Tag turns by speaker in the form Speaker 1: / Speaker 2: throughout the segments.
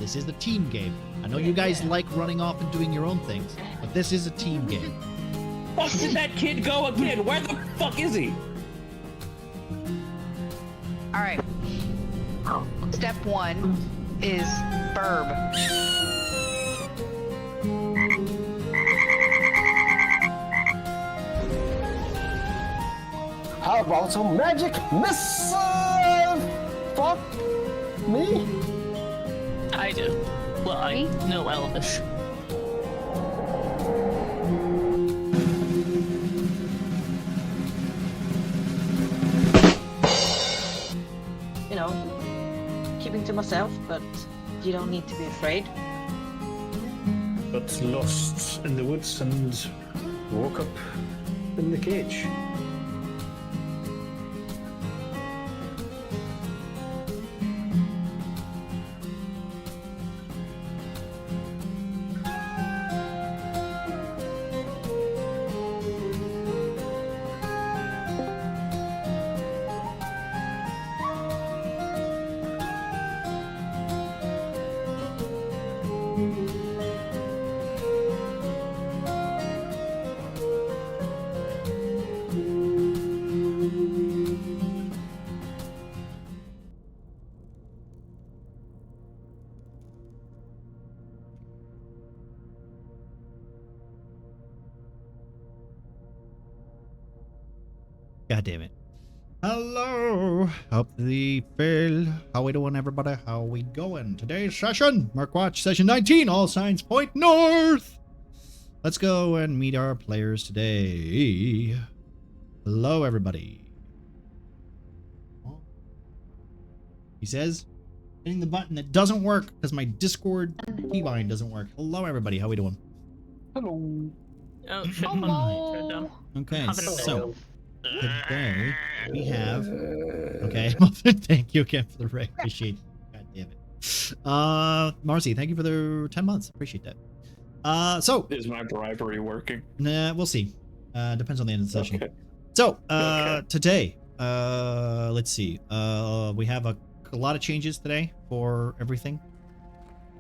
Speaker 1: This is the team game. I know you guys like running off and doing your own things, but this is a team game.
Speaker 2: Fuck did that kid go again? Where the fuck is he?
Speaker 3: All right. Step 1 is verb.
Speaker 4: How about some magic missile? Fuck me?
Speaker 5: I do. Well, I know Elvish.
Speaker 6: You know, keeping to myself, but you don't need to be afraid.
Speaker 7: Got lost in the woods and woke up in the cage.
Speaker 1: God damn it. Hello. Hope the fail. How we doing, everybody? How we going? Today's session, Murkwatch session 19. All signs point north. Let's go and meet our players today. Hello, everybody. He says, hitting the button that doesn't work because my Discord keybind doesn't work. Hello, everybody. How we doing?
Speaker 7: Hello.
Speaker 5: Oh, shit.
Speaker 3: Hello.
Speaker 1: Okay,
Speaker 5: Have it
Speaker 1: so today we have. Okay, thank you again for the raid. Appreciate it. God damn it. Marcy, thank you for the 10 months. Appreciate that. So
Speaker 7: Is my bribery working?
Speaker 1: nah, we'll see. Depends on the end of the session.
Speaker 7: Okay.
Speaker 1: So
Speaker 7: Okay.
Speaker 1: today, let's see. We have a lot of changes today for everything.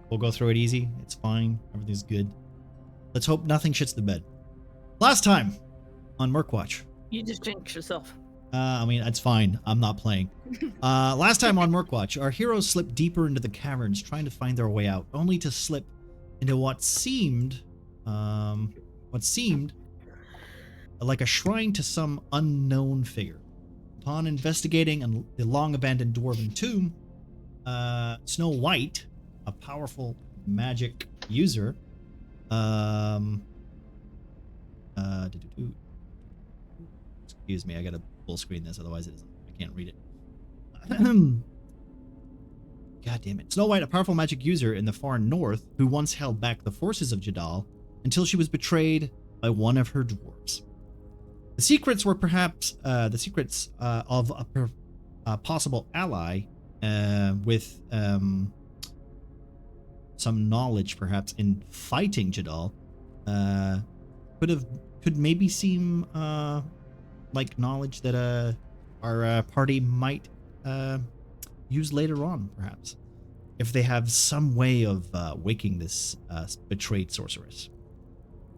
Speaker 1: We'll go through it easy. It's fine. Everything's good. Let's hope nothing shits the bed. Last time on Murkwatch.
Speaker 5: You just jinx yourself.
Speaker 1: I mean, it's fine. I'm not playing. Last time on Murkwatch, our heroes slipped deeper into the caverns, trying to find their way out, only to slip into what seemed like a shrine to some unknown figure. Upon investigating the long-abandoned dwarven tomb, Snow White, a powerful magic user, excuse me, I gotta full screen this, otherwise I can't read it. God damn it. Snow White, a powerful magic user in the far north, who once held back the forces of Jadal until she was betrayed by one of her dwarves. The secrets were perhaps the secrets of a possible ally with some knowledge, perhaps, in fighting Jadal. Could maybe seem like knowledge that our party might use later on, perhaps, if they have some way of waking this betrayed sorceress.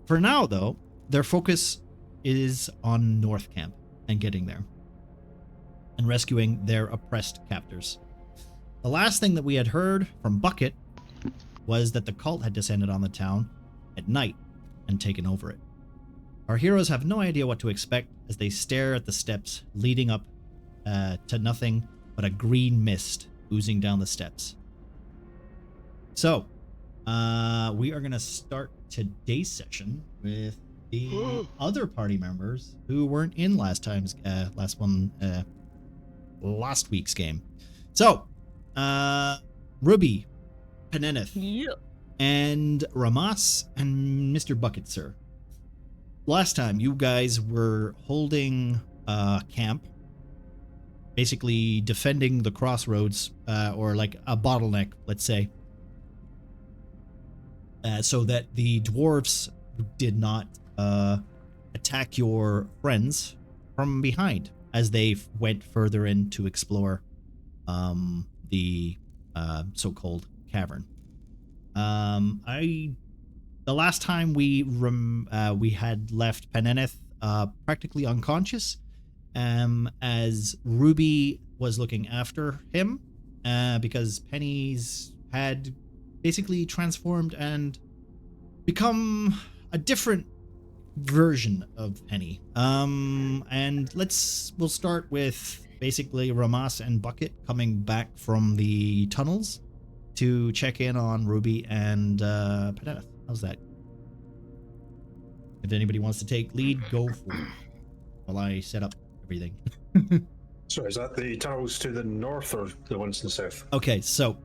Speaker 1: For now, though, their focus is on North Camp and getting there and rescuing their oppressed captors. The last thing that we had heard from Bucket was that the cult had descended on the town at night and taken over it. Our heroes have no idea what to expect as they stare at the steps leading up to nothing but a green mist oozing down the steps. So, we are going to start today's session with the other party members who weren't in last week's game. So, Ruby, Peneneth,
Speaker 5: Yeah.
Speaker 1: and Ramas, and Mr. Bucket, sir. Last time, you guys were holding camp, basically defending the crossroads, or like a bottleneck, let's say, so that the dwarves did not attack your friends from behind as they went further in to explore the so-called cavern. The last time we had left Peneneth practically unconscious, as Ruby was looking after him, because Penny's had basically transformed and become a different version of Penny. And we'll start with basically Ramas and Bucket coming back from the tunnels to check in on Ruby and Peneneth. How's that? If anybody wants to take lead, go for it while I set up everything.
Speaker 7: So is that the tunnels to the north or the ones in the south?
Speaker 1: Okay, so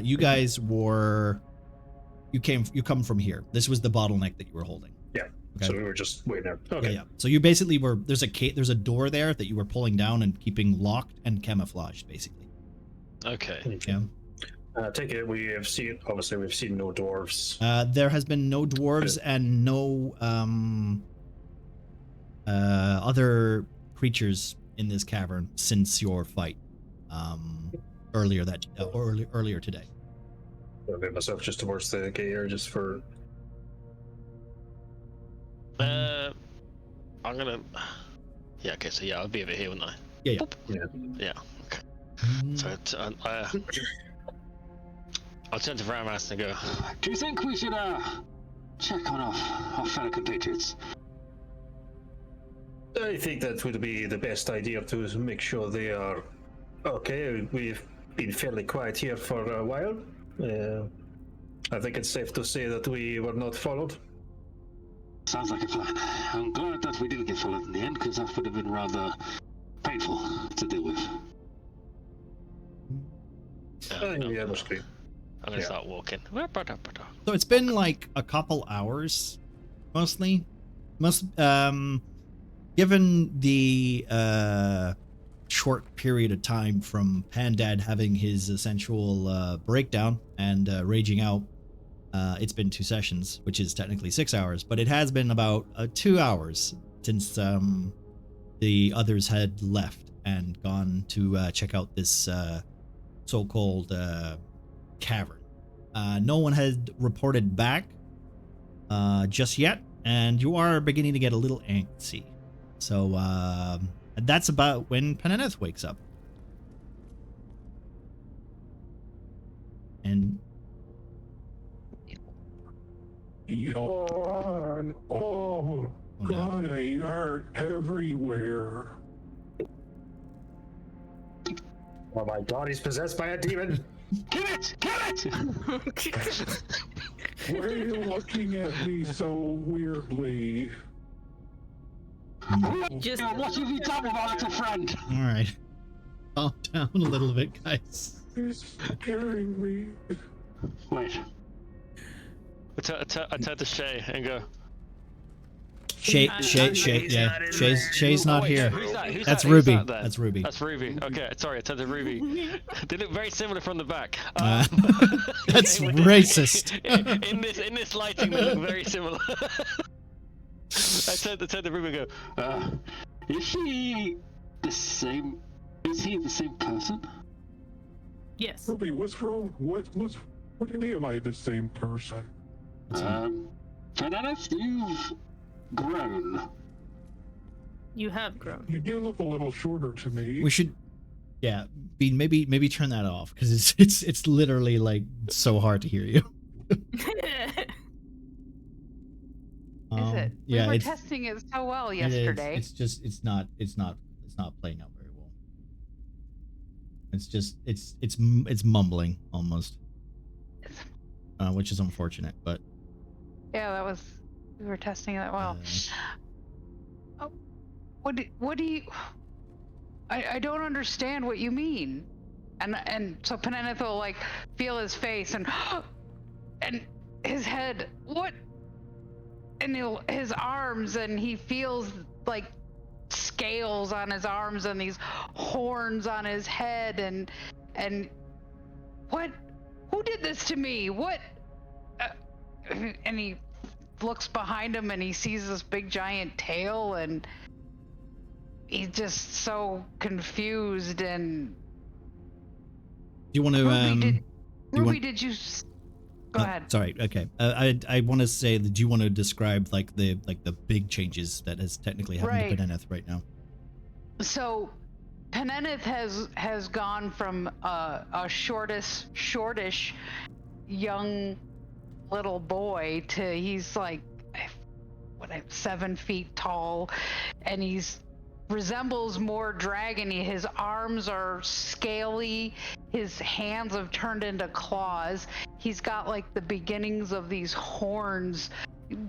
Speaker 1: you guys you come from here. This was the bottleneck that you were holding.
Speaker 7: Yeah.
Speaker 1: Okay.
Speaker 7: So we were just waiting there. Okay.
Speaker 1: Yeah. So you basically there's a door there that you were pulling down and keeping locked and camouflaged, basically.
Speaker 8: Okay.
Speaker 1: Yeah.
Speaker 7: Take it. We've seen no dwarves.
Speaker 1: There has been no dwarves and no other creatures in this cavern since your fight earlier today.
Speaker 7: I'll get myself just towards the gate here, just for.
Speaker 8: I'm gonna. Yeah. Okay. So yeah, I'll be over here, wouldn't I?
Speaker 1: Yeah.
Speaker 8: Yeah. Okay. So I'll turn to Ramas and go.
Speaker 9: Do you think we should check on our fellow compatriots?
Speaker 7: I think that would be the best idea to make sure they are okay. We've been fairly quiet here for a while. I think it's safe to say that we were not followed.
Speaker 9: Sounds like a plan. I'm glad that we didn't get followed in the end, because that would have been rather painful to deal with.
Speaker 7: Yeah, that's great.
Speaker 8: I'm gonna start walking.
Speaker 1: So it's been like a couple hours, mostly. Given the short period of time from Pandad having his essential breakdown and raging out, it's been 2 sessions, which is technically 6 hours, but it has been about 2 hours since the others had left and gone to check out this so-called cavern. No one had reported back just yet, and you are beginning to get a little antsy. So that's about when Peneneth wakes up. And
Speaker 10: yawn. Oh, God, I hurt everywhere.
Speaker 7: Oh my God, he's possessed by a demon.
Speaker 9: Kill it! Kill it!
Speaker 10: Why are you looking at me so weirdly?
Speaker 9: Just what have you done about it, friend?
Speaker 1: all right, calm down a little bit, guys.
Speaker 10: It's scaring me.
Speaker 9: Wait.
Speaker 8: I turn to Shay and go.
Speaker 1: Shay, yeah, Shay's not here.
Speaker 8: Who's that?
Speaker 1: That's
Speaker 8: Who's
Speaker 1: Ruby.
Speaker 8: that then?
Speaker 1: That's Ruby.
Speaker 8: That's Ruby. Okay, sorry, I turned to Ruby. They look very similar from the back.
Speaker 1: That's racist.
Speaker 8: in this lighting, they look very similar. I turned to Ruby and go.
Speaker 9: Is he the same? Is he the same person?
Speaker 5: Yes.
Speaker 10: Ruby, what's wrong? What do you mean am I the same person?
Speaker 9: Peneneth, you've grown.
Speaker 5: You have grown.
Speaker 10: You do look a little shorter to me.
Speaker 1: We should, yeah, maybe turn that off because it's literally like so hard to hear you.
Speaker 3: Is it?
Speaker 1: Yeah,
Speaker 3: we were
Speaker 1: it's,
Speaker 3: testing it so well yesterday.
Speaker 1: It's not playing out very well. It's just it's mumbling almost, which is unfortunate, but
Speaker 3: Yeah, we were testing that well. What do you? I don't understand what you mean. And so Peneneth will like feel his face and his head. What? And his arms, and he feels like scales on his arms and these horns on his head, and what? Who did this to me? What? And he looks behind him and he sees this big giant tail, and he's just so confused. And
Speaker 1: do you want to
Speaker 3: Ruby, did you Go ahead.
Speaker 1: Sorry. Okay. I want to say that. Do you want to describe like the big changes that has technically happened
Speaker 3: Right.
Speaker 1: to Peneneth right now?
Speaker 3: So Peneneth has gone from a shortish young little boy to he's like 7 feet tall, and he's resembles more dragony. His arms are scaly, his hands have turned into claws. He's got like the beginnings of these horns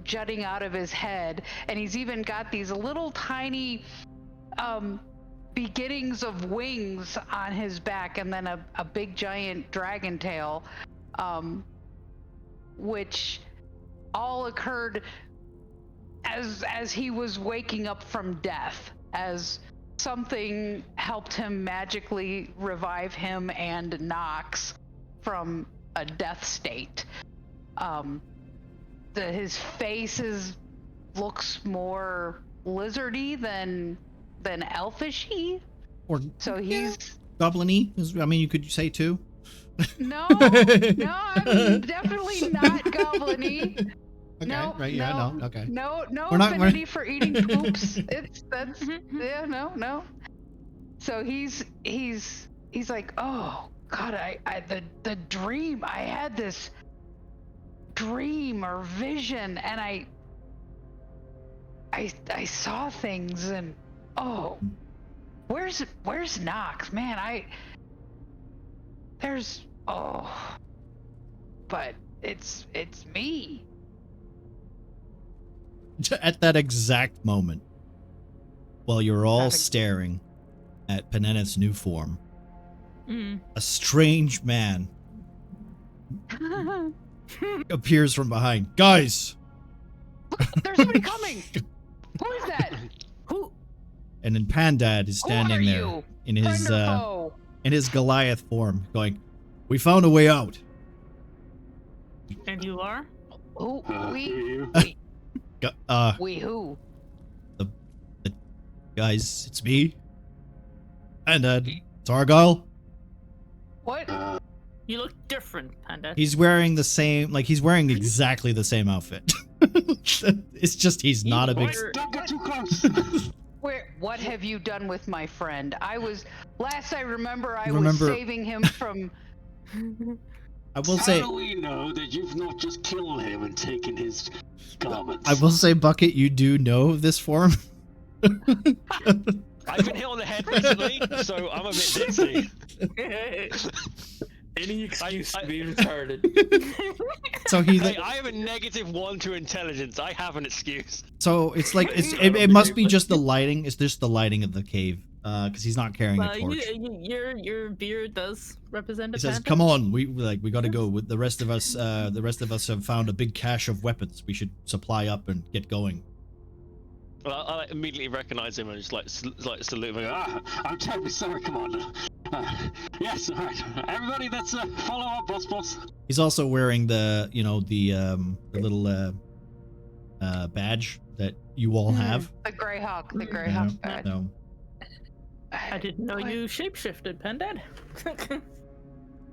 Speaker 3: jutting out of his head, and he's even got these little tiny beginnings of wings on his back, and then a big giant dragon tail, which all occurred as he was waking up from death, as something helped him magically revive him and Nox from a death state. His face looks more lizardy than elfishy.
Speaker 1: Or
Speaker 3: So he's
Speaker 1: goblin-y? I mean, you could say too.
Speaker 3: no, I'm definitely not goblin-y.
Speaker 1: Okay,
Speaker 3: No,
Speaker 1: right, yeah,
Speaker 3: no,
Speaker 1: no, okay.
Speaker 3: No
Speaker 1: We're not-
Speaker 3: affinity for eating poops. Yeah, no. So he's like, oh God, the dream. I had this dream or vision, and I saw things, and oh, where's Nox? Man, but it's me.
Speaker 1: At that exact moment, while you're all
Speaker 3: Perfect.
Speaker 1: staring at Peneneth's new form,
Speaker 5: Mm.
Speaker 1: a strange man appears from behind. Guys!
Speaker 3: There's somebody coming. Who is that?
Speaker 5: Who?
Speaker 1: And then Pandad is standing
Speaker 3: Who are
Speaker 1: there
Speaker 3: you?
Speaker 1: in his
Speaker 3: Friend or foe?
Speaker 1: in his Goliath form, going, "We found a way out."
Speaker 5: And you are?
Speaker 3: Who?
Speaker 9: You?
Speaker 3: We who?
Speaker 1: Guys, it's me. Pandad. It's Argyle.
Speaker 3: What?
Speaker 5: You look different, Panda.
Speaker 1: He's wearing the same, like he's wearing exactly the same outfit. It's just he's not a big.
Speaker 9: Don't get too close.
Speaker 3: What have you done with my friend? Last I remember, I
Speaker 1: Remember-
Speaker 3: was saving him from.
Speaker 1: I will
Speaker 9: How
Speaker 1: say,
Speaker 9: do we know that you've not just killed him and taken his garments?
Speaker 1: I will say, Bucket, you do know this form.
Speaker 8: I've been hit on the head recently, so I'm a bit ditzy.
Speaker 2: Any excuse to be
Speaker 8: I-
Speaker 2: retarded.
Speaker 1: So he,
Speaker 8: Hey, I have a -1 to intelligence. I have an excuse.
Speaker 1: so it's like it must be just the lighting. It's just the lighting of the cave, because he's not carrying a
Speaker 5: Well,
Speaker 1: torch.
Speaker 5: your beard does represent a
Speaker 1: He says,
Speaker 5: panda.
Speaker 1: "Come on, we got to go. With the rest of us, have found a big cache of weapons. We should supply up and get going."
Speaker 8: Well, I immediately recognize him and just like salute him. And go,
Speaker 9: I'm terribly sorry, Commander. Yes, all right. Everybody, let's follow up, boss.
Speaker 1: He's also wearing the little badge that you all have.
Speaker 3: The Greyhawk. The
Speaker 1: Yeah,
Speaker 3: Greyhawk badge.
Speaker 1: so
Speaker 5: I didn't know you shapeshifted, Pandad.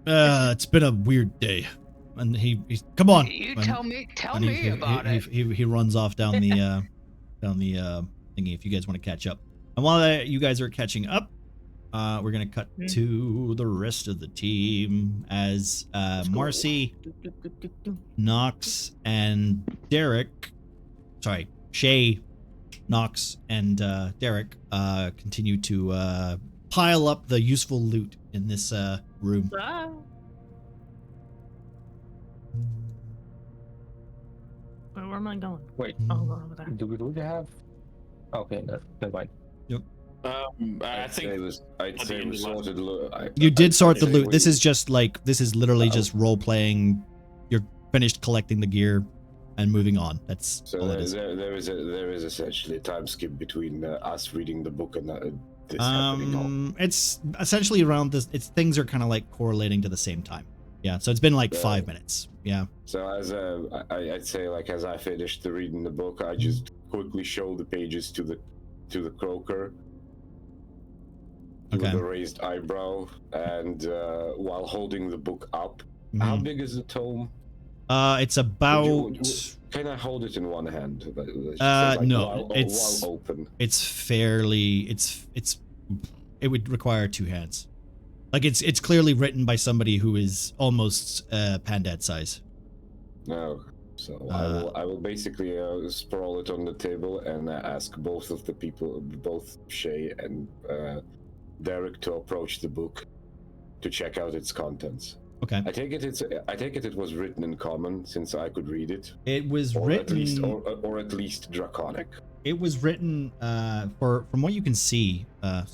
Speaker 1: it's been a weird day, and he's come on.
Speaker 3: You
Speaker 1: And-
Speaker 3: tell me
Speaker 1: and he-
Speaker 3: about
Speaker 1: he,
Speaker 3: it.
Speaker 1: He runs off down the thingy. If you guys want to catch up, and while you guys are catching up, we're gonna cut to the rest of the team as Marcy, Nox, and Derek. Sorry, Shay, Nox, and Derek continue to pile up the useful loot in this room.
Speaker 5: Ah. Where am I going?
Speaker 4: Wait,
Speaker 5: Oh, I'm going over there.
Speaker 4: do we really have? Okay, no, never mind.
Speaker 2: I think
Speaker 11: I'd say we sorted loot.
Speaker 1: You did sort the
Speaker 11: say
Speaker 1: loot.
Speaker 11: we-
Speaker 1: This is literally just role playing. You're finished collecting the gear and moving on. That's
Speaker 11: So
Speaker 1: all it is.
Speaker 11: there is essentially a time skip between us reading the book and this happening. Now.
Speaker 1: It's essentially around this. Things are kind of like correlating to the same time. Yeah, so it's been like 5 minutes. Yeah.
Speaker 11: So as I'd say, like as I finished reading the book, I just quickly show the pages to the croaker.
Speaker 1: Okay.
Speaker 11: With a raised eyebrow, and while holding the book up, how
Speaker 1: Mhm.
Speaker 11: big is the tome?
Speaker 1: It's about.
Speaker 11: Can I hold it in one hand?
Speaker 1: No,
Speaker 11: while
Speaker 1: it's
Speaker 11: open.
Speaker 1: It's fairly. It would require two hands. Like it's clearly written by somebody who is almost Pandad size.
Speaker 11: No. So I will basically sprawl it on the table and ask both of the people, both Shay and Derek, to approach the book to check out its contents.
Speaker 1: Okay.
Speaker 11: I take it it was written in common since I could read it.
Speaker 1: It was
Speaker 11: or
Speaker 1: written,
Speaker 11: or at least draconic.
Speaker 1: It was written from what you can see. I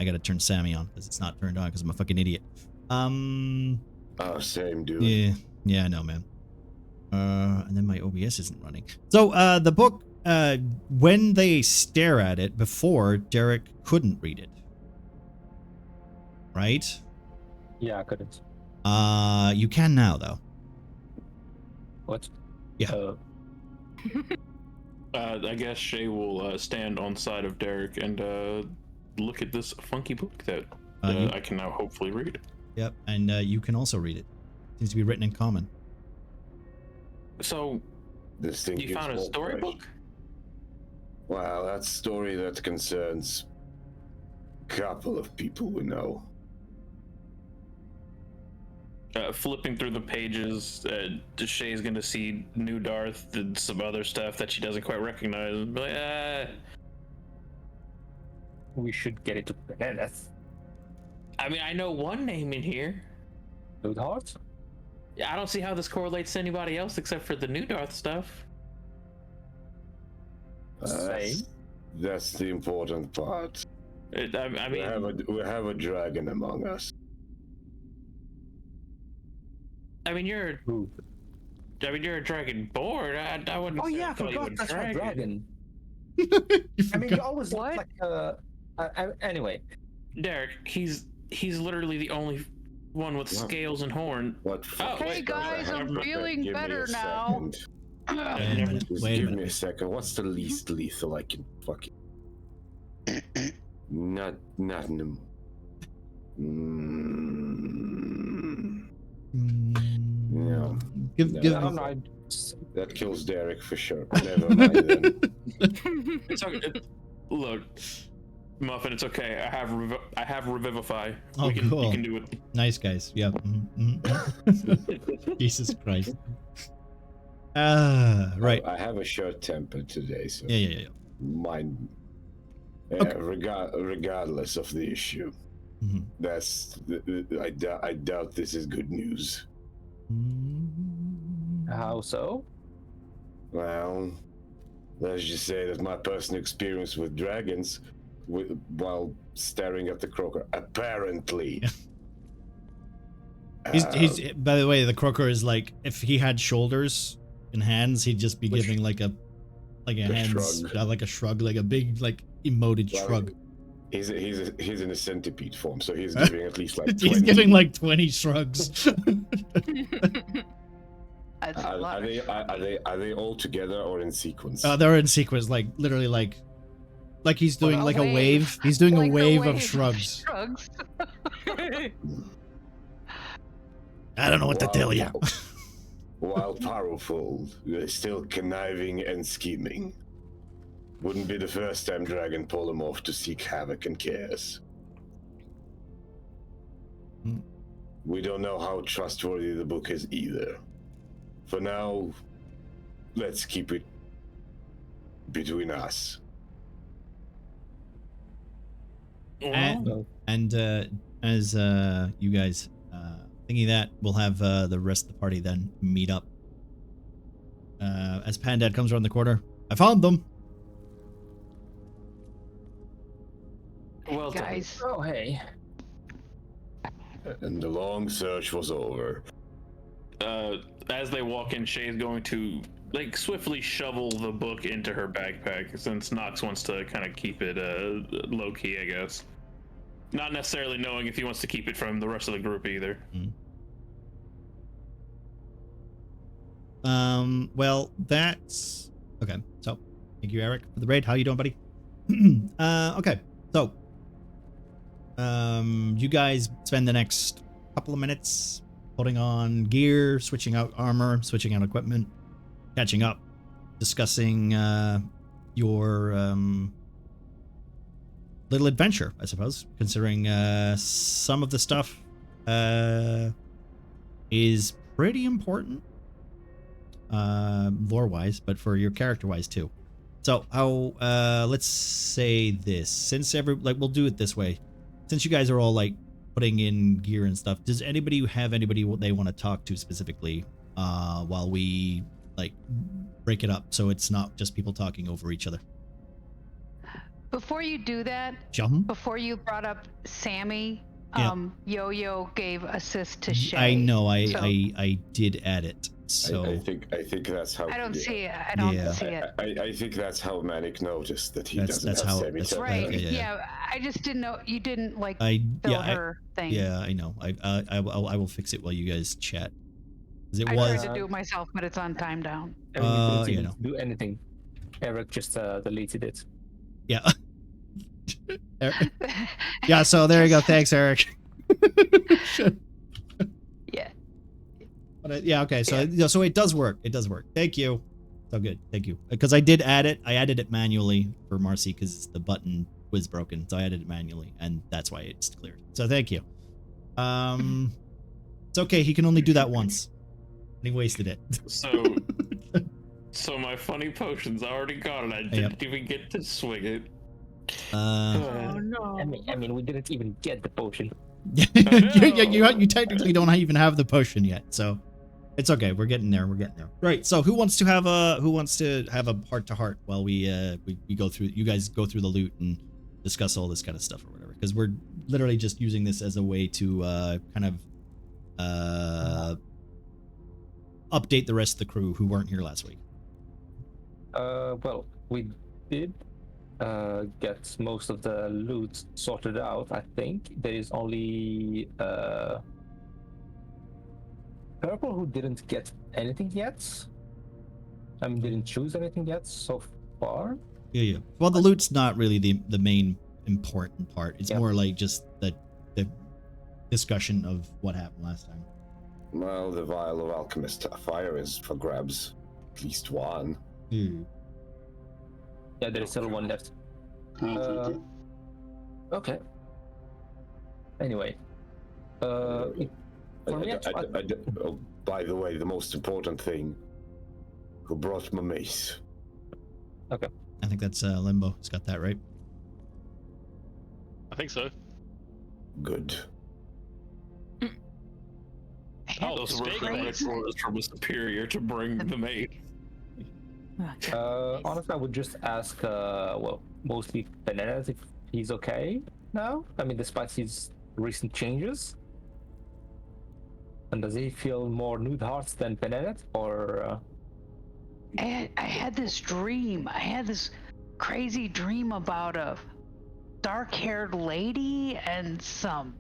Speaker 1: gotta turn Sammy on because it's not turned on because I'm a fucking idiot.
Speaker 11: Oh, same dude.
Speaker 1: Yeah, I know, man. And then my OBS isn't running. So the book, when they stare at it, before Derek couldn't read it, right?
Speaker 4: Yeah, I couldn't.
Speaker 1: You can now though.
Speaker 4: What?
Speaker 1: Yeah.
Speaker 2: I guess Shay will stand on side of Derek and look at this funky book that I can now hopefully read.
Speaker 1: Yep, and you can also read it. Seems to be written in common.
Speaker 2: So,
Speaker 11: this thing
Speaker 2: you found a storybook?
Speaker 11: Wow, that's a story that concerns a couple of people we know.
Speaker 2: Flipping through the pages, Shay's gonna see New Darth and some other stuff that she doesn't quite recognize. And be like,
Speaker 4: We should get it to Peneth.
Speaker 2: I mean, I know one name in here.
Speaker 4: New Darth?
Speaker 2: Yeah, I don't see how this correlates to anybody else except for the New Darth stuff.
Speaker 11: That's the important part.
Speaker 2: I mean,
Speaker 11: we have a dragon among us.
Speaker 2: I mean, you're a dragonborn. I wouldn't.
Speaker 4: Oh yeah, I
Speaker 2: call you
Speaker 4: forgot
Speaker 2: a
Speaker 4: that's my dragon. I mean, you always look like anyway.
Speaker 2: Derek, he's literally the only one with scales and horn.
Speaker 11: What?
Speaker 3: Hey guys, I'm feeling better now.
Speaker 11: Give me a second. What's the least lethal I can fucking? Not no. No. That kills Derek for sure. Never mind then.
Speaker 2: It's okay. Look, Muffin, it's okay. I have Revivify.
Speaker 1: Oh, cool.
Speaker 2: You can do it.
Speaker 1: Nice, guys. Yeah. Jesus Christ. Right.
Speaker 11: I have a short temper today, so
Speaker 1: Yeah.
Speaker 11: Mine.
Speaker 1: Okay.
Speaker 11: Regardless of the issue, I doubt this is good news.
Speaker 4: How so?
Speaker 11: Well, let's just say that my personal experience with dragons, while staring at the croaker, apparently.
Speaker 1: He's by the way, the croaker is like, if he had shoulders and hands, he'd just be giving like a hands,
Speaker 11: shrug.
Speaker 1: like a shrug, like a big emoted shrug.
Speaker 11: He's in a centipede form, so he's giving at least like 20.
Speaker 1: He's giving like 20 shrugs.
Speaker 11: Are they all together or in sequence?
Speaker 1: They're in sequence, like literally like he's doing like a wave. He's doing
Speaker 3: like
Speaker 1: a wave of shrugs. I don't know what to tell you.
Speaker 11: While powerful, they're still conniving and scheming. Wouldn't be the first time Dragon pulled them off to seek havoc and chaos. We don't know how trustworthy the book is either. For now, let's keep it between us.
Speaker 1: And as you guys thinking that, we'll have the rest of the party then meet up. As Pandad comes around the corner, I found them.
Speaker 2: Well,
Speaker 3: guys.
Speaker 4: Oh hey.
Speaker 11: And the long search was over.
Speaker 2: As they walk in, Shay's going to swiftly shovel the book into her backpack, since Nox wants to kind of keep it low key, I guess. Not necessarily knowing if he wants to keep it from the rest of the group either.
Speaker 1: Well, that's okay. So, thank you, Eric, for the raid. How you doing, buddy? Okay. So, you guys spend the next couple of minutes putting on gear, switching out armor, switching out equipment, catching up, discussing your little adventure, I suppose, considering some of the stuff is pretty important lore-wise, but for your character-wise too. So how let's say this, since we'll do it this way, since you guys are all like putting in gear and stuff, does anybody have anybody they want to talk to specifically while we like break it up so it's not just people talking over each other?
Speaker 3: Before you do that, before you brought up Sammy, Yo-Yo gave assist to Shay.
Speaker 1: I know, I did add it. So
Speaker 11: I think that's how.
Speaker 3: I don't see it. I don't see it.
Speaker 11: I think that's how Manic noticed that he doesn't
Speaker 1: that's
Speaker 11: have
Speaker 1: how
Speaker 11: Sammy.
Speaker 1: that's
Speaker 3: right. Yeah. I just didn't know you didn't like fill her thing.
Speaker 1: Yeah, I know. I will fix it while you guys chat.
Speaker 3: I tried to do it myself, but it's on time down.
Speaker 4: I mean, you didn't do anything. Eric just deleted it.
Speaker 1: Yeah. Yeah. So there you go. Thanks, Eric.
Speaker 3: Yeah.
Speaker 1: But yeah. Okay. So so it does work. It does work. Thank you. So good. Thank you. Because I did add it. I added it manually for Marcy because the button was broken. So I added it manually, and that's why it's cleared. So thank you. It's okay. He can only do that once. And he wasted it.
Speaker 2: So my funny potion's already gone, and I didn't even get to swing it.
Speaker 3: Oh no!
Speaker 4: I mean, we didn't even get the potion.
Speaker 1: you technically don't even have the potion yet, so it's okay. We're getting there. We're getting there. Right. So who wants to have a heart to heart while we go through? You guys go through the loot and discuss all this kind of stuff or whatever. Because we're literally just using this as a way to kind of update the rest of the crew who weren't here last week.
Speaker 4: Well, we did get most of the loot sorted out. I think there is only Purple who didn't get anything yet. I mean, didn't choose anything yet so far.
Speaker 1: Yeah. Well, the loot's not really the main important part. It's more like just the discussion of what happened last time.
Speaker 11: Well, the vial of alchemist fire is for grabs. At least one.
Speaker 4: Yeah, there is still one left. Okay. Anyway, for me,
Speaker 11: by the way, the most important thing: who brought my mace?
Speaker 4: Okay.
Speaker 1: I think that's Limbo. He's got that right.
Speaker 8: I think so.
Speaker 11: Good.
Speaker 2: Those were orders from a superior to bring the maid.
Speaker 4: Honestly, I would just ask, well, mostly Bananas if he's okay now. I mean, despite his recent changes. And does he feel more nude hearts than Bananas, or?
Speaker 3: I had this dream. I had this crazy dream about a dark-haired lady and some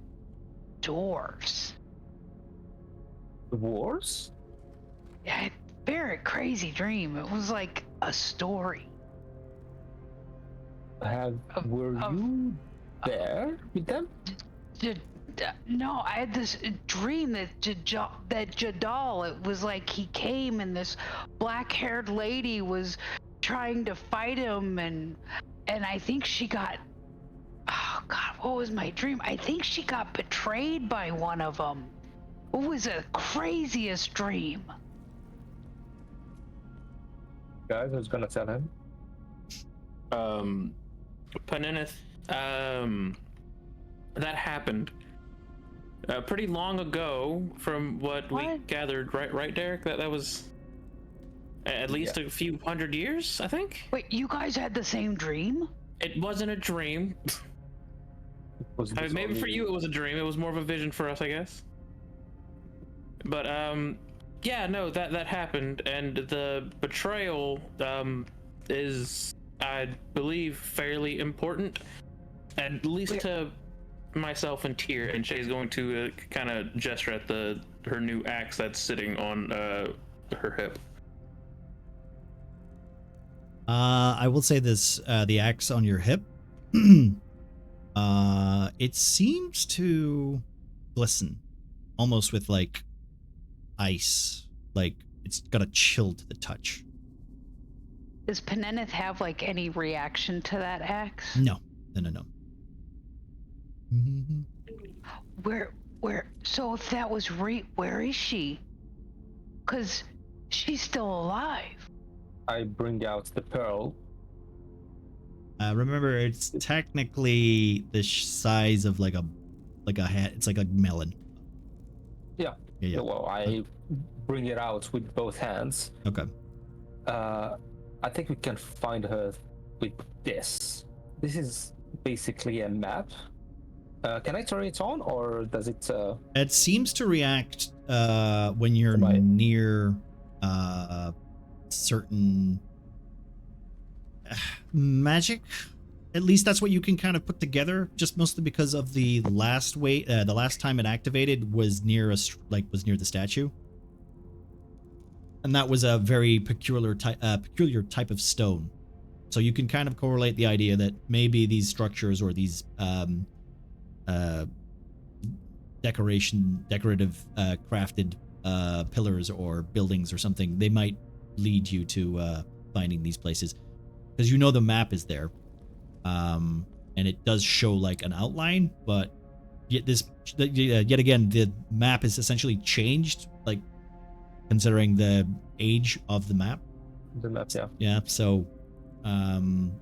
Speaker 3: dwarves.
Speaker 4: Dwarves?
Speaker 3: Yeah, very crazy dream. It was like a story.
Speaker 4: Were you there with them?
Speaker 3: No, I had this dream that Jadal, it was like he came and this black-haired lady was trying to fight him, and I think she got, oh god, what was my dream? I think she got betrayed by one of them. It was the craziest dream.
Speaker 4: Guys, I was gonna tell him.
Speaker 2: Panenith, that happened pretty long ago from what we gathered, right, Derek? That was at least a few hundred years, I think.
Speaker 3: Wait, you guys had the same dream?
Speaker 2: It wasn't a dream. I mean, maybe for you it was a dream. It was more of a vision for us, I guess. But yeah, no, that happened, and the betrayal is, I believe, fairly important, at least to myself and Tyr. And Shay's going to kind of gesture at her new axe that's sitting on her hip.
Speaker 1: I will say this: the axe on your hip, it seems to glisten, almost with like ice. Like it's got a chill to the touch.
Speaker 3: Does Peneneth have like any reaction to that axe?
Speaker 1: No.
Speaker 3: Where? So if that was where is she? Because she's still alive.
Speaker 4: I bring out the pearl.
Speaker 1: Remember, it's technically the size of like a hat. It's like a melon.
Speaker 4: Yeah.
Speaker 1: Yeah.
Speaker 4: Well, I bring it out with both hands.
Speaker 1: Okay.
Speaker 4: I think we can find her with this. This is basically a map. Can I turn it on, or does it?
Speaker 1: It seems to react when you're
Speaker 4: Am I-
Speaker 1: near certain magic. At least that's what you can kind of put together. Just mostly because of the last time it activated was near near the statue, and that was a very peculiar type of stone. So you can kind of correlate the idea that maybe these structures or these decorative crafted pillars or buildings or something, they might lead you to finding these places, because you know the map is there, and it does show like an outline, but yet again the map is essentially changed, like considering the age of the map. Yeah, so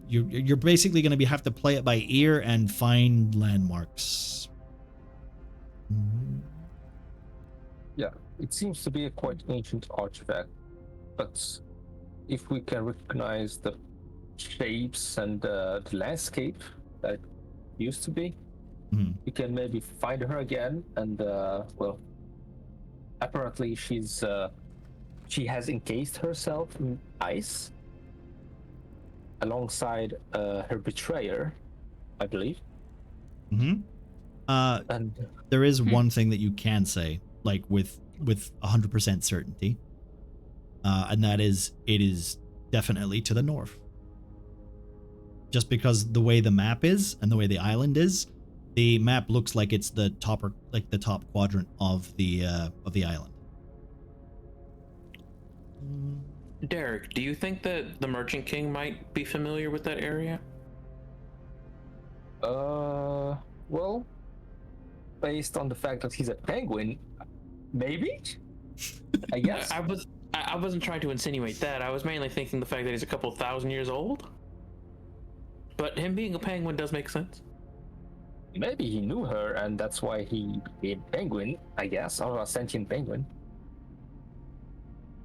Speaker 1: you're basically going to have to play it by ear and find landmarks.
Speaker 4: Yeah, it seems to be a quite ancient artifact, but if we can recognize the shapes and the landscape that it used to be, we can maybe find her again. And well, apparently she has encased herself in ice alongside her betrayer, I believe.
Speaker 1: And there is one thing that you can say, like with 100% certainty, and that is it is definitely to the north. Just because the way the map is and the way the island is, the map looks like it's the top quadrant of the island.
Speaker 2: Derek, do you think that the Merchant King might be familiar with that area?
Speaker 4: Well, based on the fact that he's a penguin, maybe. I guess.
Speaker 2: I wasn't trying to insinuate that. I was mainly thinking the fact that he's a couple thousand years old. But him being a penguin does make sense.
Speaker 4: Maybe he knew her, and that's why he became penguin, I guess, or a sentient penguin.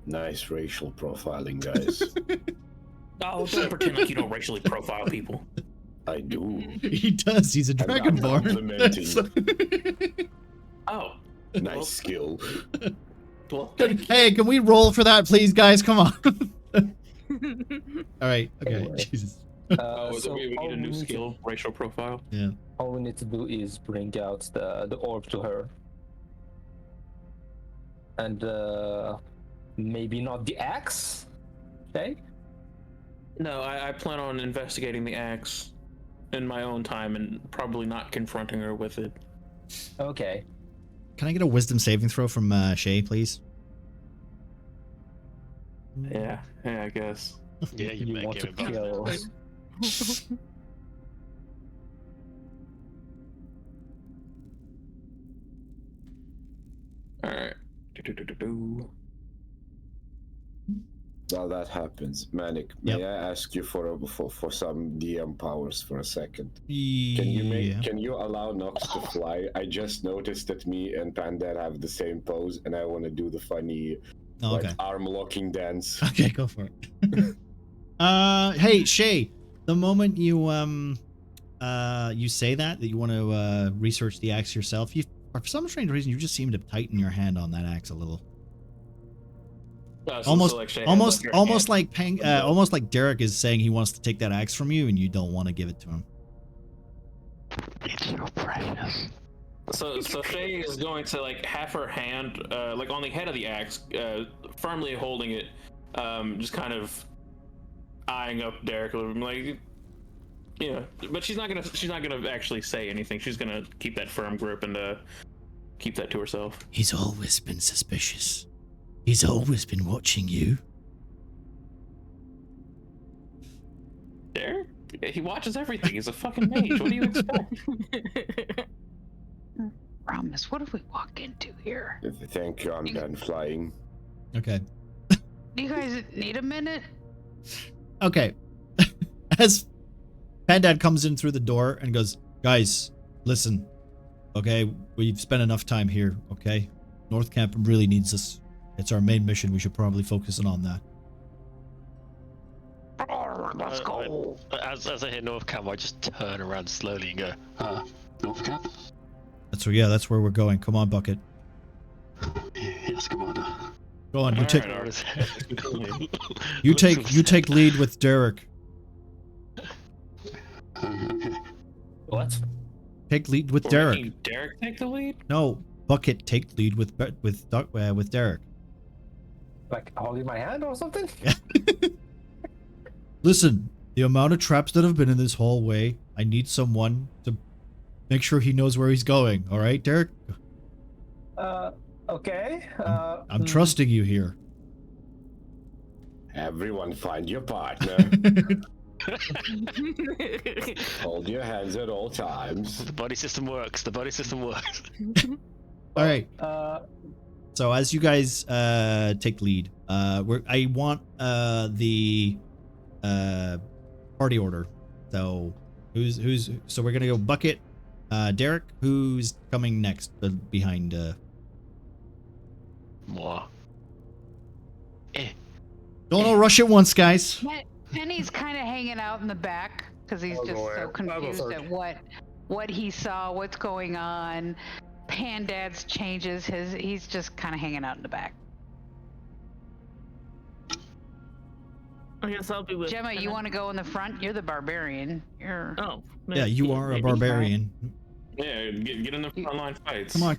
Speaker 11: Nice racial profiling, guys.
Speaker 2: Oh, don't pretend like you don't racially profile people.
Speaker 11: I do.
Speaker 1: He does. He's a dragonborn.
Speaker 2: Oh.
Speaker 11: Nice skill.
Speaker 2: Well,
Speaker 1: hey, can we roll for that, please, guys? Come on. All right. Okay.
Speaker 4: Anyway.
Speaker 1: Jesus.
Speaker 2: So we need a new skill, racial profile.
Speaker 1: Yeah.
Speaker 4: All we need to do is bring out the orb to her. And maybe not the axe? Okay?
Speaker 2: No, I plan on investigating the axe in my own time and probably not confronting her with it.
Speaker 4: Okay.
Speaker 1: Can I get a wisdom saving throw from Shay, please?
Speaker 2: Yeah, I guess.
Speaker 8: Yeah, you
Speaker 4: want to
Speaker 8: make it
Speaker 4: kill.
Speaker 2: Alright.
Speaker 11: While that happens, Manic, may I ask you for some DM powers for a second? Can you allow Nox to fly? I just noticed that me and Pandar have the same pose, and I want to do the funny arm locking dance.
Speaker 1: Okay, go for it. Hey Shay, the moment you you say that you want to research the axe yourself, you for some strange reason you just seem to tighten your hand on that axe a little. Almost like Derek is saying he wants to take that axe from you and you don't want to give it to him.
Speaker 10: It's so precious.
Speaker 2: So Shay is going to like have her hand like on the head of the axe, firmly holding it, just kind of eyeing up Derek a little bit, like, you know, but she's not gonna actually say anything. She's gonna keep that firm grip and keep that to herself.
Speaker 1: He's always been suspicious. He's always been watching you.
Speaker 2: Derek? He watches everything. He's a fucking mage. What do you expect?
Speaker 3: Promise, what if we walk into here?
Speaker 11: Thank you, I'm done flying.
Speaker 1: Okay.
Speaker 3: Do you guys need a minute?
Speaker 1: Okay. As Pandad comes in through the door and goes, guys, listen. Okay, we've spent enough time here, okay? North Camp really needs us. It's our main mission. We should probably focus in on that.
Speaker 3: Let's go.
Speaker 8: As I hear North Camp, I just turn around slowly and go,
Speaker 9: North Camp?
Speaker 1: That's where we're going. Come on, Bucket.
Speaker 9: Yes, Commander.
Speaker 1: Go on, you
Speaker 2: Alright,
Speaker 1: take lead with Derek.
Speaker 9: Okay.
Speaker 4: What?
Speaker 1: Take lead with
Speaker 2: Or
Speaker 1: Derek.
Speaker 2: making Derek take the lead?
Speaker 1: No, Bucket take lead with Derek.
Speaker 4: Like holding my hand or something?
Speaker 1: Listen, the amount of traps that have been in this hallway, I need someone to make sure he knows where he's going. All right, Derek?
Speaker 4: Okay.
Speaker 1: I'm trusting you here.
Speaker 11: Everyone find your partner. Hold your hands at all times.
Speaker 8: the body system works. The body system works.
Speaker 1: All right. So as you guys take lead, I want the party order. So so we're gonna go Bucket, Derek. Who's coming next behind?
Speaker 8: Moi.
Speaker 1: Don't all rush at once, guys.
Speaker 3: Penny's kind of hanging out in the back because he's just so confused at what he saw, what's going on. Pandad's changes. He's just kind of hanging out in the back.
Speaker 5: I guess I'll be with
Speaker 3: Gemma, you want to go in the front? You're the barbarian. You're.
Speaker 5: Oh.
Speaker 1: Yeah, you are a
Speaker 5: maybe.
Speaker 1: barbarian.
Speaker 2: Yeah, get in the frontline fights.
Speaker 1: Come on,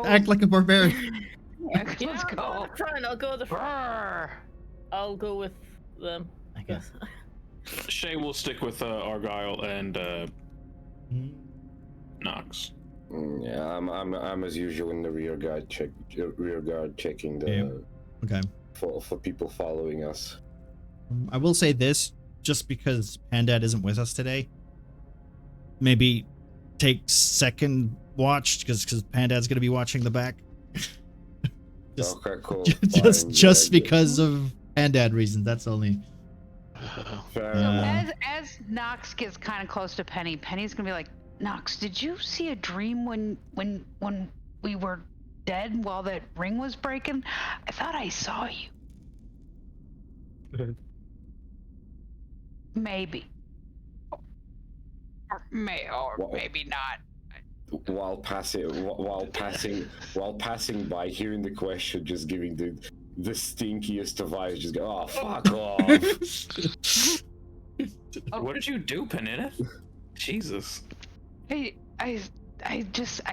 Speaker 1: act like a barbarian.
Speaker 3: Yeah,
Speaker 5: Yeah,
Speaker 3: let's
Speaker 5: I'll
Speaker 3: go.
Speaker 5: the front. I'll go the front.
Speaker 3: Roar.
Speaker 5: I'll go with them. I guess.
Speaker 2: Shay will stick with Argyle and Nox.
Speaker 11: Yeah, I'm as usual in the rear guard checking the
Speaker 1: Okay.
Speaker 11: for people following us.
Speaker 1: I will say this, just because Pandad isn't with us today, pandad's take second watch because Pandad's going to be watching the back.
Speaker 11: Okay, cool.
Speaker 1: just because of Pandad reasons. That's only.
Speaker 11: Fair
Speaker 3: So
Speaker 11: enough.
Speaker 3: as Nox gets kind of close to Penny, Penny's gonna be like, Nox, did you see a dream when we were dead while that ring was breaking? I thought I saw you. Maybe. Or maybe not.
Speaker 11: While passing by, hearing the question, just giving the stinkiest of eyes, just go, oh, fuck off.
Speaker 2: What did you do, Panetta? Jesus.
Speaker 3: I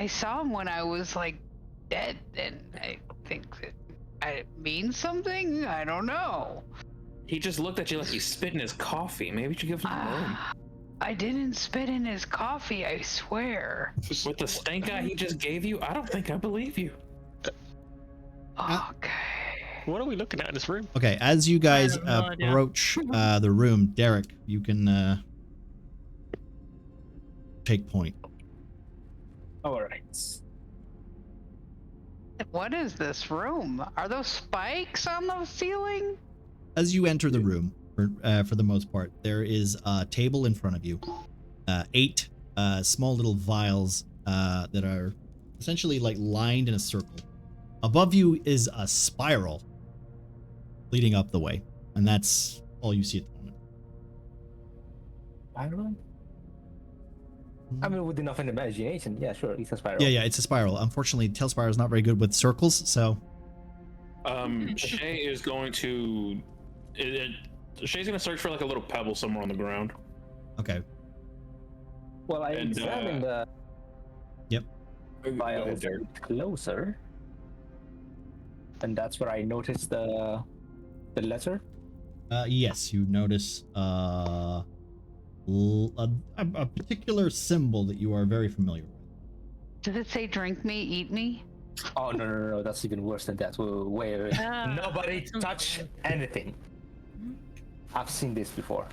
Speaker 3: saw him when I was like dead, and I think that it means something. I don't know.
Speaker 2: He just looked at you like he spit in his coffee. Maybe you should give him room.
Speaker 3: I didn't spit in his coffee, I swear.
Speaker 2: With the stank eye he just gave you, I don't think I believe you.
Speaker 3: Okay.
Speaker 8: What are we looking at in this room?
Speaker 1: Okay, as you guys
Speaker 5: I have no idea.
Speaker 1: approach the room, Derek, you can take point.
Speaker 4: All right.
Speaker 3: What is this room? Are those spikes on the ceiling?
Speaker 1: As you enter the room, for the most part, there is a table in front of you. 8 small little vials that are essentially like lined in a circle. Above you is a spiral leading up the way, and that's all you see at the moment.
Speaker 4: Spiral? I mean, with enough imagination, yeah, sure, it's a spiral.
Speaker 1: Yeah, it's a spiral. Unfortunately, Tail Spiral is not very good with circles, so.
Speaker 2: Shay is going to. Shay's going to search for like a little pebble somewhere on the ground.
Speaker 1: Okay.
Speaker 4: Well, I
Speaker 2: And,
Speaker 4: examined the
Speaker 1: Yep.
Speaker 4: vial closer, and that's where I noticed the letter.
Speaker 1: Yes, you notice a particular symbol that you are very familiar with.
Speaker 3: Does it say drink me, eat me?
Speaker 4: Oh no, that's even worse than that. Wait. Nobody touch anything. I've seen this before.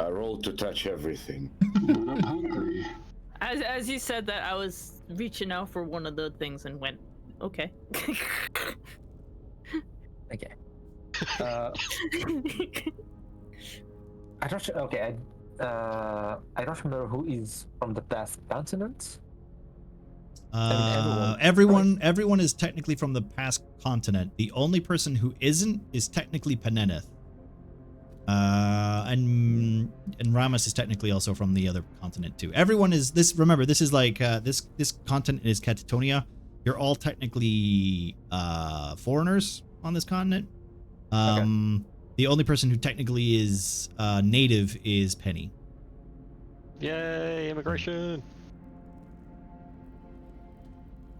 Speaker 11: I rolled to touch everything.
Speaker 9: I'm hungry.
Speaker 5: As you said that, I was reaching out for one of the things and went, okay.
Speaker 4: Okay. I don't. Okay. I don't remember who is from the past continent.
Speaker 1: Everyone is technically from the past continent. The only person who isn't is technically Peneneth. And Ramus is technically also from the other continent too. Everyone is this. Remember, this is like this continent is Catatonia. You're all technically foreigners on this continent. The only person who technically is native is Penny.
Speaker 8: Yay, immigration!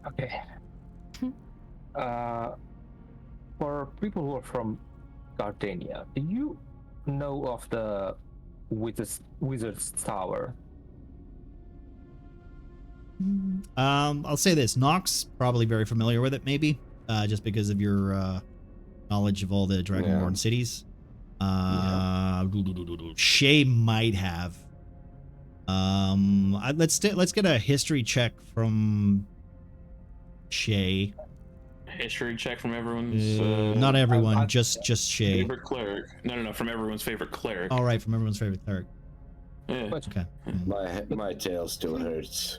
Speaker 4: Okay. For people who are from Gardania, do you know of the Wizard's Tower?
Speaker 1: I'll say this: Nox probably very familiar with it, maybe just because of your knowledge of all the Dragonborn cities. Shay might have. Let's get a history check from Shay.
Speaker 2: History check from everyone's.
Speaker 1: Not everyone, just Shay.
Speaker 2: Favorite cleric. No, from everyone's favorite cleric.
Speaker 1: All right, from everyone's favorite cleric.
Speaker 2: Yeah.
Speaker 1: Okay.
Speaker 11: My tail still hurts.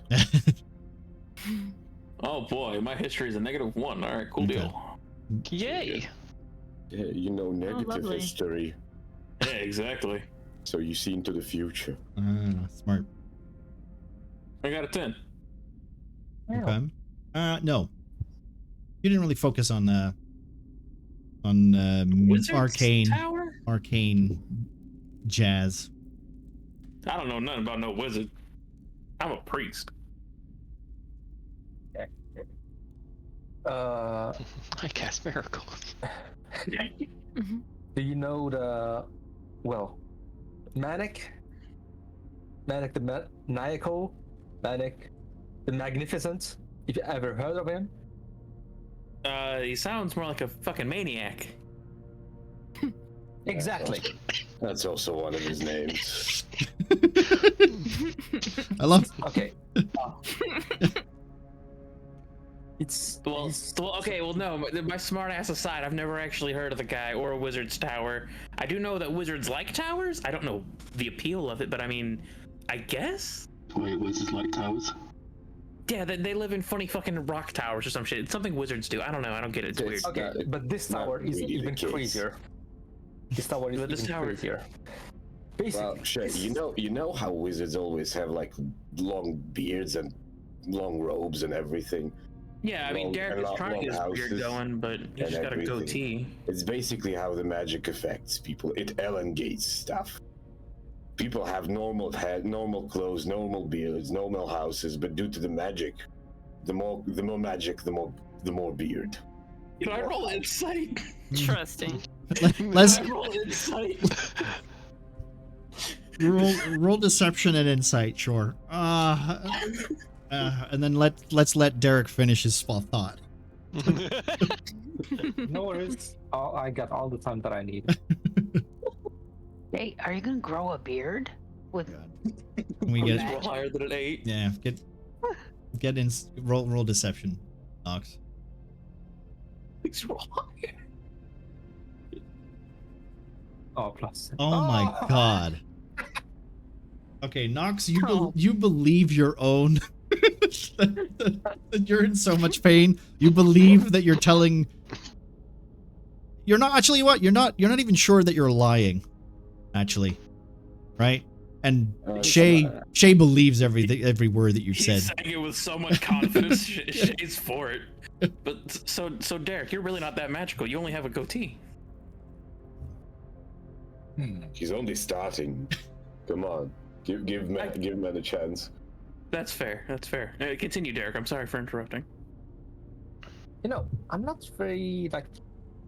Speaker 2: Oh boy, my history is a -1. All right, cool deal.
Speaker 8: Yay!
Speaker 11: Yeah, you know negative
Speaker 5: lovely.
Speaker 11: history,
Speaker 2: Yeah, exactly.
Speaker 11: so you see into the future.
Speaker 1: Smart.
Speaker 2: I got a 10.
Speaker 1: Okay. No. You didn't really focus on
Speaker 2: Wizard's
Speaker 1: arcane jazz.
Speaker 2: I don't know nothing about no wizard. I'm a priest.
Speaker 8: I cast miracles.
Speaker 4: Do you know Manic? Manic the Maniacal? Manic the Magnificent? If you ever heard of him?
Speaker 2: He sounds more like a fucking maniac.
Speaker 4: Exactly.
Speaker 11: That's also one of his names.
Speaker 1: I love.
Speaker 4: Okay. It's
Speaker 2: Well, okay. Well, no. My smart ass aside, I've never actually heard of the guy or a wizard's tower. I do know that wizards like towers. I don't know the appeal of it, but I mean, I guess.
Speaker 9: Wait, wizards like towers?
Speaker 2: Yeah, they live in funny fucking rock towers or some shit. It's something wizards do. I don't know. I don't get it. It's weird.
Speaker 4: okay, but this tower is
Speaker 11: really the
Speaker 4: even
Speaker 11: case.
Speaker 4: crazier. This tower is
Speaker 2: But this
Speaker 4: even
Speaker 2: tower-
Speaker 4: crazier. Basically,
Speaker 11: Well, Shay, you know how wizards always have like long beards and long robes and everything.
Speaker 2: Yeah, I mean,
Speaker 11: Long-
Speaker 2: Derek
Speaker 11: and
Speaker 2: is trying to get his
Speaker 11: long
Speaker 2: beard
Speaker 11: houses
Speaker 2: going, but he's just got a
Speaker 11: everything.
Speaker 2: goatee.
Speaker 11: It's basically how the magic affects people. It elongates stuff. People have normal clothes, normal beards, normal houses, but due to the magic, the more magic, the more beard.
Speaker 2: Can I roll insight?
Speaker 5: Trusting.
Speaker 1: Let's
Speaker 2: Can I roll insight?
Speaker 1: roll deception and insight, sure. And then let's let Derek finish his thought.
Speaker 4: no worries. I got all the time that I need.
Speaker 3: Hey, are you gonna grow a beard? With
Speaker 1: Can we get
Speaker 2: Roll higher than an 8.
Speaker 1: yeah get in roll deception, Nox.
Speaker 2: Please roll higher.
Speaker 4: Oh, plus.
Speaker 1: Oh my god. Okay, Nox, you believe your own. That you're in so much pain. You believe that you're telling. You're not actually what? You're not even sure that you're lying. Actually, right? And Shay believes every word that you've said.
Speaker 2: He's saying it with so much confidence. Shay's for it. But so Derek, you're really not that magical. You only have a goatee.
Speaker 11: He's only starting. Come on, give man a chance.
Speaker 2: That's fair. That's fair. Continue, Derek. I'm sorry for interrupting.
Speaker 4: You know, I'm not very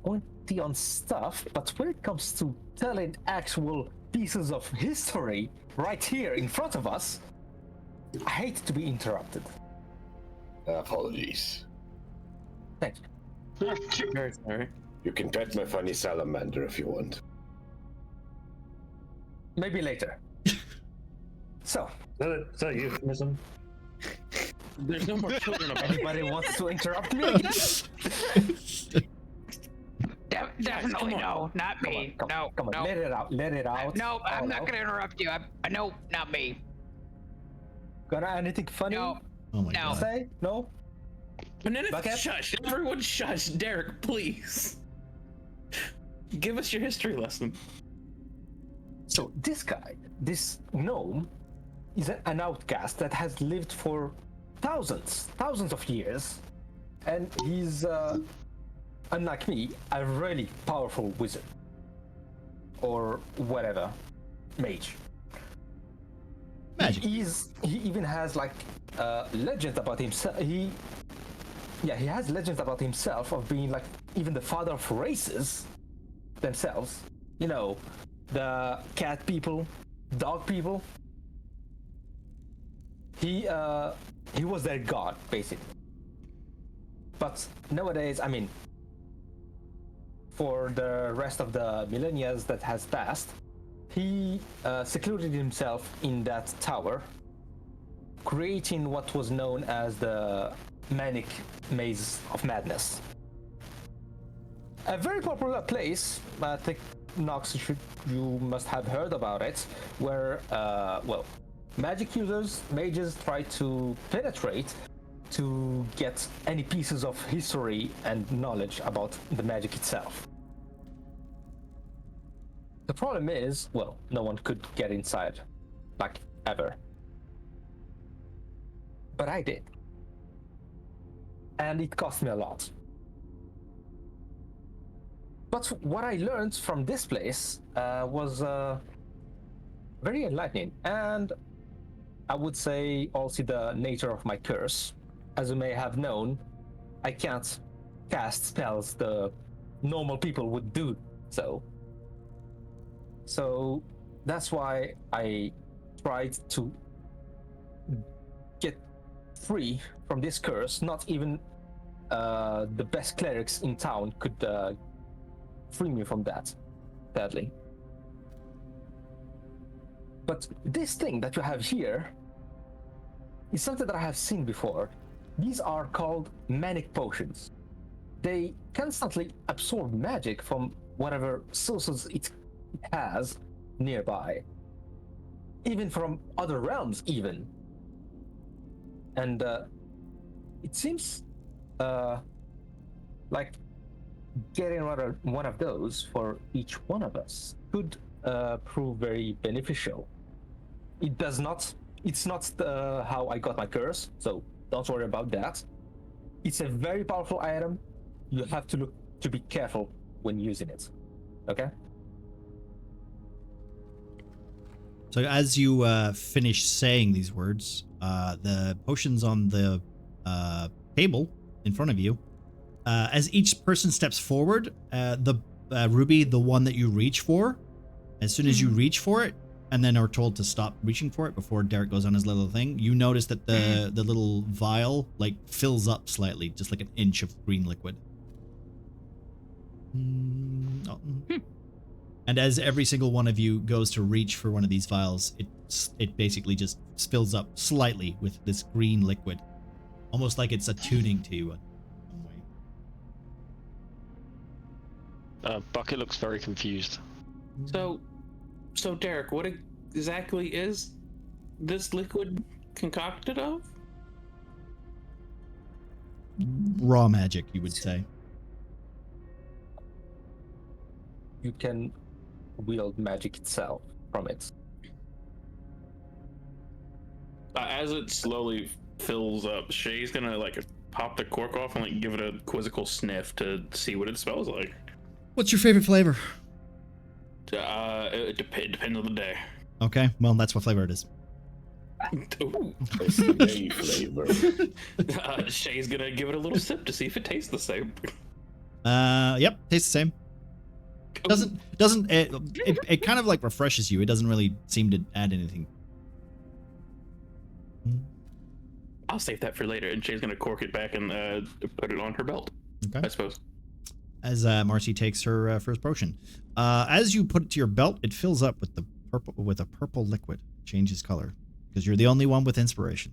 Speaker 4: pointy on stuff, but when it comes to telling actual pieces of history right here in front of us, I hate to be interrupted.
Speaker 11: Apologies.
Speaker 4: Thank you.
Speaker 2: Very sorry.
Speaker 11: You can pet my funny salamander if you want.
Speaker 4: Maybe later. So,
Speaker 7: Is that euphemism?
Speaker 2: There's no more children about
Speaker 4: anybody wants to interrupt me again?
Speaker 3: Definitely no, not me.
Speaker 4: Come on,
Speaker 3: no.
Speaker 4: let it out.
Speaker 3: No, I'm not gonna interrupt you. No, not me.
Speaker 4: Got anything funny?
Speaker 3: No.
Speaker 1: Oh my
Speaker 3: No.
Speaker 1: god.
Speaker 4: Say no.
Speaker 2: Banana,
Speaker 4: Bucket?
Speaker 2: shush! Everyone shush! Derek, please. Give us your history lesson.
Speaker 4: So this guy, this gnome, is an outcast that has lived for thousands of years, and he's, unlike me, a really powerful wizard, or whatever, mage.
Speaker 1: Magic.
Speaker 4: He even has like legends about himself. He has legends about himself of being like even the father of races themselves. You know, the cat people, dog people. He was their god, basically. But nowadays, I mean, for the rest of the millennia that has passed, he secluded himself in that tower, creating what was known as the Manic Maze of Madness. A very popular place, I think, Nox, you must have heard about it, where, magic users, mages, try to penetrate to get any pieces of history and knowledge about the magic itself. The problem is, well, no one could get inside, like, ever. But I did. And it cost me a lot. But what I learned from this place was very enlightening, and I would say also the nature of my curse. As you may have known, I can't cast spells the normal people would do so. So that's why I tried to get free from this curse. Not even the best clerics in town could free me from that, sadly. But this thing that you have here is something that I have seen before. These are called manic potions. They constantly absorb magic from whatever sources it has nearby, even from other realms even. And it seems like getting one of those for each one of us could prove very beneficial. It's not how I got my curse, so don't worry about that. It's a very powerful item. You have to be careful when using it. Okay?
Speaker 1: So as you finish saying these words, the potions on the table in front of you, as each person steps forward, the Ruby, the one that you reach for, as soon as you reach for it, and then are told to stop reaching for it before Derek goes on his little thing, you notice that the little vial like fills up slightly, just like an inch of green liquid. And as every single one of you goes to reach for one of these vials, it basically just spills up slightly with this green liquid, almost like it's attuning to you in some way.
Speaker 8: Bucket looks very confused.
Speaker 2: So Derek, what exactly is this liquid concocted of?
Speaker 1: Raw magic, you would say.
Speaker 4: You can wield magic itself from it.
Speaker 2: As it slowly fills up, Shay's gonna like pop the cork off and like give it a quizzical sniff to see what it smells like.
Speaker 1: What's your favorite flavor?
Speaker 2: It depends on the day.
Speaker 1: Okay, well, that's what flavor it is.
Speaker 2: Ooh.
Speaker 11: Flavor.
Speaker 2: Shay's gonna give it a little sip to see if it tastes the same.
Speaker 1: Yep, tastes the same. It kind of like refreshes you. It doesn't really seem to add anything.
Speaker 2: I'll save that for later. And Shay's gonna cork it back and put it on her belt.
Speaker 1: Okay.
Speaker 2: I suppose.
Speaker 1: As Marcy takes her first potion, as you put it to your belt, it fills up with a purple liquid. Changes color because you're the only one with inspiration.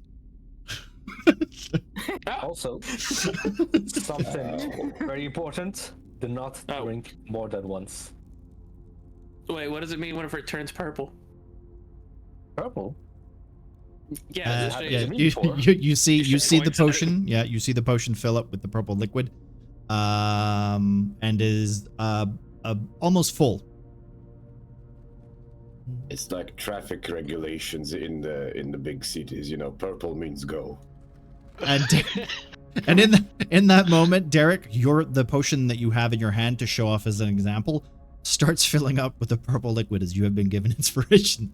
Speaker 4: Also, something very important: do not drink more than once.
Speaker 2: Wait, what does it mean whenever it turns purple?
Speaker 4: Purple?
Speaker 2: Yeah,
Speaker 1: you see the potion. Yeah, you see the potion fill up with the purple liquid, and is almost full.
Speaker 11: It's like traffic regulations in the big cities. You know, purple means go.
Speaker 1: And in that moment, Derek, the potion that you have in your hand to show off as an example starts filling up with the purple liquid as you have been given inspiration.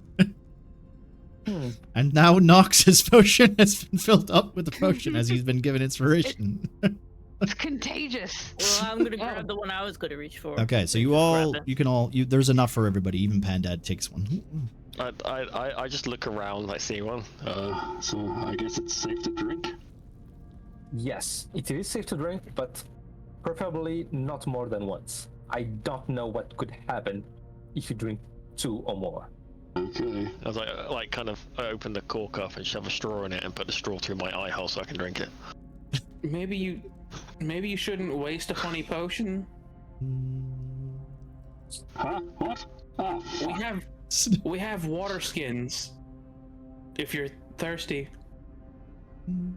Speaker 1: And now Nox's potion has been filled up with the potion as he's been given inspiration.
Speaker 3: It's contagious.
Speaker 5: Well, I'm gonna grab the one I was gonna reach for.
Speaker 1: Okay, so there's enough for everybody. Even Pandad takes one.
Speaker 8: I just look around, like see one.
Speaker 9: So I guess it's safe to drink.
Speaker 4: Yes, it is safe to drink, but preferably not more than once. I don't know what could happen if you drink 2 or more.
Speaker 9: Okay.
Speaker 8: I was like kind of I open the cork up and shove a straw in it and put the straw through my eye hole so I can drink it.
Speaker 2: Maybe you shouldn't waste a funny potion.
Speaker 9: Huh? What? Oh,
Speaker 2: we have water skins. If you're thirsty.
Speaker 11: Oh no!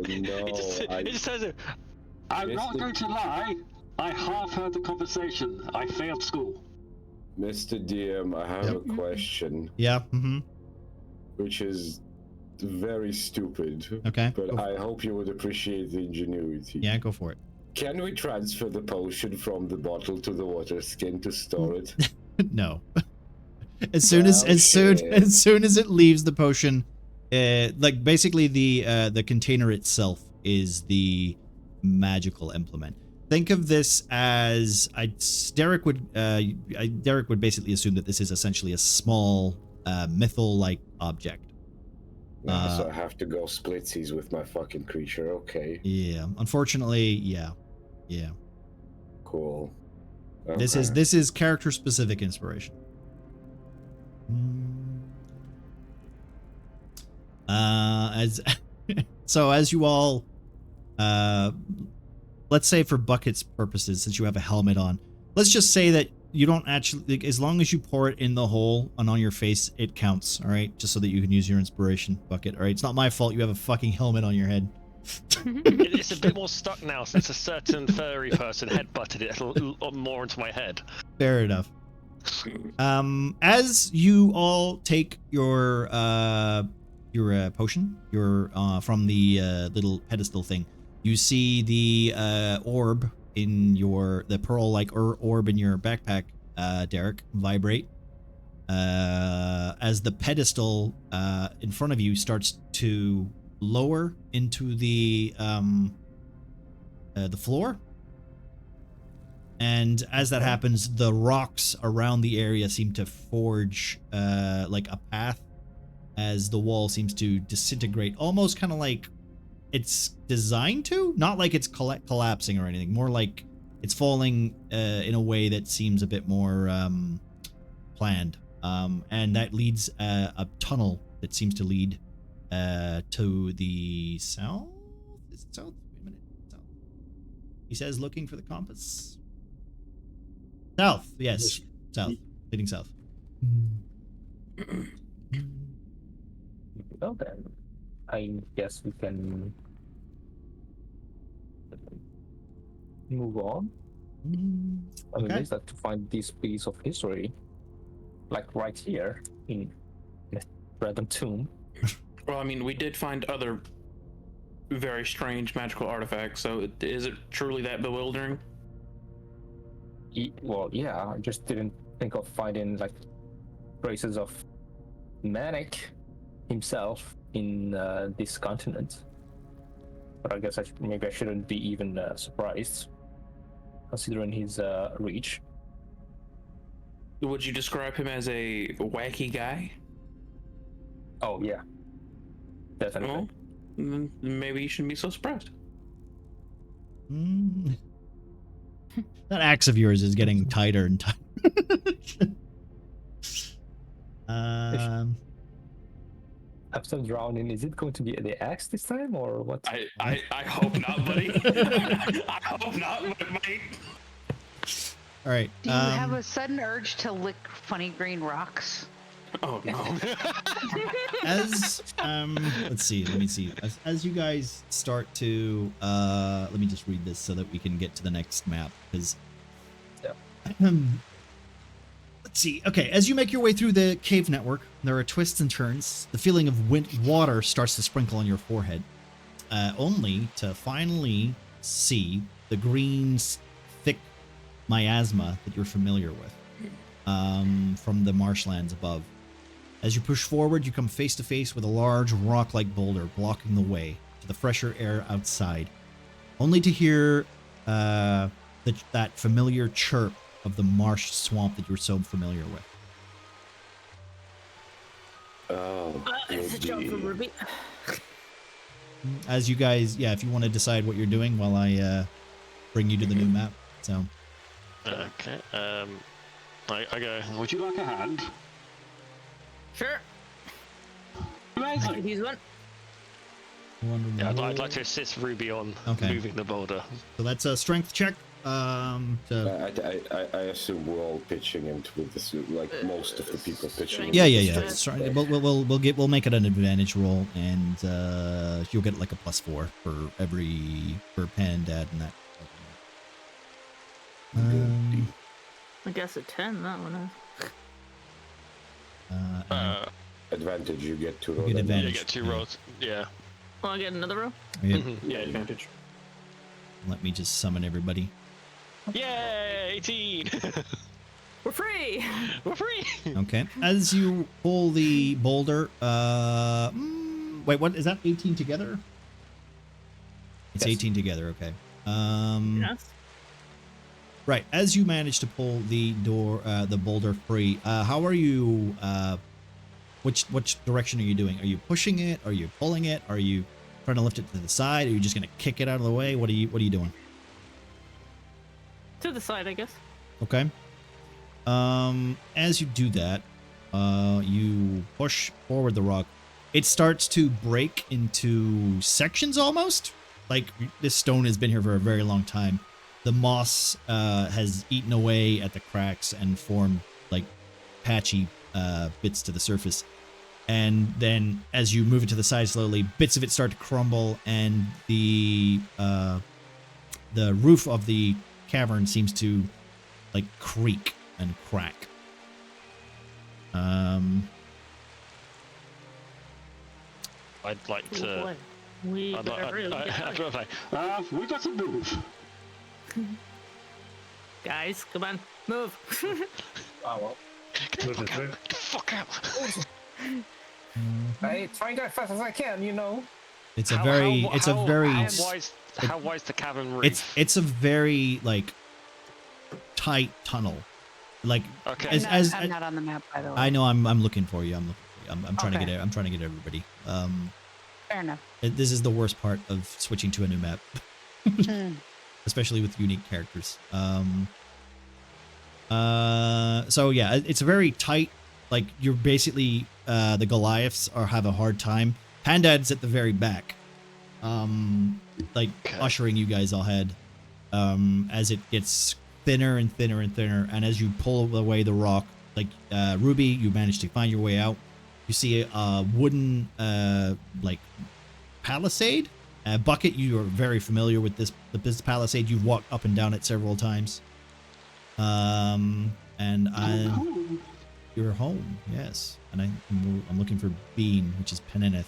Speaker 8: It just says it.
Speaker 9: I'm not going to lie. I half heard the conversation. I failed school.
Speaker 11: Mr. DM, I have a question.
Speaker 1: Yeah.
Speaker 11: Which is very stupid.
Speaker 1: Okay.
Speaker 11: But I hope you would appreciate the ingenuity.
Speaker 1: Yeah, go for it.
Speaker 11: Can we transfer the potion from the bottle to the water skin to store it?
Speaker 1: No. As soon as it leaves the potion, like basically the container itself is the magical implement. Think of this as Derek would basically assume that this is essentially a small mythal-like object.
Speaker 11: So I have to go splitsies with my fucking creature. Okay.
Speaker 1: Yeah. Unfortunately, yeah.
Speaker 11: Cool. Okay.
Speaker 1: This is character-specific inspiration. As you all, let's say for Bucket's purposes, since you have a helmet on, let's just say that you don't actually, like, as long as you pour it in the hole and on your face, it counts. All right, just so that you can use your inspiration, Bucket. All right, it's not my fault you have a fucking helmet on your head.
Speaker 8: It's a bit more stuck now since a certain furry person headbutted it a lot more into my head.
Speaker 1: Fair enough. As you all take your potion, from the little pedestal thing, you see the orb in the pearl-like orb in your backpack, Derek, vibrate as the pedestal in front of you starts to lower into the floor. And as that happens, the rocks around the area seem to forge like a path as the wall seems to disintegrate, almost kind of like it's designed to, not like it's collapsing or anything, more like it's falling in a way that seems a bit more planned. And that leads a tunnel that seems to lead to the south. Is it south? Wait a minute. South. He says, looking for the compass. South. Yes. South. Leading south.
Speaker 4: Well then, I guess we can move on. I mean, there's that to find this piece of history, like right here in a random tomb.
Speaker 2: Well, I mean, we did find other very strange magical artifacts, so is it truly that bewildering?
Speaker 4: Well, yeah, I just didn't think of finding like traces of Manic himself in this continent. But I guess maybe I shouldn't be even surprised, considering his reach.
Speaker 2: Would you describe him as a wacky guy?
Speaker 4: Oh yeah, definitely.
Speaker 2: then maybe you shouldn't be so surprised.
Speaker 1: Mm. That axe of yours is getting tighter and tighter.
Speaker 4: After drowning, is it going to be the axe this time or what?
Speaker 2: I hope not, buddy. I hope not, mate.
Speaker 1: All right.
Speaker 3: Do you have a sudden urge to lick funny green rocks?
Speaker 2: Oh no.
Speaker 1: As let's see, let me see. As you guys start to let me just read this so that we can get to the next map, because let's see. Okay, as you make your way through the cave network, there are twists and turns. The feeling of water starts to sprinkle on your forehead, only to finally see the green, thick miasma that you're familiar with from the marshlands above. As you push forward, you come face to face with a large rock-like boulder blocking the way to the fresher air outside, only to hear that familiar chirp of the marsh swamp that you're so familiar with.
Speaker 11: Oh,
Speaker 5: It's a job for Ruby.
Speaker 1: As you guys, if you want to decide what you're doing while I bring you to the new map. So.
Speaker 8: Okay. I go.
Speaker 9: Would you like a hand?
Speaker 5: Sure. I
Speaker 9: Amazing.
Speaker 5: could use one.
Speaker 8: Yeah, I'd like to assist Ruby on moving the boulder.
Speaker 1: So that's a strength check.
Speaker 11: I assume we're all pitching into this, like most of the people pitching.
Speaker 1: Yeah. We'll make it an advantage roll, and you'll get like a +4 for Pen and Dad and that.
Speaker 5: I guess a 10, that one is.
Speaker 11: Advantage, you get 2 rolls.
Speaker 1: You get advantage.
Speaker 8: You get 2 rolls. Yeah.
Speaker 5: Oh, I get another roll?
Speaker 2: Yeah, advantage.
Speaker 1: Let me just summon everybody.
Speaker 8: Yay! 18!
Speaker 5: We're free!
Speaker 8: We're free!
Speaker 1: Okay. As you pull the boulder, wait, what is that? 18 together? It's 18 together. Okay.
Speaker 5: Yes.
Speaker 1: Right. As you manage to pull the boulder free, how are you? Which direction are you doing? Are you pushing it? Are you pulling it? Are you trying to lift it to the side? Are you just gonna kick it out of the way? What are you doing?
Speaker 5: To the side, I guess.
Speaker 1: Okay. As you do that, you push forward the rock. It starts to break into sections almost. Like this stone has been here for a very long time. The moss has eaten away at the cracks and formed like patchy bits to the surface. And then as you move it to the side slowly, bits of it start to crumble, and the roof of the cavern seems to like creak and crack.
Speaker 8: I'd like
Speaker 5: Oh,
Speaker 8: to.
Speaker 5: boy. We better really get going.
Speaker 9: We got to move.
Speaker 5: Guys, come on, move.
Speaker 4: Oh well.
Speaker 8: Get the fuck out.
Speaker 4: I try to go as fast as I can, you know.
Speaker 1: It's a very
Speaker 8: How wide's the cavern roof?
Speaker 1: it's a very like tight tunnel. Like
Speaker 8: Okay.
Speaker 3: I'm not on the map, by the way.
Speaker 1: I know I'm looking for you. I'm trying to get it. I'm trying to get everybody.
Speaker 3: Fair enough.
Speaker 1: This is the worst part of switching to a new map, especially with unique characters. So yeah, it's a very tight. Like you're basically the Goliaths have a hard time. Pandad's at the very back, like ushering you guys ahead. As it gets thinner and thinner and thinner, and as you pull away the rock, like Ruby, you manage to find your way out. You see a wooden like palisade. Bucket, you are very familiar with this palisade. You've walked up and down it several times. And you're home, yes. And I'm looking for Bean, which is Peneneth,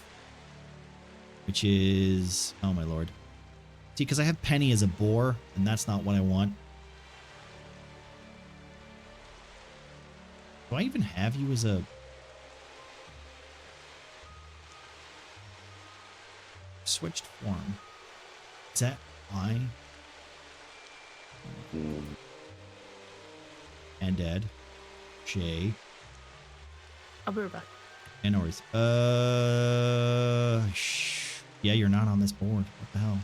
Speaker 1: which is, oh my lord. See, because I have Penny as a boar, and that's not what I want. Do I even have you as a switched form? Is that I? And Dad, Shay,
Speaker 5: I'll be right back.
Speaker 1: and Oris. Yeah, you're not on this board. What the hell?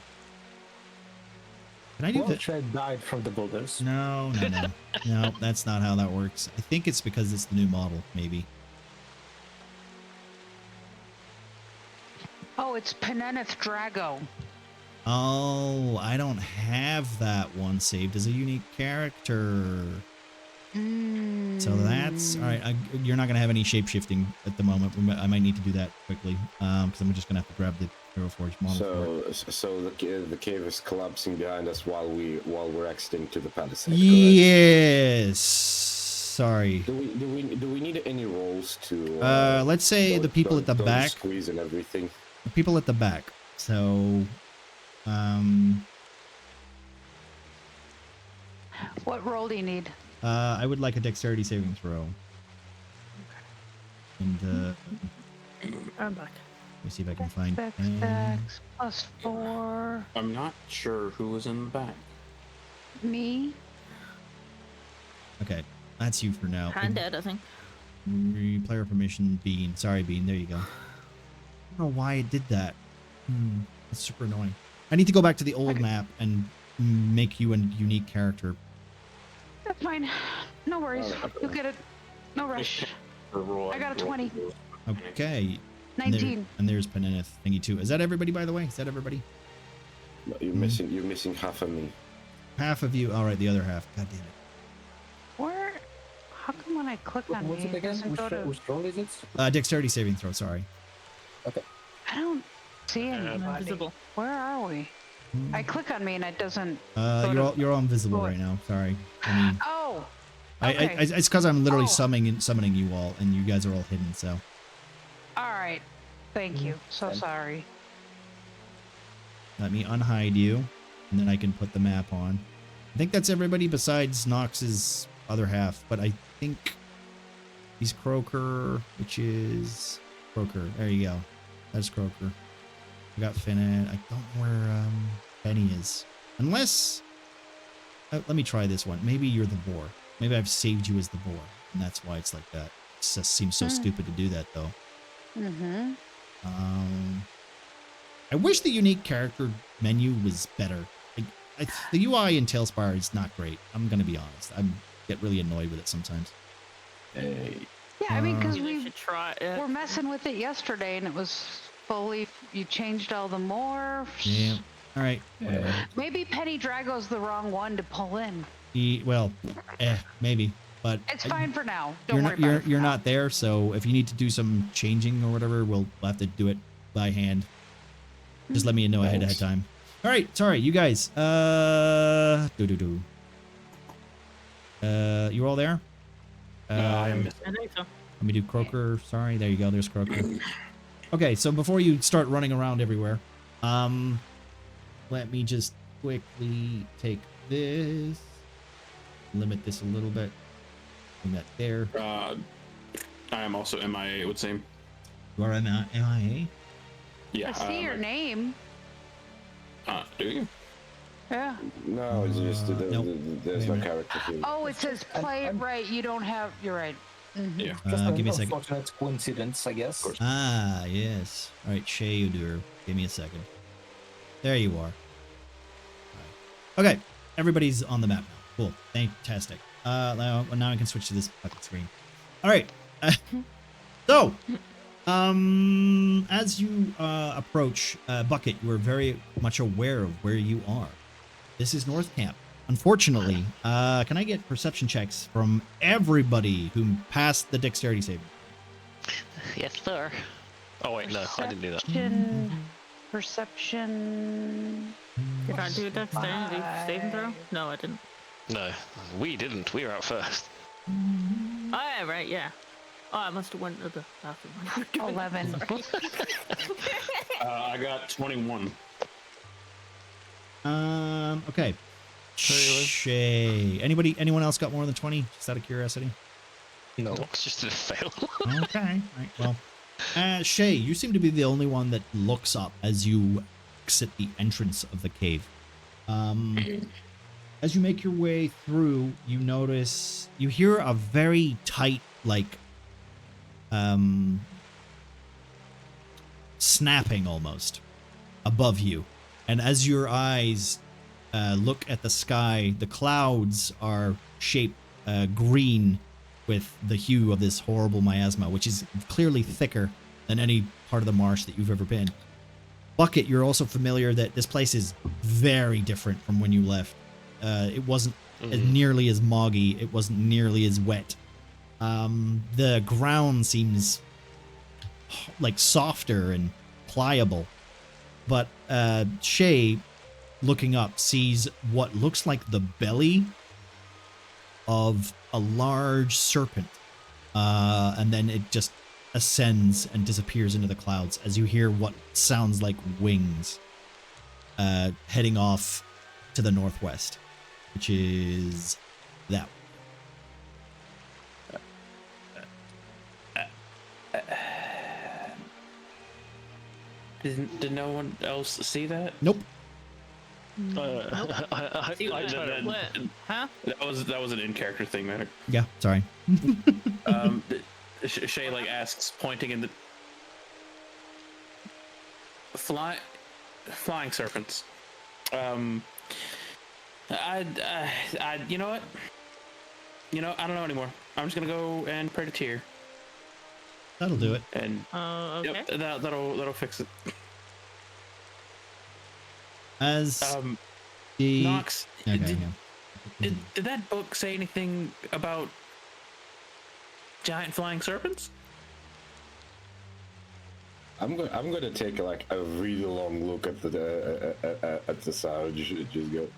Speaker 1: Can I do that?
Speaker 4: Murkwatch died from the boulders.
Speaker 1: No. No, that's not how that works. I think it's because it's the new model, maybe.
Speaker 3: Oh, it's Peneneth Drago.
Speaker 1: Oh, I don't have that one saved as a unique character. So that's all right. You're not gonna have any shape shifting at the moment. I might need to do that quickly because I'm just gonna have to grab the Hero Forge model.
Speaker 11: So the cave is collapsing behind us while we're exiting to the palisade.
Speaker 1: Yes. Sorry.
Speaker 11: Do we need any rolls to?
Speaker 1: Let's say the people at the back.
Speaker 11: Squeeze and everything.
Speaker 1: The people at the back. So,
Speaker 3: What roll do you need?
Speaker 1: I would like a dexterity saving throw. And
Speaker 5: I'm back.
Speaker 1: let me see if I can find.
Speaker 3: Dex +4.
Speaker 2: I'm not sure who was in the back.
Speaker 3: Me?
Speaker 1: Okay, that's you for now.
Speaker 5: I'm dead, I think.
Speaker 1: Player permission, Bean. Sorry, Bean. There you go. I don't know why it did that. That's super annoying. I need to go back to the old map and make you a unique character.
Speaker 3: That's fine. No worries. You'll get it. No rush. I got a 20.
Speaker 1: Okay.
Speaker 3: 19.
Speaker 1: And there's Peneneth thingy too. Is that everybody, by the way? Is that everybody?
Speaker 11: No, you're missing half of me.
Speaker 1: Half of you. All right, the other half. God damn it.
Speaker 3: Where? How come when I click on
Speaker 4: What's
Speaker 3: me,
Speaker 4: it
Speaker 3: it
Speaker 4: again?
Speaker 3: doesn't go to...
Speaker 4: Which roll is it?
Speaker 1: Dexterity saving throw. Sorry.
Speaker 4: Okay.
Speaker 3: I don't see
Speaker 5: I'm
Speaker 3: anybody.
Speaker 5: invisible.
Speaker 3: Where are we? I click on me and it doesn't...
Speaker 1: You're all invisible right now. Sorry. I mean,
Speaker 3: Oh!
Speaker 1: okay. It's because I'm literally summoning you all, and you guys are all hidden. So.
Speaker 3: Alright. Thank you. So sorry.
Speaker 1: Let me unhide you, and then I can put the map on. I think that's everybody besides Nox's other half, but I think he's Croaker, which is Croaker. There you go. That's Croaker. I got Finnet. I don't know where Benny is. Unless... let me try this one. Maybe you're the boar. Maybe I've saved you as the boar, and that's why it's like that. It just seems so stupid to do that, though.
Speaker 3: Mm-hmm.
Speaker 1: I wish the unique character menu was better. The UI in Tailspire is not great. I'm gonna be honest. I get really annoyed with it sometimes.
Speaker 11: Hey.
Speaker 3: Yeah, I mean, because
Speaker 5: We
Speaker 3: we
Speaker 5: should try.
Speaker 3: were messing with it yesterday and it was fully... You changed all the morphs.
Speaker 1: Yeah. All right. Whatever.
Speaker 3: Maybe Penny Drago's the wrong one to pull in.
Speaker 1: Well, maybe. But
Speaker 3: It's fine for now. Don't worry about it.
Speaker 1: You're not there, so if you need to do some changing or whatever, we'll have to do it by hand. Just let me know ahead of time. All right, sorry, you guys. You all there?
Speaker 2: I
Speaker 5: I think so.
Speaker 1: Let me do Croaker. Sorry, there you go. There's Croaker. Okay, so before you start running around everywhere, let me just quickly take this, limit this a little bit. Bring that there.
Speaker 2: I am also MIA, it would seem.
Speaker 1: You are MIA?
Speaker 2: Yeah.
Speaker 3: I see your name.
Speaker 2: Do you?
Speaker 3: Yeah.
Speaker 11: No, it's just
Speaker 1: Nope.
Speaker 11: there's no character here.
Speaker 3: Oh, it says play it right. You don't have... You're right. Mhm.
Speaker 2: Yeah.
Speaker 4: Just
Speaker 1: give me a
Speaker 4: an
Speaker 1: second.
Speaker 4: unfortunate coincidence, I guess.
Speaker 1: Ah, yes. All right, Shay Udur. Give me a second. There you are. Okay, everybody's on the map now. Cool. Fantastic. Now I can switch to this fucking screen. All right. So, as you approach Bucket, you are very much aware of where you are. This is North Camp. Unfortunately, can I get perception checks from everybody who passed the dexterity saving?
Speaker 8: Yes, sir. Oh wait, no, I didn't do that.
Speaker 3: Perception.
Speaker 5: Did I do dexterity saving throw? No, I didn't.
Speaker 8: No, we didn't. We were out first.
Speaker 5: Oh, yeah, right, yeah. Oh, I must have went to the bathroom.
Speaker 3: 11.
Speaker 2: I got 21.
Speaker 1: Okay. Shay. Anyone else got more than 20? Just out of curiosity.
Speaker 4: No.
Speaker 8: It's just a fail.
Speaker 1: Okay. Right. Well, Shay, you seem to be the only one that looks up as you exit the entrance of the cave. As you make your way through, you hear a very tight, like, snapping almost above you. And as your eyes look at the sky, the clouds are shaped green with the hue of this horrible miasma, which is clearly thicker than any part of the marsh that you've ever been. Bucket, you're also familiar that this place is very different from when you left. It wasn't as nearly as moggy. It wasn't nearly as wet. The ground seems like softer and pliable. But Shay, looking up, sees what looks like the belly of a large serpent. And then it just ascends and disappears into the clouds as you hear what sounds like wings heading off to the northwest, which is that
Speaker 2: Did no one else see that?
Speaker 1: Nope.
Speaker 8: I try to-
Speaker 5: Huh?
Speaker 2: That was an in-character thing, man.
Speaker 1: Yeah, sorry.
Speaker 2: Shay like asks, pointing in the flying serpents. I you know what? I don't know anymore. I'm just gonna go and pray to Tyr.
Speaker 1: That'll do it.
Speaker 2: And
Speaker 5: Okay.
Speaker 2: yep, that'll fix it.
Speaker 1: As the
Speaker 2: Nox,
Speaker 1: okay,
Speaker 2: did that book say anything about giant flying serpents?
Speaker 11: I'm gonna take like a really long look at the sound. Just go.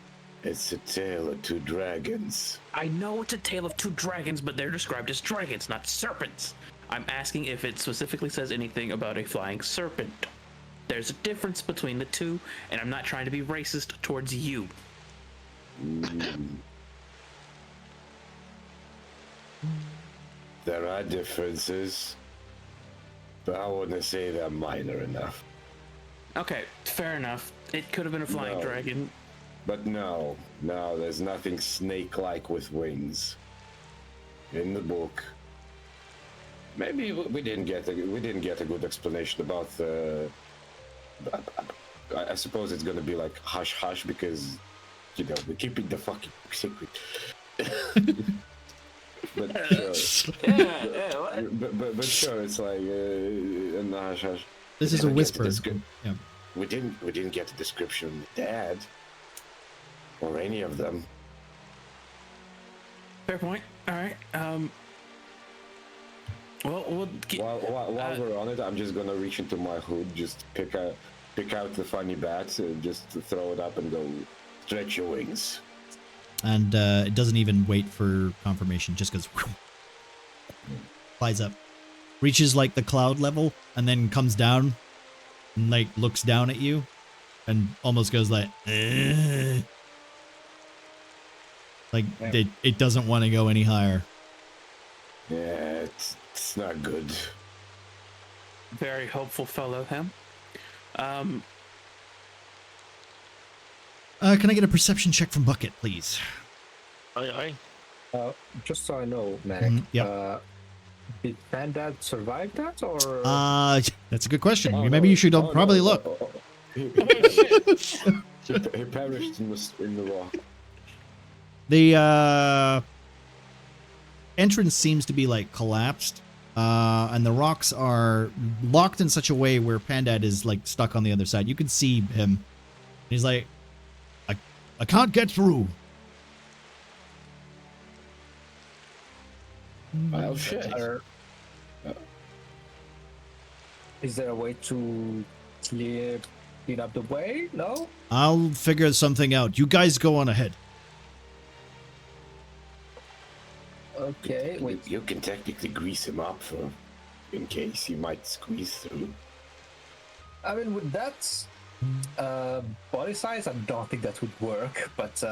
Speaker 11: It's a tale of two dragons.
Speaker 2: I know it's a tale of two dragons, but they're described as dragons, not serpents. I'm asking if it specifically says anything about a flying serpent. There's a difference between the two, and I'm not trying to be racist towards you.
Speaker 11: There are differences, but I wouldn't say they're minor enough.
Speaker 2: Okay, fair enough. It could have been a flying
Speaker 11: No.
Speaker 2: dragon.
Speaker 11: But no, there's nothing snake-like with wings. In the book, maybe we didn't get a good explanation about the. I suppose it's gonna be like hush hush because, we're keeping the fucking book secret. But sure, but sure, it's like in the hush hush.
Speaker 1: This is a whisper. Yeah.
Speaker 11: We didn't get a description of the dad. Or any of them.
Speaker 2: Fair point. All right. Well,
Speaker 11: While we're on it, I'm just gonna reach into my hood, just pick out the funny bat, and just throw it up and go, stretch your wings.
Speaker 1: And it doesn't even wait for confirmation, just goes flies up, reaches like the cloud level, and then comes down and like looks down at you and almost goes like like it doesn't want to go any higher.
Speaker 11: Yeah, it's not good.
Speaker 2: very hopeful fellow, him.
Speaker 1: Can I get a perception check from Bucket, please?
Speaker 8: Aye.
Speaker 4: Just so I know, Manic.
Speaker 1: Yep.
Speaker 4: Did Pandad survive that, or?
Speaker 1: That's a good question.
Speaker 11: Oh,
Speaker 1: Maybe
Speaker 11: no.
Speaker 1: you should
Speaker 11: Oh,
Speaker 1: probably
Speaker 11: no.
Speaker 1: look.
Speaker 11: He perished in the rock.
Speaker 1: The entrance seems to be like collapsed, and the rocks are locked in such a way where Pandad is like stuck on the other side. You can see him. He's like, I can't get through.
Speaker 11: Oh shit.
Speaker 4: Is there a way to clean up the way? No?
Speaker 1: I'll figure something out. You guys go on ahead.
Speaker 4: Okay, wait.
Speaker 11: You can technically grease him up in case he might squeeze through.
Speaker 4: I mean, with that body size, I don't think that would work, but...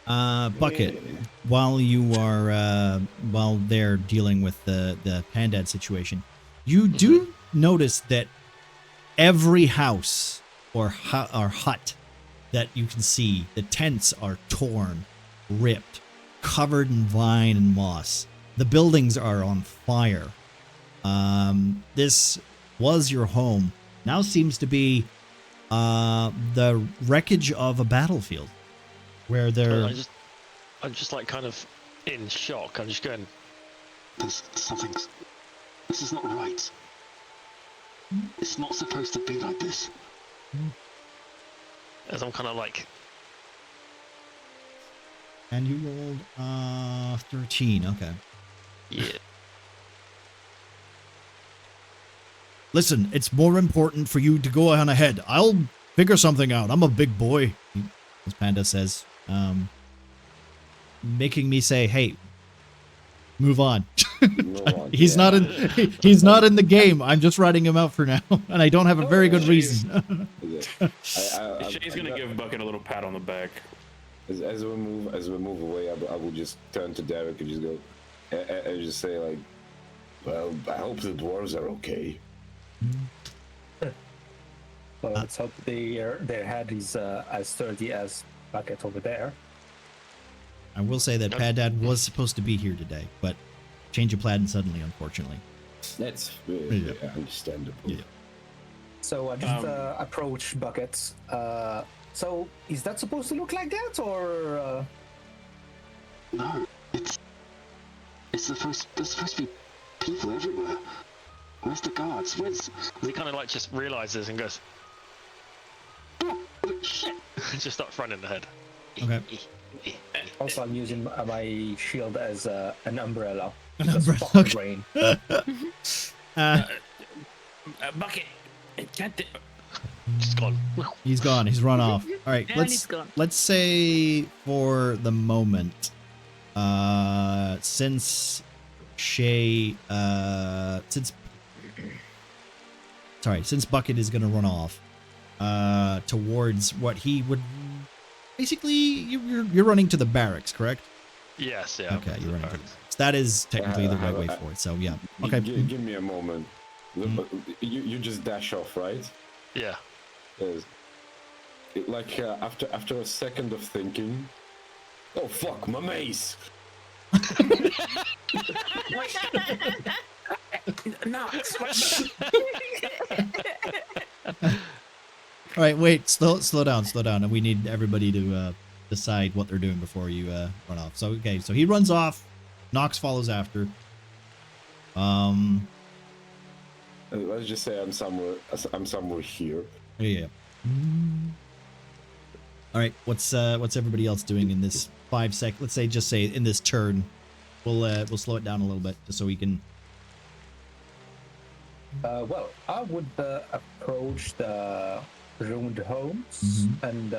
Speaker 1: Bucket, while you are while they're dealing with the Pandad situation, you do notice that every house or hut that you can see, the tents are torn, ripped, covered in vine and moss. The buildings are on fire. This was your home. Now seems to be The wreckage of a battlefield, where they're.
Speaker 8: I'm just like kind of in shock. I'm just going.
Speaker 9: There's something. This is not right. It's not supposed to be like this.
Speaker 8: As I'm kind of like.
Speaker 1: And you rolled 13. Okay.
Speaker 8: Yeah.
Speaker 1: Listen, it's more important for you to go on ahead. I'll figure something out. I'm a big boy, as Panda says. Making me say, "Hey, move on." He's not in. He's not in the game. I'm just writing him out for now, and I don't have a very good reason.
Speaker 2: Shay's gonna give Bucket a little pat on the back.
Speaker 11: As we move away, I will just turn to Derek and just go, and just say like, "Well, I hope the dwarves are okay."
Speaker 4: Well, let's hope their head is as sturdy as Bucket over there.
Speaker 1: I will say that Dad was supposed to be here today, but change of plan suddenly, unfortunately.
Speaker 11: That's understandable. Yeah.
Speaker 4: So I just approach Bucket. So is that supposed to look like that, or?
Speaker 9: No, it's supposed to be people everywhere. Where's the guards?
Speaker 8: He kind of like just realizes and goes.
Speaker 9: Oh, shit!
Speaker 8: Just starts running the head.
Speaker 1: Okay.
Speaker 4: Also, I'm using my shield as an umbrella.
Speaker 1: An umbrella. Okay.
Speaker 4: Rain.
Speaker 2: Bucket.
Speaker 8: Just gone.
Speaker 1: He's gone. He's run off. All right.
Speaker 5: And he's gone.
Speaker 1: Let's say for the moment, since Shay, since Bucket is gonna run off, towards what he would. Basically, you're running to the barracks, correct?
Speaker 8: Yes. Yeah.
Speaker 1: Okay, you're running to the barracks. That is technically the right way for it. So yeah. Okay.
Speaker 11: Give me a moment. You just dash off, right?
Speaker 8: Yeah.
Speaker 11: Like after a second of thinking, oh fuck, my mace.
Speaker 1: All right, wait, slow down, and we need everybody to decide what they're doing before you run off. So okay, so he runs off, Nox follows after.
Speaker 11: Let's just say I'm somewhere here.
Speaker 1: Yeah. All right, what's everybody else doing in this 5 sec? Let's say just say in this turn, we'll slow it down a little bit just so we can.
Speaker 4: Well, I would approach the ruined homes and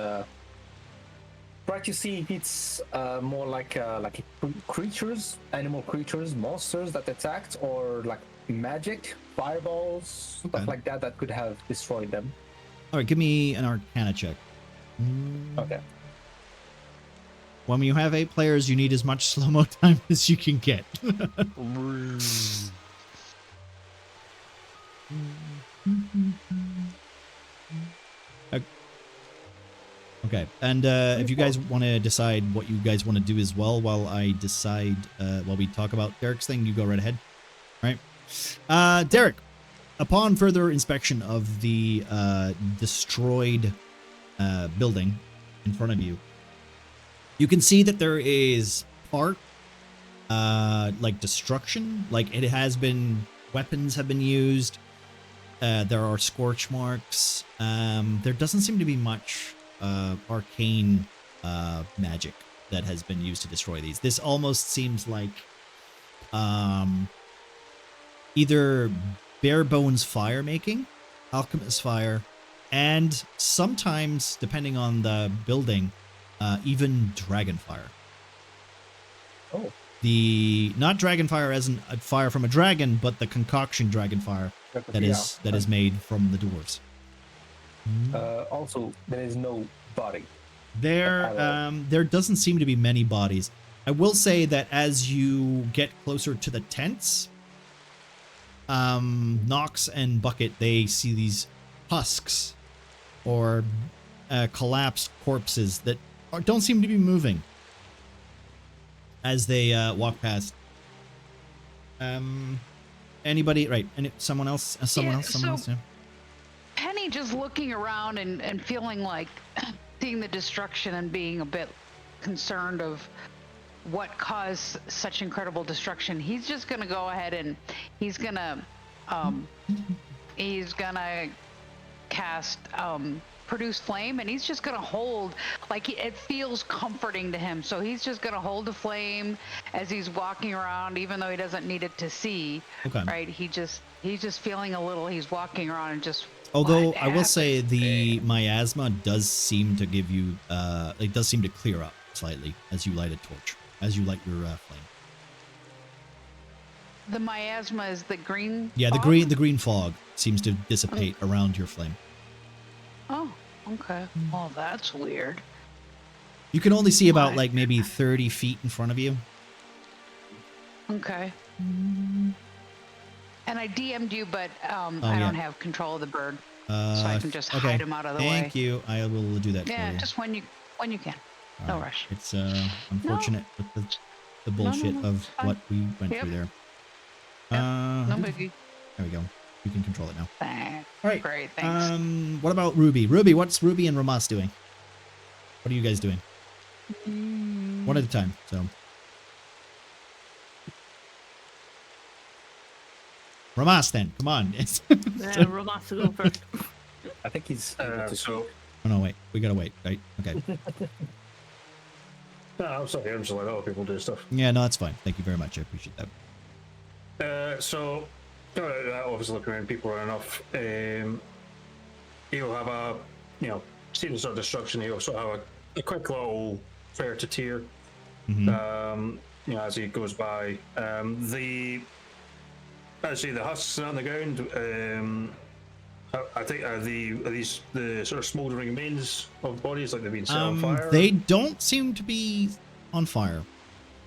Speaker 4: try to see if it's more like creatures, animal creatures, monsters that attacked, or like magic, fireballs, stuff like that could have destroyed them.
Speaker 1: All right, give me an Arcana check.
Speaker 4: Okay.
Speaker 1: When you have 8 players, you need as much slow-mo time as you can get. Okay, and if you guys want to decide what you guys want to do as well, while I decide, while we talk about Derek's thing, you go right ahead. All right, Derek. Upon further inspection of the destroyed building in front of you, you can see that there is part like destruction, like it has been, weapons have been used. There are scorch marks. There doesn't seem to be much arcane magic that has been used to destroy these. This almost seems like either bare bones fire making, alchemist fire, and sometimes, depending on the building, even dragon fire.
Speaker 4: Oh.
Speaker 1: Not dragon fire as in a fire from a dragon, but the concoction dragon fire that is made from the dwarves.
Speaker 4: Also, there is no body.
Speaker 1: There doesn't seem to be many bodies. I will say that as you get closer to the tents, Nox and Bucket, they see these husks or collapsed corpses that don't seem to be moving as they walk past. Anybody? Right? Someone else? Someone else? Yeah.
Speaker 3: me just looking around and feeling like seeing the destruction and being a bit concerned of what caused such incredible destruction, he's just gonna go ahead and he's gonna cast produce flame, and he's just gonna hold, like, it feels comforting to him, so he's just gonna hold the flame as he's walking around, even though he doesn't need it to see.
Speaker 1: Okay.
Speaker 3: Right, he's just feeling a little, he's walking around and just,
Speaker 1: Although
Speaker 3: what
Speaker 1: I will say
Speaker 3: happened?
Speaker 1: the miasma does seem to give you, it does seem to clear up slightly as you light a torch, as you light your flame.
Speaker 3: The miasma is the green
Speaker 1: Yeah,
Speaker 3: fog?
Speaker 1: the green fog seems to dissipate around your flame.
Speaker 3: Oh, okay. Well, that's weird.
Speaker 1: You can only see about
Speaker 3: Why?
Speaker 1: like maybe 30 feet in front of you.
Speaker 3: Okay. And I DM'd you, but I
Speaker 1: yeah.
Speaker 3: don't have control of the bird, so I can just
Speaker 1: okay.
Speaker 3: hide him out of the way.
Speaker 1: Thank you. I will do that
Speaker 3: Yeah,
Speaker 1: for you.
Speaker 3: just when you can.
Speaker 1: All
Speaker 3: No
Speaker 1: right.
Speaker 3: rush.
Speaker 1: It's unfortunate with the bullshit
Speaker 3: no,
Speaker 1: of
Speaker 3: it's fine.
Speaker 1: what we went
Speaker 3: Yep.
Speaker 1: through there.
Speaker 3: No biggie.
Speaker 1: There we go. You can control it now.
Speaker 3: Thanks.
Speaker 1: All right.
Speaker 3: Great, thanks.
Speaker 1: What about Ruby? Ruby, what's Ruby and Ramas doing? What are you guys doing? One at a time. So. Ramas, then. Come on.
Speaker 5: Yeah, Ramas to go first.
Speaker 4: I think he's.
Speaker 7: So,
Speaker 1: Oh, no, wait. We gotta wait, right? Okay.
Speaker 7: no, I'm sorry. I'm just like, oh, people do stuff.
Speaker 1: Yeah, no, that's fine. Thank you very much. I appreciate that.
Speaker 7: Obviously looking around, people are enough. He'll have a, seeing the sort of destruction, he'll sort of have a quick little prayer to tear, as he goes by. The husks on the ground, I think are these the sort of smouldering remains of bodies, like they've been set on fire?
Speaker 1: They don't seem to be on fire.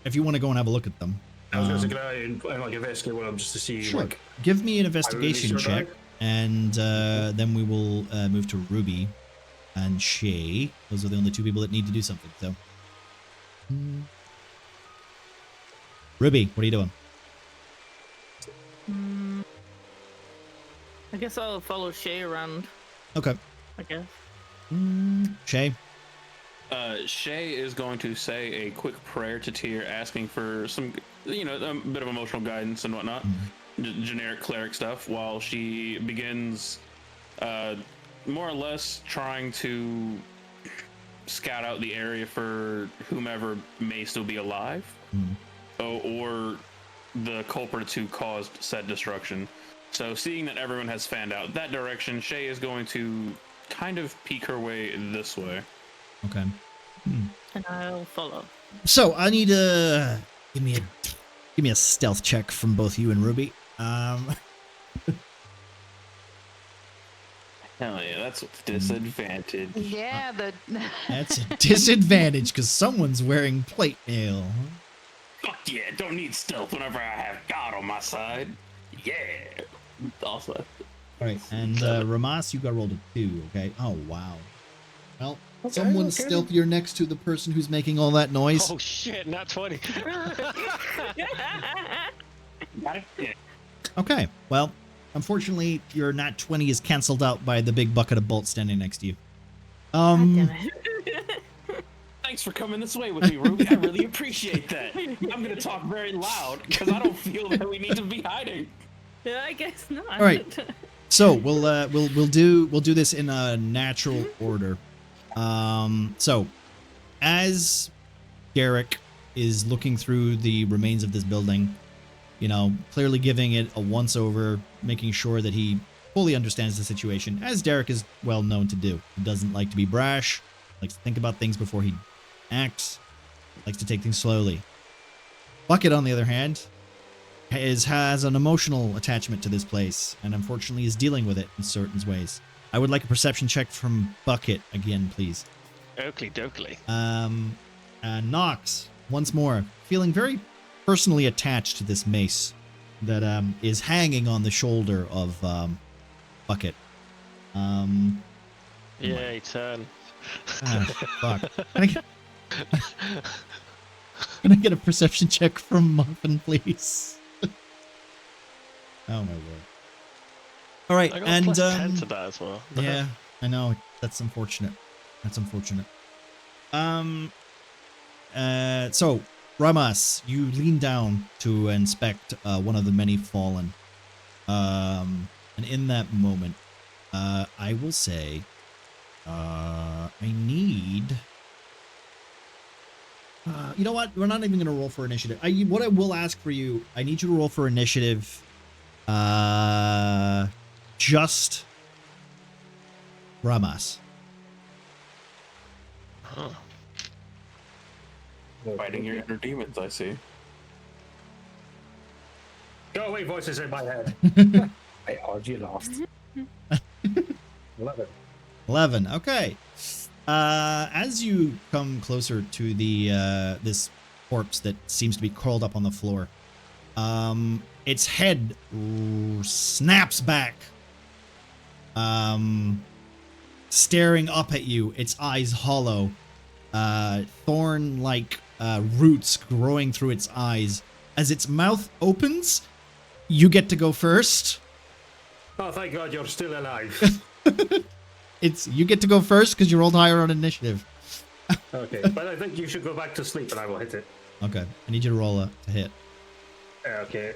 Speaker 1: If you want to go and have a look at them.
Speaker 7: I was going to say, can I like investigate one of them just to see?
Speaker 1: Sure.
Speaker 7: Like,
Speaker 1: Give me an investigation
Speaker 7: sure
Speaker 1: check, and then we will move to Ruby and Shay. Those are the only two people that need to do something. So, Ruby, what are you doing?
Speaker 5: I guess I'll follow Shay around.
Speaker 1: Okay.
Speaker 5: I guess.
Speaker 1: Shay.
Speaker 2: Shay is going to say a quick prayer to Tyr, asking for some, a bit of emotional guidance and whatnot, generic cleric stuff, while she begins, more or less trying to scout out the area for whomever may still be alive, or the culprits who caused said destruction. So, seeing that everyone has fanned out that direction, Shay is going to kind of peek her way this way.
Speaker 1: Okay.
Speaker 5: And I'll follow.
Speaker 1: So I need give me a stealth check from both you and Ruby.
Speaker 2: Hell yeah, that's with disadvantage.
Speaker 3: Yeah,
Speaker 1: That's a disadvantage because someone's wearing plate mail.
Speaker 2: Fuck yeah, don't need stealth whenever I have God on my side. Yeah. Also.
Speaker 1: All right, and Ramas, you got rolled a 2. Okay. Oh wow. Well, someone's stealthier next to the person who's making all that noise.
Speaker 8: Oh shit, not 20.
Speaker 1: Okay. Well, unfortunately, your nat 20 is canceled out by the big bucket of bolts standing next to you.
Speaker 2: Thanks for coming this way with me, Ruby. I really appreciate that. I'm gonna talk very loud because I don't feel that we need to be hiding.
Speaker 5: Yeah, I guess not.
Speaker 1: All right. So we'll do this in a natural order. So as Garrick is looking through the remains of this building, clearly giving it a once over, making sure that he fully understands the situation, as Derek is well known to do. He doesn't like to be brash, likes to think about things before he acts, likes to take things slowly. Bucket, on the other hand, has an emotional attachment to this place, and unfortunately is dealing with it in certain ways. I would like a perception check from Bucket again, please.
Speaker 8: Oakley dokley.
Speaker 1: Nox, once more, feeling very personally attached to this mace that is hanging on the shoulder of Bucket.
Speaker 8: Yay, turn.
Speaker 1: Fuck. Can I get a perception check from Muffin, please? Oh my All right,
Speaker 8: I got
Speaker 1: and
Speaker 8: plus 10 to that as well.
Speaker 1: yeah, I know that's unfortunate. That's unfortunate. So Ramas, you lean down to inspect one of the many fallen. And in that moment, I will say, I need. You know what? We're not even gonna roll for initiative. What I will ask for you, I need you to roll for initiative. Just Ramas.
Speaker 8: Huh.
Speaker 2: Fighting your inner demons, I see.
Speaker 7: Go away, voices in my head.
Speaker 4: I already lost.
Speaker 7: 11.
Speaker 1: 11. Okay. As you come closer to the this corpse that seems to be curled up on the floor, its head snaps back, staring up at you. Its eyes hollow, thorn-like roots growing through its eyes. As its mouth opens, you get to go first.
Speaker 7: Oh, thank God you're still alive.
Speaker 1: You get to go first because you rolled higher on initiative.
Speaker 7: Okay, but I think you should go back to sleep and I will hit it.
Speaker 1: Okay, I need you to roll to hit.
Speaker 7: Okay,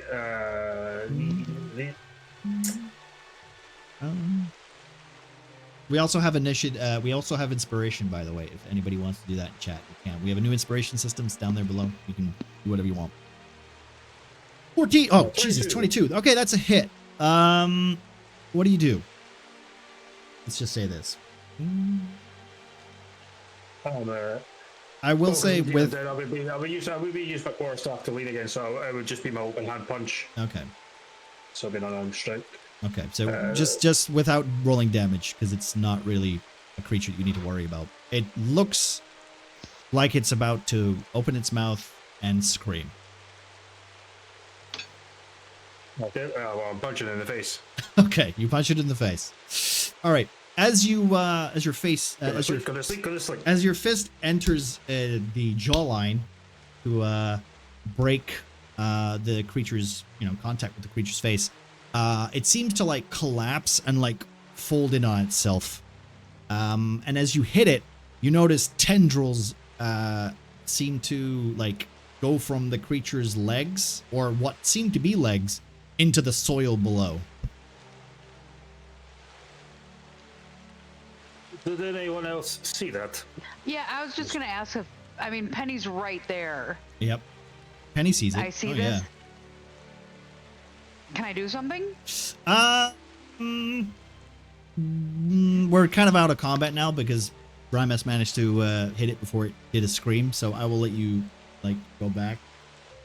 Speaker 1: we also have initiative. We also have inspiration, by the way. If anybody wants to do that in chat, you can. We have a new inspiration system. It's down there below. You can do whatever you want. 14. Oh, Jesus, 22. Okay, that's a hit. What do you do? Let's just say this. I will say with.
Speaker 7: I would be used my core staff to lean again, so it would just be my open hand punch.
Speaker 1: Okay.
Speaker 7: So it'd be an unarmed strike.
Speaker 1: Okay, so just without rolling damage, because it's not really a creature you need to worry about. It looks like it's about to open its mouth and scream.
Speaker 7: Okay, well, I'm punching it in the face.
Speaker 1: Okay, you punch it in the face. All right. As your fist enters the jawline to break the creature's contact with the creature's face, it seems to like collapse and like fold in on itself. And as you hit it, you notice tendrils seem to like go from the creature's legs, or what seem to be legs, into the soil below.
Speaker 7: Did anyone else see that?
Speaker 3: Yeah, I was just gonna ask if Penny's right there.
Speaker 1: Yep. Penny sees it.
Speaker 3: I see this.
Speaker 1: Yeah.
Speaker 3: Can I do something?
Speaker 1: We're kind of out of combat now because Rymas managed to hit it before it did a scream, so I will let you like go back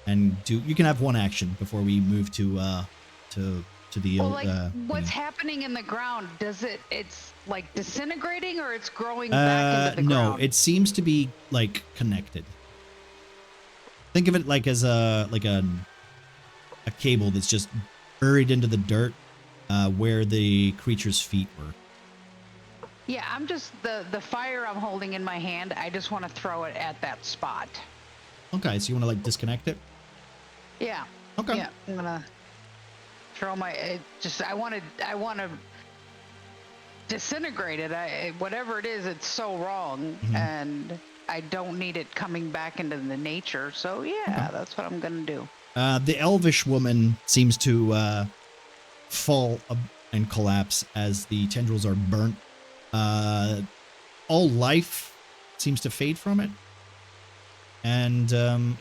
Speaker 1: and do. You can have one action before we move to the.
Speaker 3: Well, like what's happening in the ground? It's like disintegrating, or it's growing back into the ground?
Speaker 1: No, it seems to be like connected. Think of it like as a cable that's just buried into the dirt where the creature's feet were.
Speaker 3: Yeah, I'm just the fire I'm holding in my hand. I just want to throw it at that spot.
Speaker 1: Okay, so you want to like disconnect it?
Speaker 3: Yeah.
Speaker 1: Okay.
Speaker 3: Yeah, I'm gonna throw my. I want to disintegrate it. Whatever it is, it's so wrong, and I don't need it coming back into the nature. So yeah, that's what I'm gonna do.
Speaker 1: The elvish woman seems to fall and collapse as the tendrils are burnt. All life seems to fade from it, and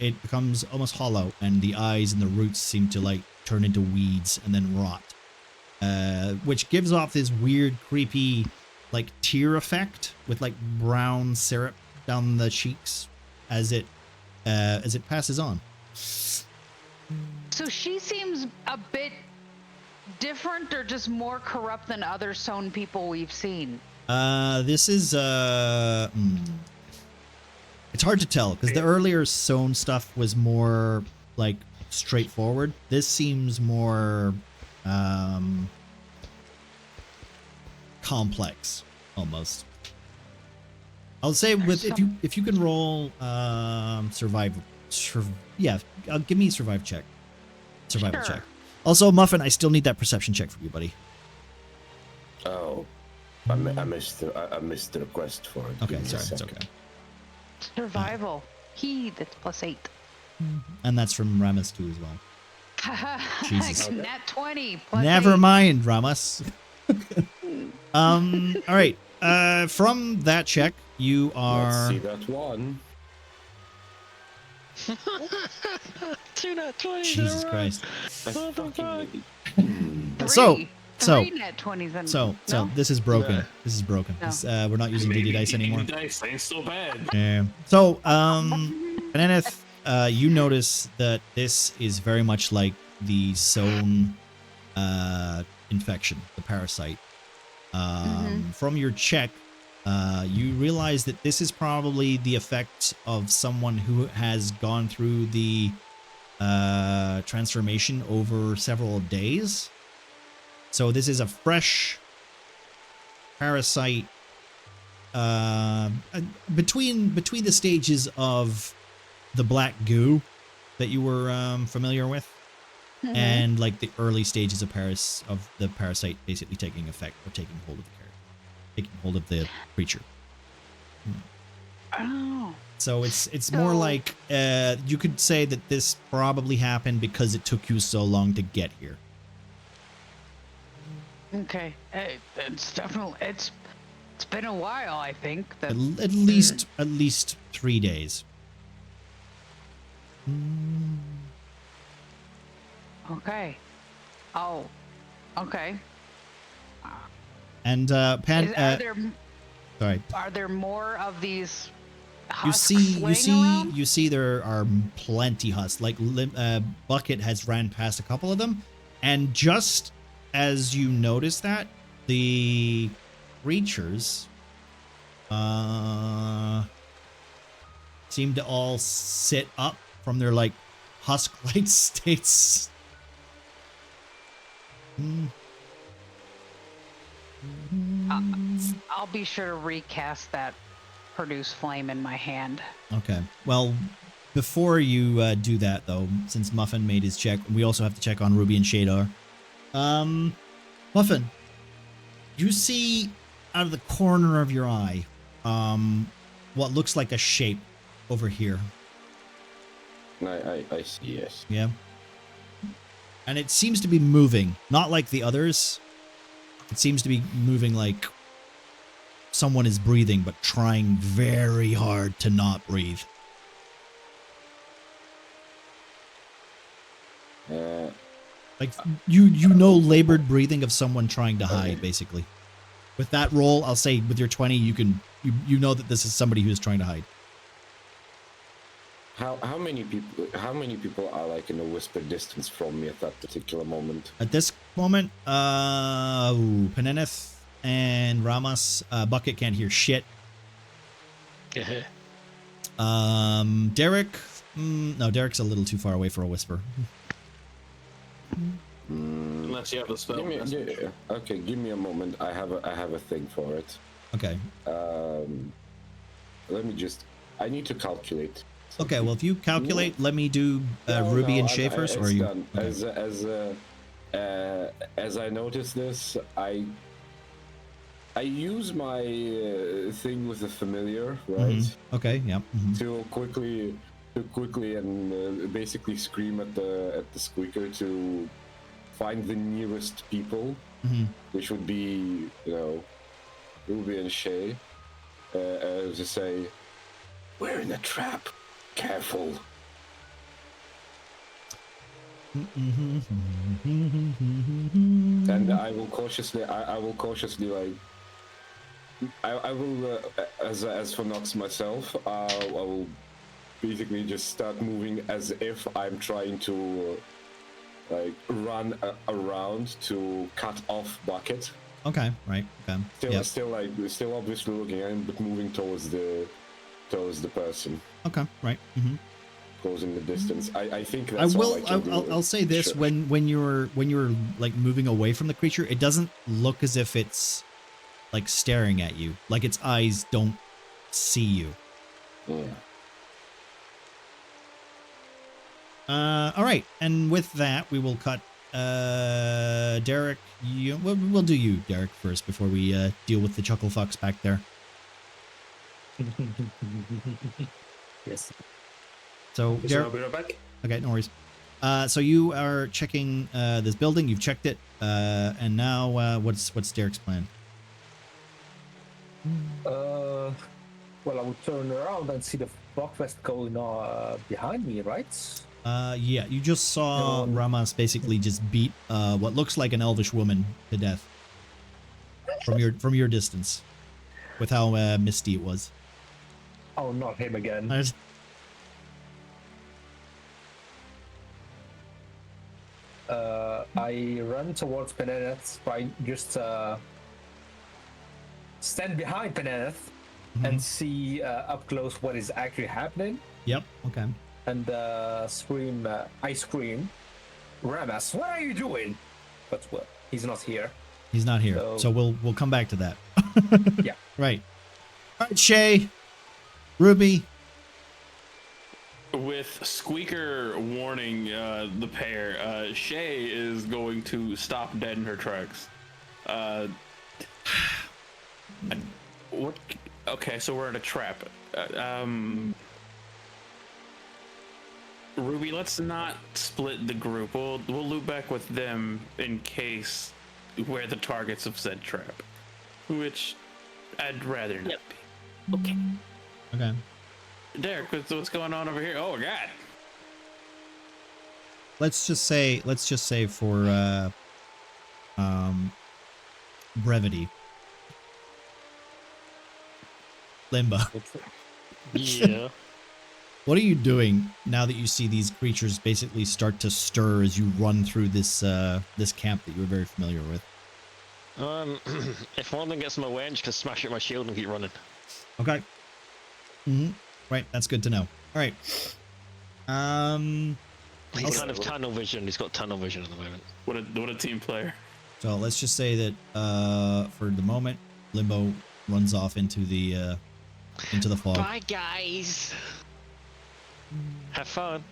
Speaker 1: it becomes almost hollow, and the eyes and the roots seem to like turn into weeds and then rot, which gives off this weird, creepy, like tear effect with like brown syrup down the cheeks as it passes on.
Speaker 3: So she seems a bit different, or just more corrupt than other Sown people we've seen?
Speaker 1: This is it's hard to tell because the earlier Sown stuff was more like straightforward. This seems more complex almost. I'll say with if you can roll survival. Yeah, give me a survival check.
Speaker 3: Sure.
Speaker 1: Check. Also, Muffin, I still need that perception check from you, buddy.
Speaker 11: Oh, I missed the request for it.
Speaker 1: Okay,
Speaker 11: Give me a
Speaker 1: sorry, it's
Speaker 11: second.
Speaker 1: okay.
Speaker 3: Survival. That's +8.
Speaker 1: And that's from Ramus too as well. Jesus.
Speaker 3: Nat 20.
Speaker 1: Never
Speaker 3: +8.
Speaker 1: mind, Ramus. All right. From that check, you are.
Speaker 11: Let's see that one.
Speaker 8: 2 nat 20s
Speaker 1: Jesus
Speaker 8: in a row.
Speaker 1: Christ.
Speaker 8: Oh my god.
Speaker 3: Three nat 20s in.
Speaker 1: So
Speaker 3: no?
Speaker 1: this is broken.
Speaker 2: Yeah.
Speaker 1: This is broken.
Speaker 3: No.
Speaker 1: This, we're not using DD dice anymore.
Speaker 2: Dice ain't so bad.
Speaker 1: Peneneth, you notice that this is very much like the zone infection, the parasite. From your check, you realize that this is probably the effect of someone who has gone through the transformation over several days. So this is a fresh parasite between the stages of the black goo that you were familiar with, and like the early stages of the parasite basically taking effect or taking hold of the creature.
Speaker 3: Oh.
Speaker 1: So it's more like you could say that this probably happened because it took you so long to get here.
Speaker 3: Okay. It's definitely it's been a while. I think that
Speaker 1: At least 3 days.
Speaker 3: Okay. Oh. Okay.
Speaker 1: And Pan, sorry.
Speaker 3: Are there more of these?
Speaker 1: You
Speaker 3: husks laying around?
Speaker 1: see there are plenty husks. Like Bucket has ran past a couple of them, and just as you notice that, the creatures seem to all sit up from their like husk-like states.
Speaker 3: I'll be sure to recast that produce flame in my hand.
Speaker 1: Okay. Well, before you do that, though, since Muffin made his check, we also have to check on Ruby and Shadar. Muffin, you see out of the corner of your eye what looks like a shape over here.
Speaker 11: I see, yes.
Speaker 1: Yeah. And it seems to be moving, not like the others. It seems to be moving like someone is breathing, but trying very hard to not breathe. Like you know labored breathing of someone trying to hide, basically. With that roll, I'll say with your 20, you know that this is somebody who's trying to hide.
Speaker 11: How many people are like in a whisper distance from me at that particular moment?
Speaker 1: At this moment, Peneneth and Ramas, Bucket can't hear shit. Derek, no, Derek's a little too far away for a whisper.
Speaker 2: Unless you have the spell.
Speaker 11: Okay, give me a moment. I have a thing for it.
Speaker 1: Okay.
Speaker 11: Let me just. I need to calculate.
Speaker 1: Okay, well, if you calculate, let me do Ruby and Shay first, or are you?
Speaker 11: Done. Okay. As I notice this, I use my thing with the familiar, right?
Speaker 1: Mm-hmm. Okay, yeah. Mm-hmm.
Speaker 11: To quickly and basically scream at the squeaker to find the nearest people, which would be, Ruby and Shay, to say, "We're in a trap. Careful." And I will cautiously like. I will, as for Nox myself, I will basically just start moving as if I'm trying to, like, run around to cut off Bucket.
Speaker 1: Okay, right. Okay.
Speaker 11: Still obviously looking at him, but moving towards the person.
Speaker 1: Okay, right. Mm-hmm.
Speaker 11: Closing the distance. I think that's
Speaker 1: I'll say this:
Speaker 11: sure.
Speaker 1: when you're like moving away from the creature, it doesn't look as if it's like staring at you, like its eyes don't see you.
Speaker 11: Yeah.
Speaker 1: All right, and with that, we will cut Derek, we'll do you, Derek, first before we deal with the chuckle fucks back there.
Speaker 4: Yes.
Speaker 1: So,
Speaker 7: So
Speaker 1: Derek,
Speaker 7: I'll be right back.
Speaker 1: okay, no worries. So you are checking this building. You've checked it, and now what's Derek's plan?
Speaker 4: Well, I would turn around and see the Buckfest going behind me, right?
Speaker 1: Yeah, you just saw Ramas basically just beat what looks like an elvish woman to death from your distance, with how misty it was.
Speaker 4: Oh, not him again. I run towards Peneneth, right? Just stand behind Peneneth and see up close what is actually happening.
Speaker 1: Yep. Okay.
Speaker 4: And scream, I scream, Ramas, what are you doing? But well, he's not here.
Speaker 1: He's not here, so we'll come back to that.
Speaker 4: Yeah.
Speaker 1: Right. All right, Shay, Ruby.
Speaker 2: With Squeaker warning the pair, Shay is going to stop dead in her tracks. What? Okay, so we're in a trap. Ruby, let's not split the group. We'll loop back with them in case we're the targets of said trap, which I'd rather not be.
Speaker 5: Okay.
Speaker 1: Okay.
Speaker 2: Derek, what's going on over here? Oh God.
Speaker 1: Let's just say for brevity, Limbo.
Speaker 8: Yeah.
Speaker 1: What are you doing now that you see these creatures basically start to stir as you run through this this camp that you were very familiar with?
Speaker 8: If one of them gets in my way, I'm just gonna smash it with my shield and keep running.
Speaker 1: Okay. Right, that's good to know. All right.
Speaker 8: He's kind of tunnel vision. He's got tunnel vision at the moment.
Speaker 2: What a team player.
Speaker 1: So let's just say that for the moment, Limbo runs off into the fog.
Speaker 8: Bye, guys. Have fun.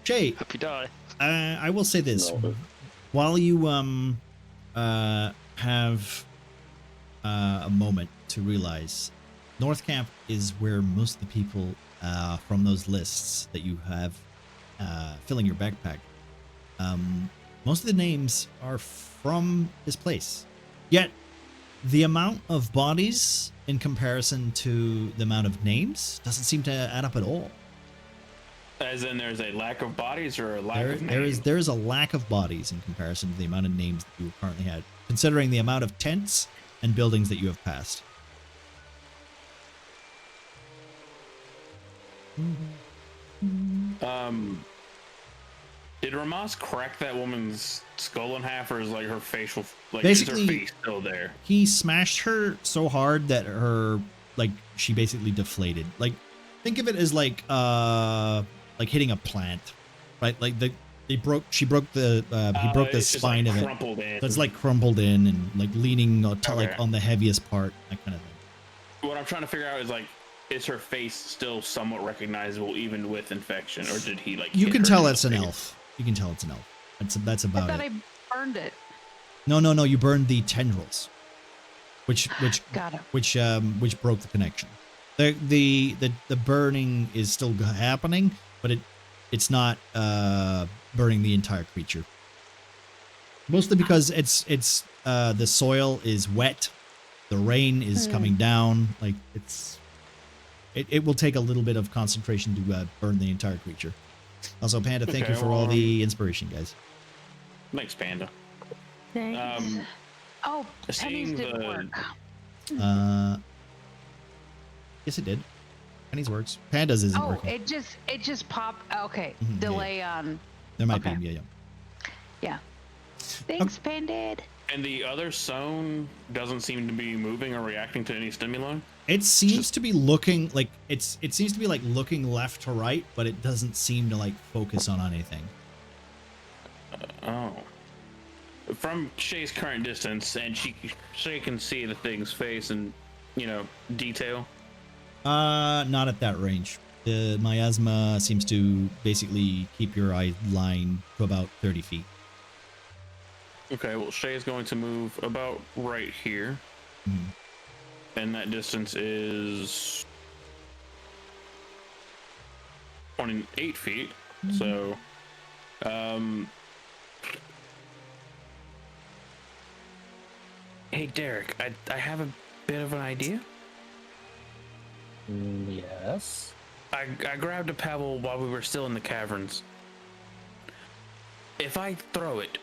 Speaker 1: Shay,
Speaker 8: Hope you die.
Speaker 1: I will say this:
Speaker 11: No.
Speaker 1: while you have a moment to realize, North Camp is where most of the people from those lists that you have filling your backpack, most of the names are from this place. Yet, the amount of bodies in comparison to the amount of names doesn't seem to add up at all.
Speaker 2: As in, there's a lack of bodies or a lack of names?
Speaker 1: There is a lack of bodies in comparison to the amount of names that you currently had, considering the amount of tents and buildings that you have passed.
Speaker 2: Did Ramas crack that woman's skull in half, or is like her facial, like,
Speaker 1: Basically,
Speaker 2: is her face still there?
Speaker 1: He smashed her so hard that she basically deflated. Like, think of it as like hitting a plant, right? Like he broke the spine of it. So it's like crumpled in and like leaning like on the heaviest part, that kind of thing.
Speaker 2: What I'm trying to figure out is like, is her face still somewhat recognizable even with infection, or did he like?
Speaker 1: You can tell it's an elf. You can tell it's an elf. That's about
Speaker 3: I thought
Speaker 1: it.
Speaker 3: I burned it.
Speaker 1: No. You burned the tendrils, which
Speaker 3: Got it.
Speaker 1: which broke the connection. The burning is still happening, but it's not burning the entire creature. Mostly because it's the soil is wet, the rain is coming down. Like it will take a little bit of concentration to burn the entire creature. Also, Panda, thank you for all the inspiration, guys.
Speaker 2: Thanks, Panda.
Speaker 5: Thanks.
Speaker 3: Oh,
Speaker 2: Seeing
Speaker 3: pennies didn't
Speaker 2: the
Speaker 3: work.
Speaker 1: Yes, it did. Penny's works. Panda's isn't
Speaker 3: Oh,
Speaker 1: working.
Speaker 3: it just popped. Okay,
Speaker 1: Mhm, yeah,
Speaker 3: delay on.
Speaker 1: There might
Speaker 3: okay.
Speaker 1: be, yeah.
Speaker 3: Yeah. Thanks, Pandid.
Speaker 2: and the other zone doesn't seem to be moving or reacting to any stimuli.
Speaker 1: It seems to be looking like it seems to be like looking left to right, but it doesn't seem to like focus on anything.
Speaker 2: From Shay's current distance, and Shay can see the thing's face and, detail.
Speaker 1: Not at that range. The miasma seems to basically keep your eye line to about 30 feet.
Speaker 2: Okay, well, Shay is going to move about right here.
Speaker 1: Hmm.
Speaker 2: And that distance is 28 feet. So, hey, Derek, I have a bit of an idea.
Speaker 4: Yes.
Speaker 2: I grabbed a pebble while we were still in the caverns. If I throw it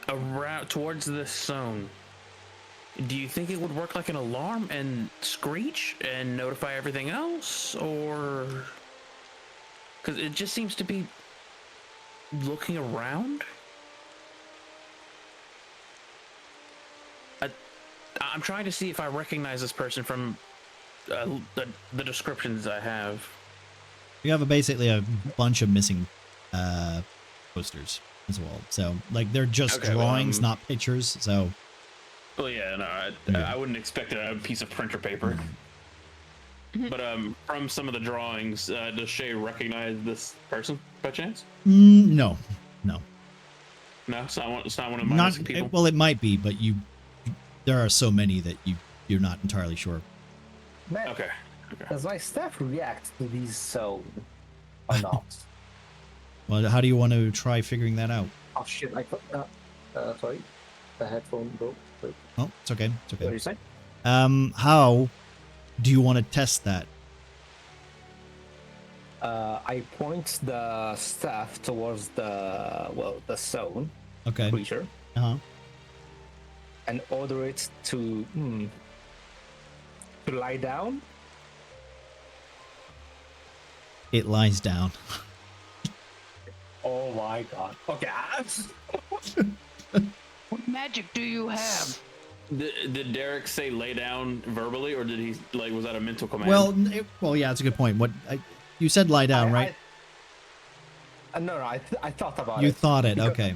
Speaker 2: around towards this zone, do you think it would work like an alarm and screech and notify everything else? Or... because it just seems to be looking around? I'm trying to see if I recognize this person from the descriptions I have.
Speaker 1: You have basically a bunch of missing posters as well. So, like, they're just
Speaker 2: Okay,
Speaker 1: drawings, not pictures. So,
Speaker 2: Well, yeah, no,
Speaker 1: Okay.
Speaker 2: I wouldn't expect a piece of printer paper. But from some of the drawings, does Shay recognize this person by chance?
Speaker 1: no.
Speaker 2: No, it's not one of my missing people.
Speaker 1: Well, it might be, but there are so many that you're not entirely sure.
Speaker 4: Man,
Speaker 2: Okay.
Speaker 4: does my staff react to these so or not?
Speaker 1: Well, how do you want to try figuring that out?
Speaker 4: Oh shit! I thought. Sorry, the headphone broke. Wait,
Speaker 1: Oh, it's okay. It's
Speaker 4: what did
Speaker 1: okay.
Speaker 4: you say?
Speaker 1: How do you want to test that?
Speaker 4: I point the staff towards the zone
Speaker 1: Okay.
Speaker 4: creature
Speaker 1: Uh-huh.
Speaker 4: and order it to lie down.
Speaker 1: It lies down.
Speaker 4: Oh my god! Okay.
Speaker 3: What magic do you have?
Speaker 2: Did Derek say lay down verbally, or did he was that a mental command?
Speaker 1: Well, yeah, it's a good point. You said lie down, right?
Speaker 4: No, I thought about
Speaker 1: You
Speaker 4: it.
Speaker 1: thought it.
Speaker 4: because
Speaker 1: Okay.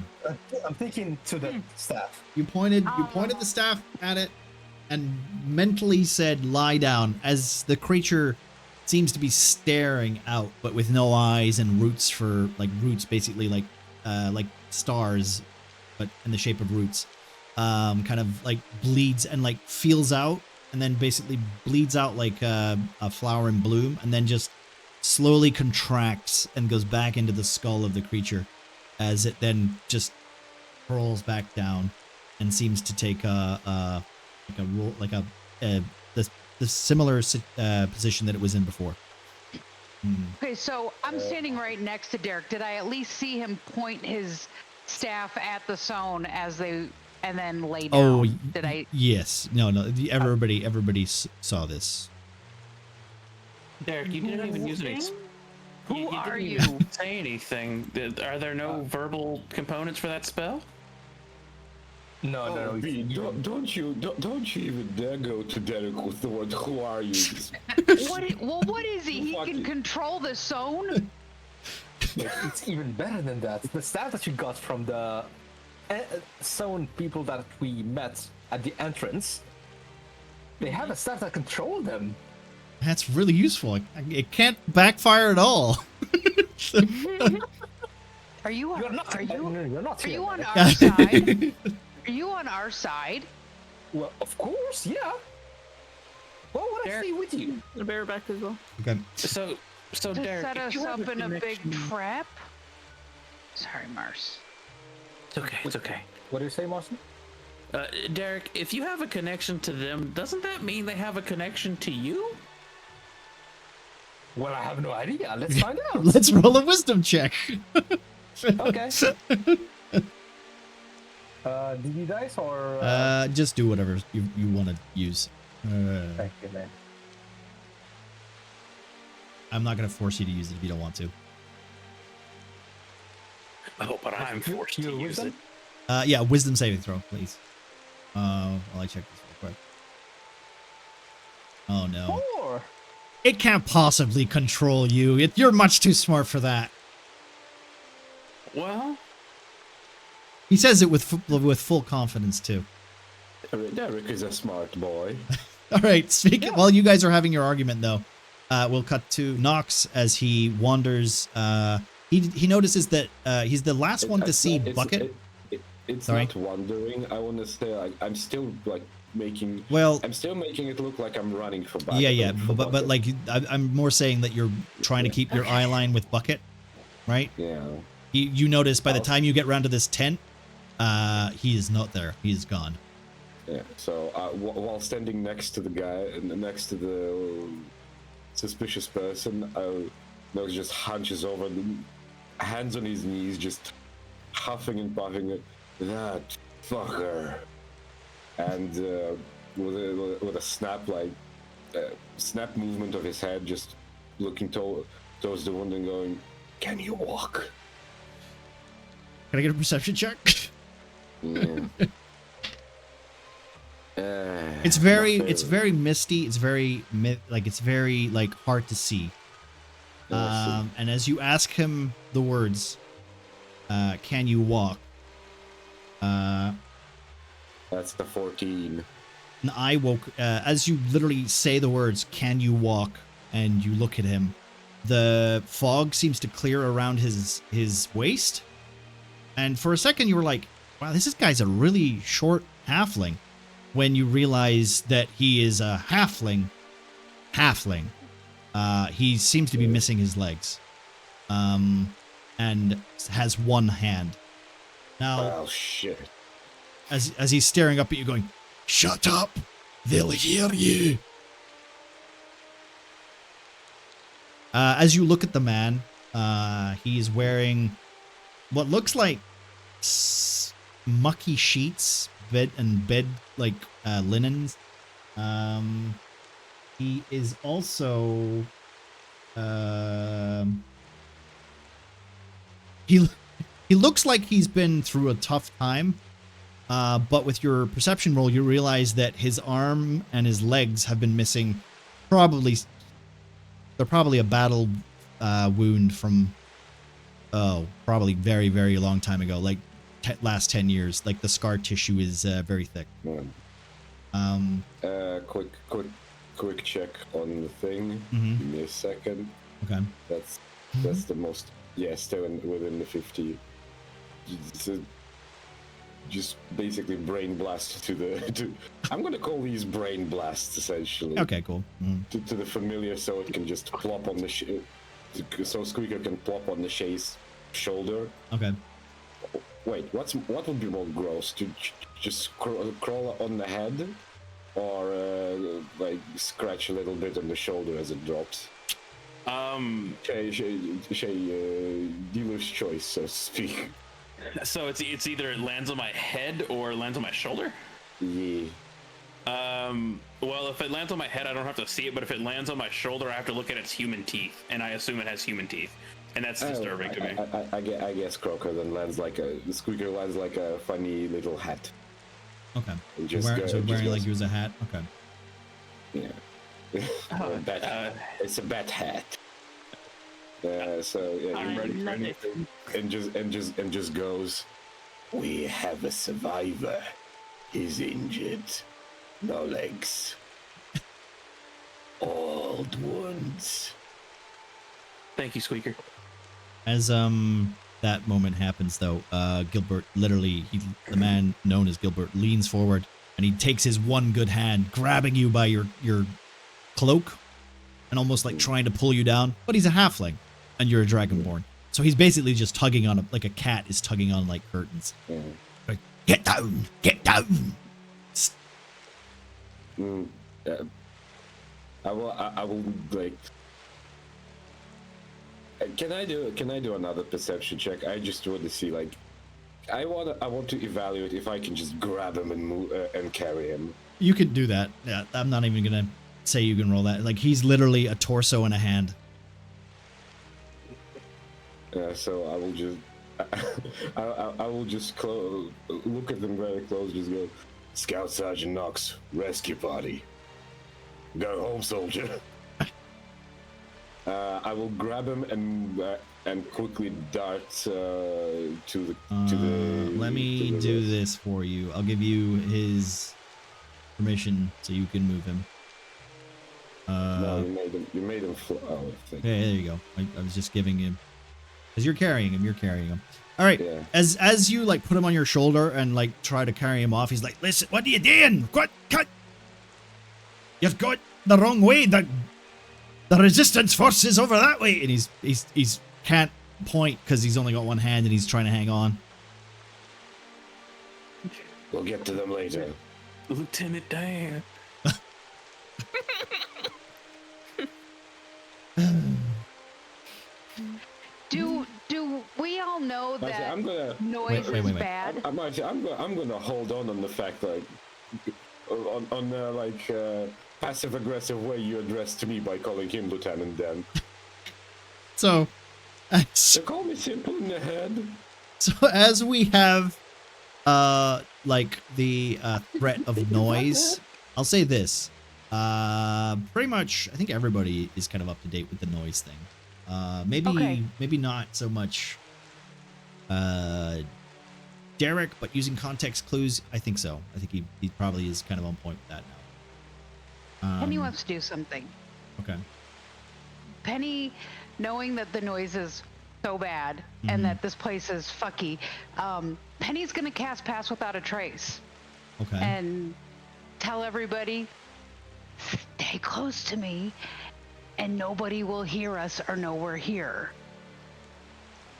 Speaker 4: I'm thinking to the staff.
Speaker 1: You pointed the staff at it and mentally said lie down as the creature seems to be staring out, but with no eyes and roots basically like stars, but in the shape of roots. Kind of like bleeds and like feels out and then basically bleeds out like a flower in bloom and then just slowly contracts and goes back into the skull of the creature as it then just curls back down and seems to take the similar position that it was in before.
Speaker 3: Okay, so I'm standing right next to Derek. Did I at least see him point his staff at the zone and then lay down?
Speaker 1: Oh,
Speaker 3: did I?
Speaker 1: Yes. No. Everybody saw this.
Speaker 2: Derek, you didn't even use any.
Speaker 3: Who are you?
Speaker 2: Didn't say anything. Are there no verbal components for that spell?
Speaker 4: No.
Speaker 11: V, don't you even dare go to Derek with the word "Who are you?"
Speaker 3: What is he? He can control the zone.
Speaker 4: It's even better than that. The staff that you got from the zone people that we met at the entrance, they have a staff that control them.
Speaker 1: That's really useful. It can't backfire at all.
Speaker 3: Are you on?
Speaker 4: You're not
Speaker 3: Are
Speaker 4: here,
Speaker 3: you on
Speaker 4: man.
Speaker 3: our side? Are you on our side?
Speaker 4: Well, of course, yeah. What would I say with you?
Speaker 5: The bareback as well.
Speaker 1: Okay.
Speaker 2: So
Speaker 3: To
Speaker 2: Derek,
Speaker 3: set
Speaker 2: if
Speaker 3: us
Speaker 2: you have
Speaker 3: up in a big
Speaker 2: connection-
Speaker 3: trap? Sorry, Mars.
Speaker 2: It's okay. It's okay.
Speaker 4: What do you say, Marcin?
Speaker 2: Derek, if you have a connection to them, doesn't that mean they have a connection to you?
Speaker 4: Well, I have no idea. Let's find out.
Speaker 1: Let's roll a wisdom check.
Speaker 4: Okay. DD dice or?
Speaker 1: Just do whatever you want to use.
Speaker 4: Thank you, man.
Speaker 1: I'm not gonna force you to use it if you don't want to.
Speaker 2: Oh, but I'm forced to
Speaker 4: Your
Speaker 2: use it.
Speaker 4: wisdom?
Speaker 1: Yeah, wisdom saving throw, please. While I check this real quick. Oh no.
Speaker 4: 4.
Speaker 1: It can't possibly control you. You're much too smart for that.
Speaker 2: Well,
Speaker 1: He says it with full confidence too.
Speaker 11: Derek is a smart boy.
Speaker 1: All right. While you guys are having your argument, though, we'll cut to Nox as he wanders. He notices that he's the last one to see Bucket.
Speaker 11: It's
Speaker 1: Sorry?
Speaker 11: not wandering. I want to say like I'm still like making.
Speaker 1: Well,
Speaker 11: I'm still making it look like I'm running for Bucket.
Speaker 1: yeah,
Speaker 11: for
Speaker 1: but
Speaker 11: Bucket.
Speaker 1: like I'm more saying that you're trying to keep your eye line with Bucket, right?
Speaker 11: Yeah.
Speaker 1: You notice by the time you get around to this tent, he is not there. He is gone.
Speaker 11: Yeah. So while standing next to the guy and next to the suspicious person, Nose just hunches over, hands on his knees, just huffing and puffing. That fucker. And with a snap snap movement of his head, just looking towards the wound and going, "Can you walk?"
Speaker 1: Can I get a perception check?
Speaker 11: Yeah.
Speaker 1: It's very misty. It's very like hard to see. And as you ask him the words, "Can you walk?"
Speaker 11: That's the 14.
Speaker 1: And I woke as you literally say the words, "Can you walk?" and you look at him. The fog seems to clear around his waist, and for a second you were like, "Wow, this guy's a really short halfling." When you realize that he is a halfling, he seems to be missing his legs, and has one hand. Now,
Speaker 11: oh shit!
Speaker 1: As he's staring up at you, going, "Shut up! They'll hear you." As you look at the man, he is wearing what looks like mucky sheets, bed like linens. He is also he looks like he's been through a tough time. But with your perception roll, you realize that his arm and his legs have been missing. They're probably a battle wound from probably very, very long time ago, like last 10 years. Like the scar tissue is very thick.
Speaker 11: Quick check on the thing.
Speaker 1: Mhm.
Speaker 11: Give me a second.
Speaker 1: Okay.
Speaker 11: That's the most. Yeah, still within the 50. Just basically brain blast to I'm gonna call these brain blasts essentially.
Speaker 1: Okay, cool.
Speaker 11: To the familiar, so it can just plop on the so Squeaker can plop on the Shay's shoulder.
Speaker 1: Okay.
Speaker 11: Wait, what would be more gross? To just crawl on the head, or like scratch a little bit on the shoulder as it drops? Shay, dealer's choice, so to speak.
Speaker 2: So it's either it lands on my head or it lands on my shoulder?
Speaker 11: Yeah.
Speaker 2: Well, if it lands on my head, I don't have to see it, but if it lands on my shoulder, I have to look at its human teeth, and I assume it has human teeth, and that's disturbing to me.
Speaker 11: I guess Croker then lands like the Squeaker lands like a funny little hat.
Speaker 1: Okay.
Speaker 11: Just
Speaker 1: wearing like he was a hat. Okay.
Speaker 11: Yeah. It's a bat hat. So yeah,
Speaker 5: I'm ready.
Speaker 11: And just goes. We have a survivor. He's injured. No legs. Old wounds.
Speaker 2: Thank you, Squeaker.
Speaker 1: As that moment happens, though, Gilbert literally, the man known as Gilbert, leans forward and he takes his one good hand, grabbing you by your cloak, and almost like trying to pull you down. But he's a halfling, and you're a dragonborn, so he's basically just tugging on like a cat is tugging on like curtains. Like, get down, get down.
Speaker 11: I will like. Can I do another perception check? I just want to see, like, I want to evaluate if I can just grab him and move and carry him.
Speaker 1: You could do that. Yeah, I'm not even gonna say you can roll that. Like, he's literally a torso and a hand.
Speaker 11: So I will just, I will just look at them very close. Just go, Scout Sergeant Knox, rescue party. Go home, soldier. I will grab him and quickly dart to the.
Speaker 1: Let me do this for you. I'll give you his permission so you can move him.
Speaker 11: No, you made him. Oh,
Speaker 1: okay, there you go. I was just giving him. Because you're carrying him. You're carrying him. All right.
Speaker 11: Yeah.
Speaker 1: As you like put him on your shoulder and like try to carry him off, he's like, "Listen, what are you doing? What? Cut! You've got the wrong way. The resistance force is over that way." And he's can't point because he's only got one hand and he's trying to hang on.
Speaker 11: We'll get to them later.
Speaker 2: Lieutenant Dan.
Speaker 3: Do we all know
Speaker 11: Actually,
Speaker 3: that
Speaker 11: I'm gonna
Speaker 3: noise is bad?
Speaker 11: I'm gonna hold on the fact that on the passive aggressive way you addressed me by calling him Lieutenant Dan.
Speaker 1: So,
Speaker 11: They call me simple in the head.
Speaker 1: So as we have like the threat of noise, I'll say this. Pretty much I think everybody is kind of up to date with the noise thing. Maybe not so much Derek, but using context clues, I think so. I think he probably is kind of on point with that now.
Speaker 3: Penny wants to do something.
Speaker 1: Okay.
Speaker 3: Penny, knowing that the noise is so bad and that this place is fucky, Penny's gonna cast Pass Without a Trace.
Speaker 1: Okay.
Speaker 3: And tell everybody, stay close to me and nobody will hear us or know we're here.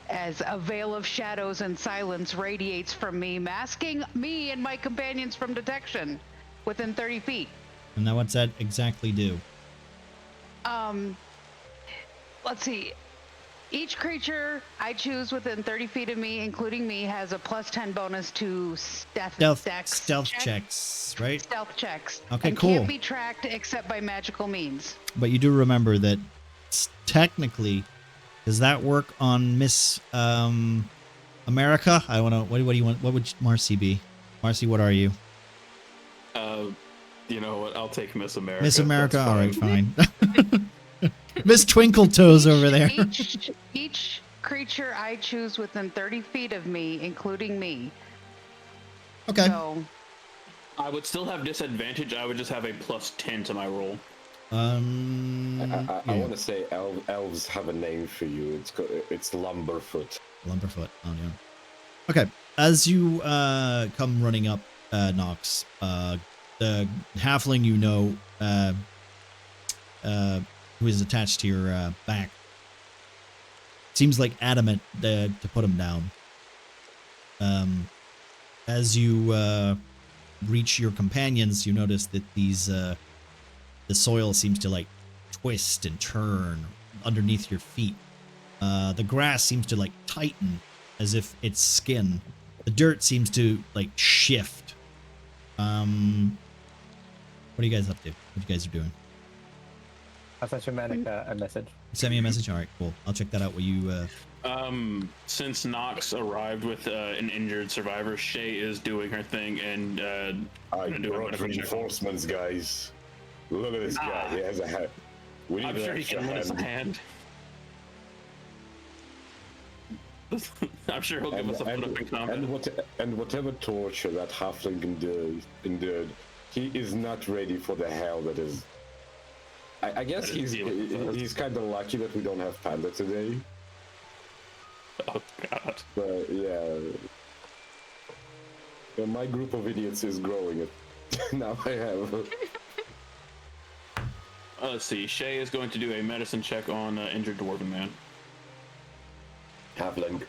Speaker 3: As a veil of shadows and silence radiates from me, masking me and my companions from detection within 30 feet.
Speaker 1: And now what's that exactly do?
Speaker 3: Let's see. Each creature I choose within 30 feet of me, including me, has a +10 bonus to stealth
Speaker 1: checks, right?
Speaker 3: Stealth checks.
Speaker 1: Okay,
Speaker 3: and
Speaker 1: cool.
Speaker 3: Can't be tracked except by magical means.
Speaker 1: But you do remember that technically, does that work on Miss America? I don't know. What do you want? What would Marcy be? Marcy, what are you?
Speaker 2: You know what? I'll take Miss America.
Speaker 1: Miss America.
Speaker 2: That's
Speaker 1: All right, fine. Miss Twinkle Toes over there.
Speaker 3: Each creature I choose within 30 feet of me, including me.
Speaker 1: Okay.
Speaker 3: So,
Speaker 2: I would still have disadvantage. I would just have a +10 to my roll.
Speaker 11: I want to say elves have a name for you. It's Lumberfoot.
Speaker 1: Lumberfoot. Oh yeah. Okay. As you come running up, Nox, the halfling you know, who is attached to your back, seems like adamant to put him down. As you reach your companions, you notice that the soil seems to like twist and turn underneath your feet. The grass seems to like tighten as if it's skin. The dirt seems to like shift. What are you guys up to? What you guys are doing?
Speaker 4: I sent you a message.
Speaker 1: Send me a message. All right, cool. I'll check that out. Will you?
Speaker 2: Since Nox arrived with an injured survivor, Shay is doing her thing and
Speaker 11: I brought reinforcements, guys. Look at this guy. He has a hat. We need
Speaker 2: I'm
Speaker 11: an
Speaker 2: sure he
Speaker 11: extra
Speaker 2: can lend us a
Speaker 11: hand.
Speaker 2: hand. I'm sure he'll give us a foot up in combat.
Speaker 11: And whatever torture that halfling endured, he is not ready for the hell that is. I guess he's kind of lucky that we don't have Panda today.
Speaker 2: Oh God.
Speaker 11: But yeah, my group of idiots is growing. Now I have.
Speaker 2: Let's see. Shay is going to do a medicine check on injured dwarven man.
Speaker 11: Halfling.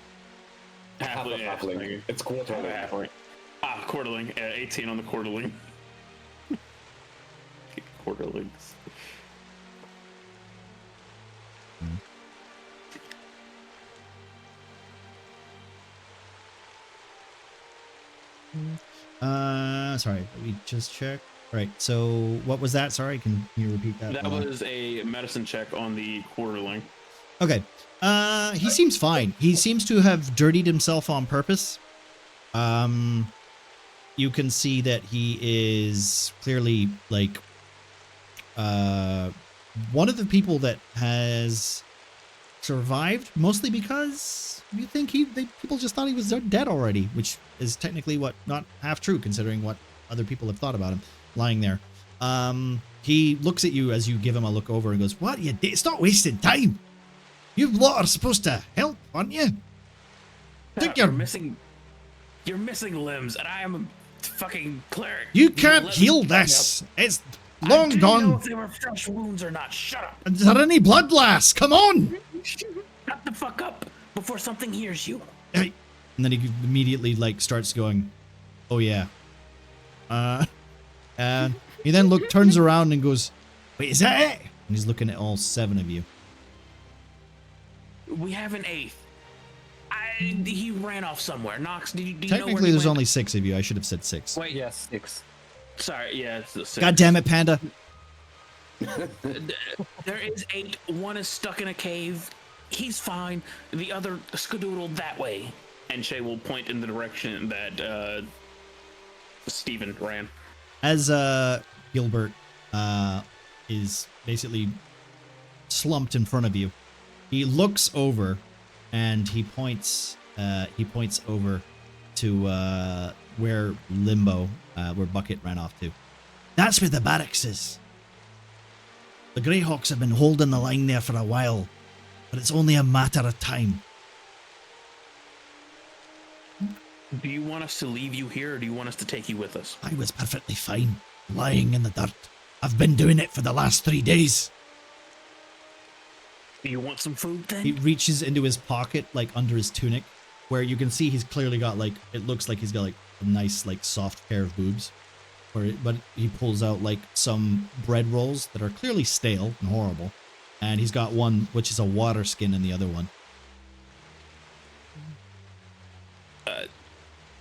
Speaker 11: Halfling. It's quarterling.
Speaker 2: Halfling. Quarterling. 18 on the quarterling. Quarterlings.
Speaker 1: Sorry, let me just check. Right, so what was that? Sorry, can you repeat that?
Speaker 2: That was a medicine check on the quarterling.
Speaker 1: Okay. He seems fine. He seems to have dirtied himself on purpose. You can see that he is clearly like one of the people that has survived, mostly because you think people just thought he was dead already, which is technically not half true considering what other people have thought about him lying there. He looks at you as you give him a look over and goes, "What? You stop wasting time. You lot are supposed to help, aren't you? Think
Speaker 2: You're
Speaker 1: you're
Speaker 2: missing. You're missing limbs, and I am a fucking cleric.
Speaker 1: You can't
Speaker 2: let me
Speaker 1: heal
Speaker 2: find
Speaker 1: this. It's
Speaker 2: out.
Speaker 1: long
Speaker 2: I didn't know
Speaker 1: gone.
Speaker 2: if they were fresh wounds or not. Shut up.
Speaker 1: Is there any blood, lass? Come on.
Speaker 2: Shut the fuck up before something hears you.
Speaker 1: Hey. And then he immediately like starts going, "Oh yeah." And he then turns around and goes, "Wait, is that it?" And he's looking at all 7 of you.
Speaker 2: We have an 8th. He ran off somewhere. Knox, do you know where
Speaker 1: Technically,
Speaker 2: he
Speaker 1: there's
Speaker 2: went?
Speaker 1: only 6 of you. I should have said 6.
Speaker 2: Wait,
Speaker 4: Yes, 6.
Speaker 2: sorry, yeah, it's the 6.
Speaker 1: God damn it, Panda.
Speaker 2: There is 8. One is stuck in a cave. He's fine. The other skedoodled that way. And Shay will point in the direction that Steven ran.
Speaker 1: As Gilbert is basically slumped in front of you, he looks over and he points over to where Limbo, where Bucket ran off to. That's where the barracks is. The Greyhawks have been holding the line there for a while, but it's only a matter of time.
Speaker 2: Do you want us to leave you here, or do you want us to take you with us?
Speaker 1: I was perfectly fine, lying in the dirt. I've been doing it for the last 3 days.
Speaker 2: Do you want some food then?
Speaker 1: He reaches into his pocket, like under his tunic, where you can see he's clearly got like, it looks like he's got like a nice, like soft pair of boobs. But he pulls out like some bread rolls that are clearly stale and horrible. And he's got one which is a water skin in the other one.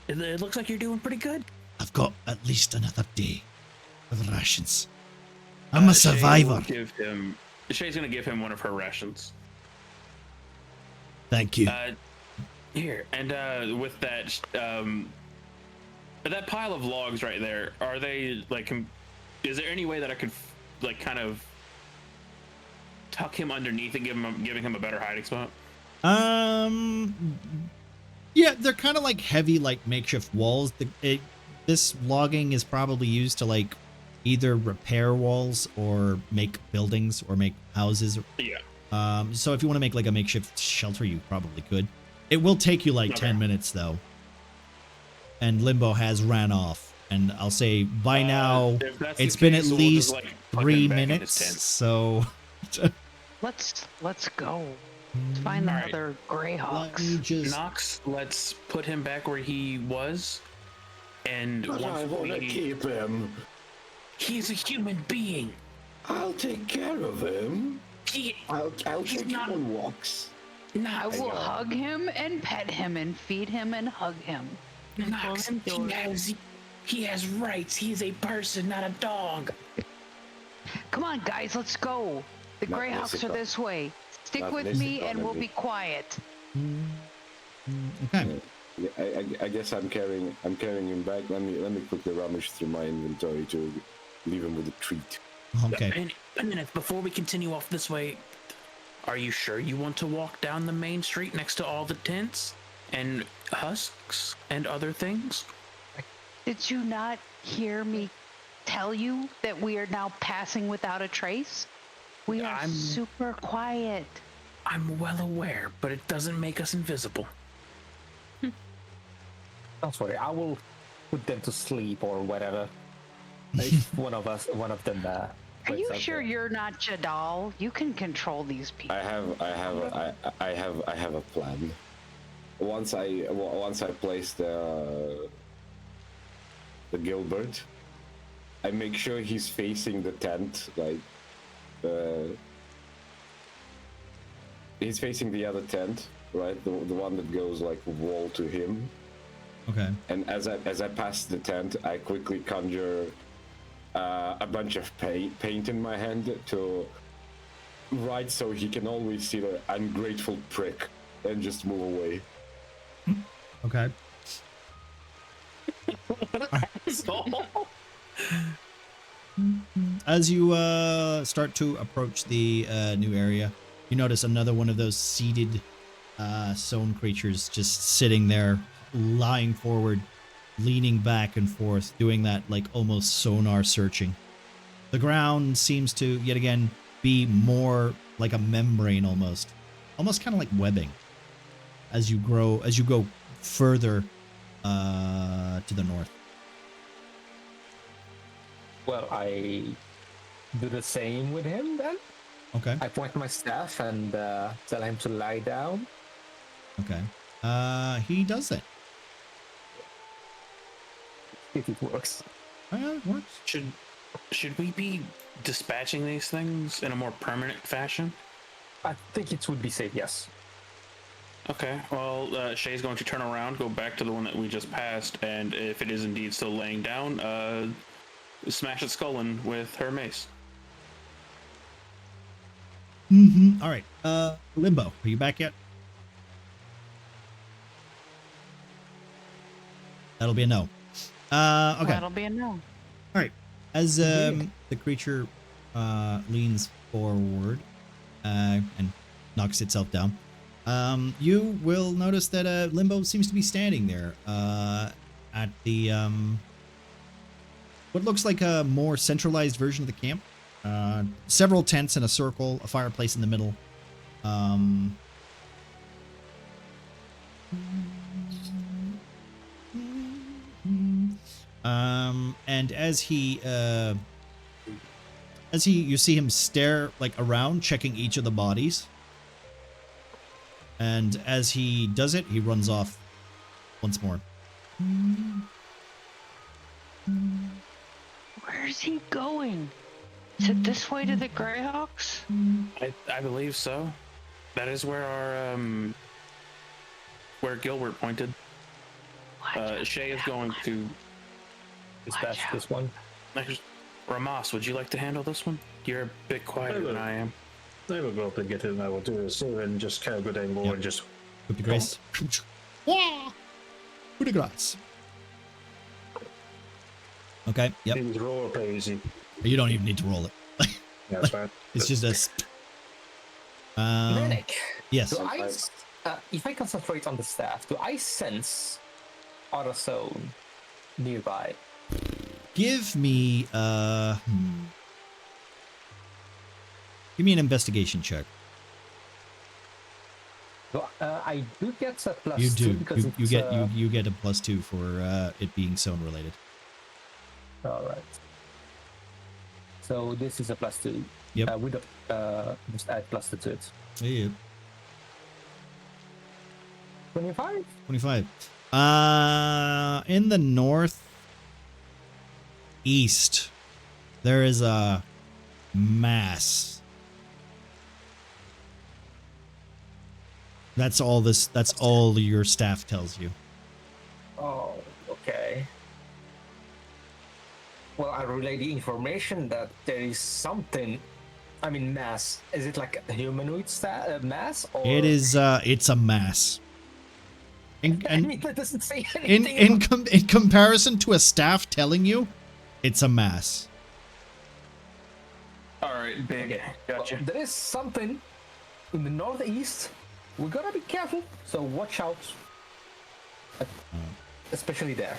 Speaker 2: It looks like you're doing pretty good.
Speaker 1: I've got at least another day of rations. I'm a survivor.
Speaker 2: Shay's gonna give him one of her rations.
Speaker 1: Thank you.
Speaker 2: Here, and with that, that pile of logs right there, are they like? Is there any way that I could like kind of tuck him underneath and giving him a better hiding spot?
Speaker 1: Yeah, they're kind of like heavy, like makeshift walls. This logging is probably used to like either repair walls or make buildings or make houses.
Speaker 2: Yeah.
Speaker 1: So if you want to make like a makeshift shelter, you probably could. It will take you like 10 minutes though. And Limbo has ran off. And I'll say by now it's been at least 3 minutes. So
Speaker 3: Let's go. Let's find the other Greyhawks.
Speaker 2: Knox, let's put him back where he was. And
Speaker 11: But I want to keep him.
Speaker 2: He's a human being.
Speaker 11: I'll take care of him. I'll take him on walks.
Speaker 3: I will hug him and pet him and feed him and hug him.
Speaker 2: Knox, he has rights. He is a person, not a dog.
Speaker 3: Come on, guys, let's go. The
Speaker 11: Not
Speaker 3: Greyhawks are
Speaker 11: Jessica.
Speaker 3: this way. Stick
Speaker 11: Not
Speaker 3: with me
Speaker 11: Jessica,
Speaker 3: and we'll
Speaker 11: maybe.
Speaker 3: be quiet.
Speaker 1: okay.
Speaker 11: Yeah, I guess I'm carrying him back. Let me quickly rummage through my inventory to leave him with a treat.
Speaker 1: Okay.
Speaker 2: A minute before we continue off this way. Are you sure you want to walk down the main street next to all the tents and husks and other things?
Speaker 3: Did you not hear me tell you that we are now passing without a trace? We are super quiet.
Speaker 2: I'm well aware, but it doesn't make us invisible.
Speaker 4: Don't worry, I will put them to sleep or whatever. If one of them.
Speaker 3: Are you sure you're not Jadal? You can control these people.
Speaker 11: I have a plan. Once I place the Gilbert, I make sure he's facing the tent, like he's facing the other tent, right? The one that goes like wall to him.
Speaker 1: Okay.
Speaker 11: And as I pass the tent, I quickly conjure a bunch of paint in my hand to write so he can always see the ungrateful prick and just move away.
Speaker 1: Okay. As you start to approach the new area, you notice another one of those seated stone creatures just sitting there, lying forward, leaning back and forth, doing that like almost sonar searching. The ground seems to yet again be more like a membrane almost. almost kind of like webbing as you go further to the north.
Speaker 4: Well, I do the same with him then.
Speaker 1: Okay.
Speaker 4: I point my staff and tell him to lie down.
Speaker 1: Okay. He does it.
Speaker 4: If it works.
Speaker 1: It works.
Speaker 2: Should we be dispatching these things in a more permanent fashion?
Speaker 4: I think it would be safe, yes.
Speaker 2: Okay, well, Shay's going to turn around, go back to the one that we just passed, and if it is indeed still laying down, smash its skull in with her mace.
Speaker 1: Mm-hmm. All right. Limbo, are you back yet? That'll be a no. Okay.
Speaker 3: That'll be a no.
Speaker 1: All right. As the creature leans forward and knocks itself down, you will notice that Limbo seems to be standing there at the what looks like a more centralized version of the camp. Several tents in a circle, a fireplace in the middle. And as you see him stare like around, checking each of the bodies. And as he does it, he runs off once more.
Speaker 3: Where is he going? Is it this way to the Greyhawks?
Speaker 2: I believe so. That is where our where Gilbert pointed. Shay is going to
Speaker 4: dispatch this one.
Speaker 2: Ramas, would you like to handle this one? You're a bit quieter than I am.
Speaker 7: I will go up and get it, and I will do a save and just kind of good angle and just.
Speaker 1: Coup de grace. Yeah. Coup de grace. Okay. Yep.
Speaker 7: It roll or play easy.
Speaker 1: You don't even need to roll it.
Speaker 7: Yeah, that's fine.
Speaker 1: It's just a.
Speaker 4: Manic.
Speaker 1: Yes.
Speaker 4: Do if I concentrate on the staff, do I sense auto zone nearby?
Speaker 1: Give me give me an investigation check.
Speaker 4: So, I do get a plus
Speaker 1: You
Speaker 4: 2
Speaker 1: do.
Speaker 4: because
Speaker 1: You get a +2 for it being zone related.
Speaker 4: All right. So this is a +2.
Speaker 1: Yep.
Speaker 4: We don't just add +2 to it.
Speaker 1: Yeah.
Speaker 4: 25.
Speaker 1: 25. In the northeast, there is a mass. That's all this. That's all your staff tells you.
Speaker 4: Oh, okay. Well, I relay the information that there is something. I mean, mass. Is it like a humanoid mass? Or...
Speaker 1: It is. It's a mass.
Speaker 4: I mean, that doesn't say anything.
Speaker 1: In comparison to a staff telling you, it's a mass.
Speaker 2: All right, big.
Speaker 4: Okay.
Speaker 2: Gotcha.
Speaker 4: Well, there is something in the northeast. We gotta be careful. So watch out. Especially there.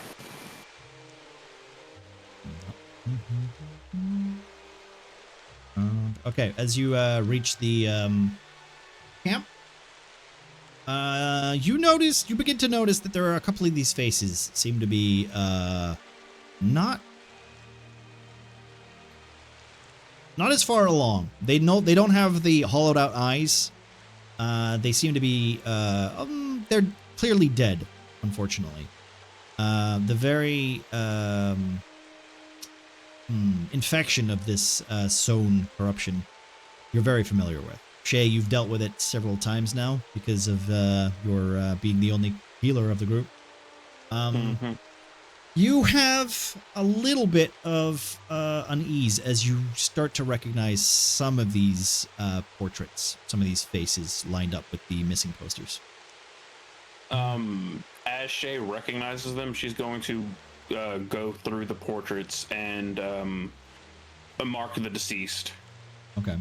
Speaker 1: Okay, as you reach the camp, you begin to notice that there are a couple of these faces seem to be not as far along. They don't have the hollowed out eyes. They seem to be they're clearly dead, unfortunately. The very infection of this sown corruption you're very familiar with. Shay, you've dealt with it several times now because of your being the only healer of the group. You have a little bit of unease as you start to recognize some of these portraits, some of these faces lined up with the missing posters.
Speaker 2: As Shay recognizes them, she's going to go through the portraits and mark the deceased.
Speaker 1: Okay.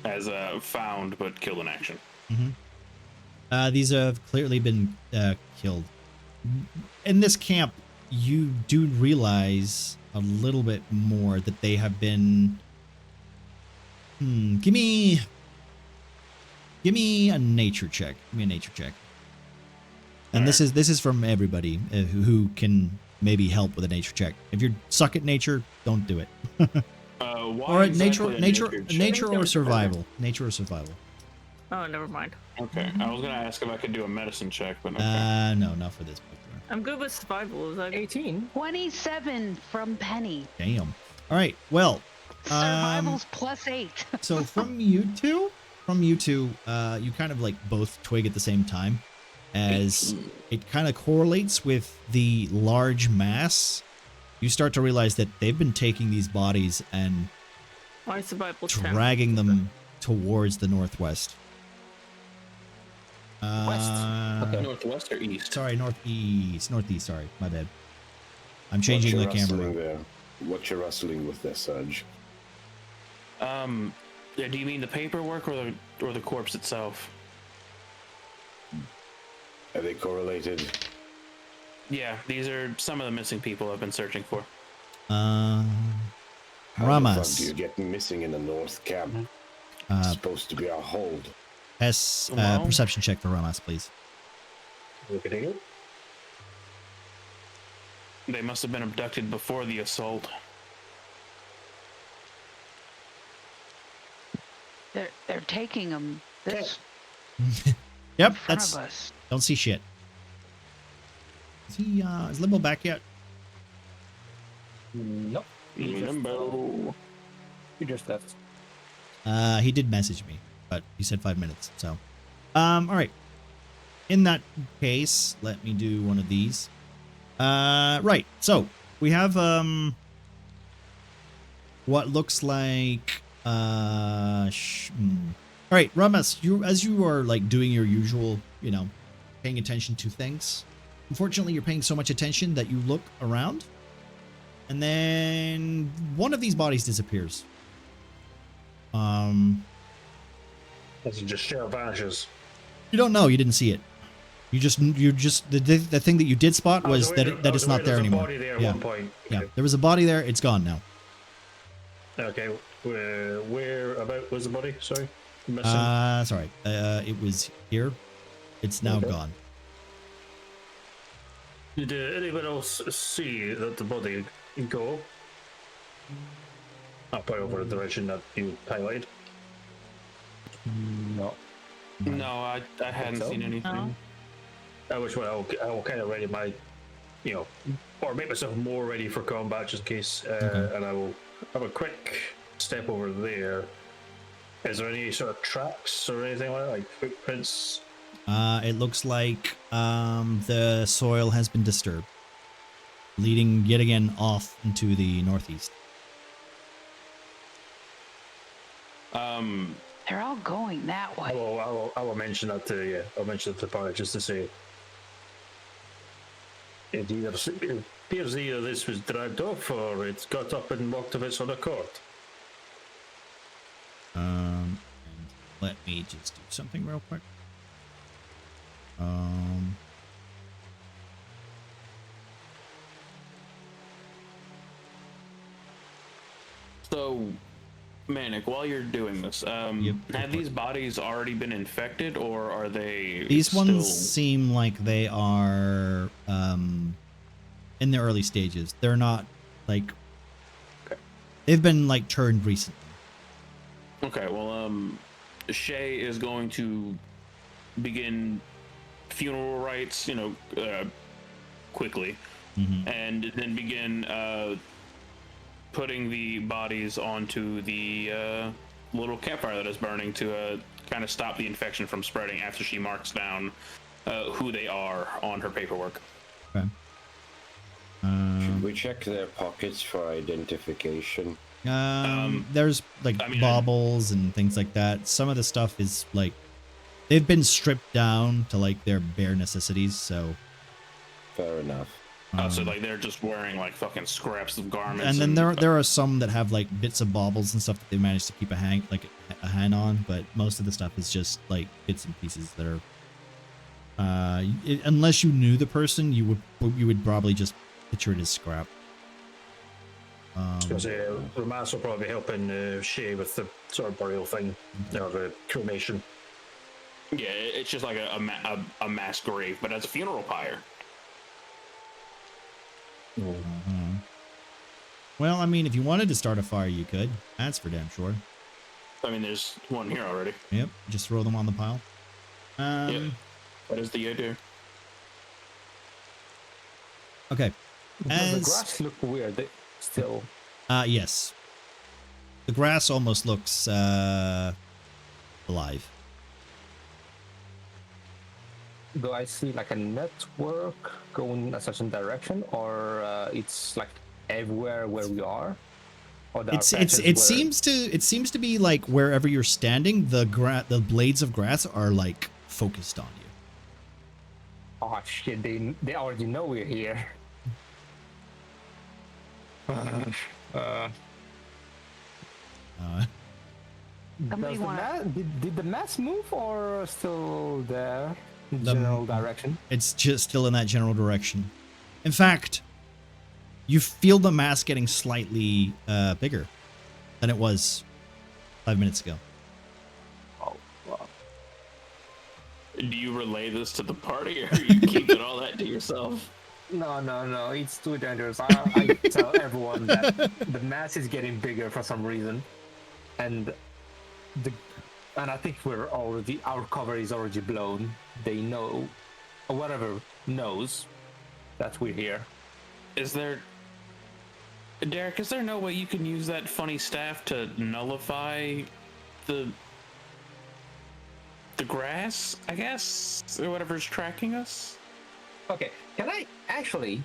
Speaker 2: As found but killed in action.
Speaker 1: These have clearly been killed. In this camp, you do realize a little bit more that they have been. Give me Give me a nature check. Give me a nature check. And this is from everybody who can maybe help with a nature check. If you suck at nature, don't do it.
Speaker 2: Why
Speaker 1: Or
Speaker 2: exactly a
Speaker 1: nature
Speaker 2: check?
Speaker 1: or survival. Nature or survival.
Speaker 5: Oh, never mind.
Speaker 2: Okay, I was gonna ask if I could do a medicine check, but okay.
Speaker 1: No, not for this particular.
Speaker 5: I'm good with survival. Is that
Speaker 4: 18.
Speaker 3: 27 from Penny.
Speaker 1: Damn. All right. Well,
Speaker 3: Survival's +8.
Speaker 1: so from you two, you kind of like both twig at the same time, as it kind of correlates with the large mass. You start to realize that they've been taking these bodies and
Speaker 5: my survival 10?
Speaker 1: dragging them towards the northwest.
Speaker 4: Okay.
Speaker 2: Northwest or east?
Speaker 1: Sorry, northeast. Northeast, sorry. My bad. I'm changing the camera.
Speaker 11: There? What you're wrestling with there, Serge?
Speaker 2: Yeah, do you mean the paperwork or the corpse itself?
Speaker 11: Are they correlated?
Speaker 2: Yeah, these are some of the missing people I've been searching for.
Speaker 11: How the fuck
Speaker 1: Ramas.
Speaker 11: do you get missing in the north camp? It's supposed to be a hold.
Speaker 1: Perception check for Ramas, please.
Speaker 7: Look at it.
Speaker 2: They must have been abducted before the assault.
Speaker 3: They're taking them this
Speaker 1: Yep,
Speaker 3: in front
Speaker 1: that's
Speaker 3: of us.
Speaker 1: don't see shit. Is Limbo back yet?
Speaker 4: Nope.
Speaker 2: Limbo.
Speaker 4: You just left.
Speaker 1: He did message me, but he said 5 minutes. So, all right. In that case, let me do one of these. Right. So we have what looks like all right, Ramas, as you are like doing your usual, paying attention to things. Unfortunately, you're paying so much attention that you look around, and then one of these bodies disappears.
Speaker 7: As it just straight up vanishes.
Speaker 1: You don't know. You didn't see it. You just the thing that you did spot was that it's not there anymore.
Speaker 7: Body there at
Speaker 1: Yeah.
Speaker 7: one point.
Speaker 1: Yeah, there was a body there. It's gone now.
Speaker 7: Okay. Where about was the body? Sorry. Missing.
Speaker 1: Sorry. It was here. It's now
Speaker 7: Okay.
Speaker 1: gone.
Speaker 7: Did anyone else see that the body go? Up over the direction that you highlighted.
Speaker 4: No.
Speaker 2: No, I hadn't
Speaker 4: so?
Speaker 2: seen anything.
Speaker 7: I wish I'll kind of ready my, or make myself more ready for combat just in case,
Speaker 1: Okay.
Speaker 7: and I will have a quick step over there. Is there any sort of tracks or anything like footprints?
Speaker 1: It looks like the soil has been disturbed, leading yet again off into the northeast.
Speaker 3: They're all going that way.
Speaker 7: I will mention that to I'll mention it to Parrot just to say. It appears either this was dragged off or it's got up and walked of its own accord.
Speaker 1: And let me just do something real quick.
Speaker 2: So, Manic, while you're doing this, have these bodies already been infected, or are they?
Speaker 1: These
Speaker 2: still...
Speaker 1: ones seem like they are in the early stages. They're not like they've been like turned recently.
Speaker 2: Okay, well, Shay is going to begin funeral rites, quickly, and then begin putting the bodies onto the little campfire that is burning to kind of stop the infection from spreading after she marks down who they are on her paperwork.
Speaker 1: Okay.
Speaker 11: Should we check their pockets for identification?
Speaker 1: There's like baubles and things like that. Some of the stuff is like they've been stripped down to like their bare necessities. So
Speaker 11: fair enough.
Speaker 2: So like they're just wearing like fucking scraps of garments.
Speaker 1: And then there are some that have like bits of baubles and stuff that they managed to keep a hand on, but most of the stuff is just like bits and pieces that are. Unless you knew the person, you would probably just picture it as scrap.
Speaker 7: Because Ramas will probably be helping Shay with the sort of burial thing, or the cremation.
Speaker 2: Yeah, it's just like a mass grave, but as a funeral pyre.
Speaker 1: Well, I mean, if you wanted to start a fire, you could. That's for damn sure.
Speaker 2: I mean, there's one here already.
Speaker 1: Yep, just throw them on the pile.
Speaker 2: Yeah, that is the idea.
Speaker 1: Okay.
Speaker 4: Does the grass look weird still?
Speaker 1: Yes. The grass almost looks alive.
Speaker 4: Do I see like a network going in a certain direction, or it's like everywhere where we are? Or
Speaker 1: It seems to be like wherever you're standing, the blades of grass are like focused on you.
Speaker 4: Oh shit! They already know we're here.
Speaker 3: Somebody wanna...
Speaker 4: Did the mass move or still there? General direction.
Speaker 1: It's just still in that general direction. In fact, you feel the mass getting slightly bigger than it was 5 minutes ago.
Speaker 4: Oh, wow.
Speaker 2: Do you relay this to the party, or are you keeping all that to yourself?
Speaker 4: No, it's too dangerous. I tell everyone that the mass is getting bigger for some reason, and I think our cover is already blown. They know, or whatever knows, that we're here.
Speaker 2: Derek, is there no way you can use that funny staff to nullify the grass, I guess, or whatever's tracking us?
Speaker 4: Okay, can I actually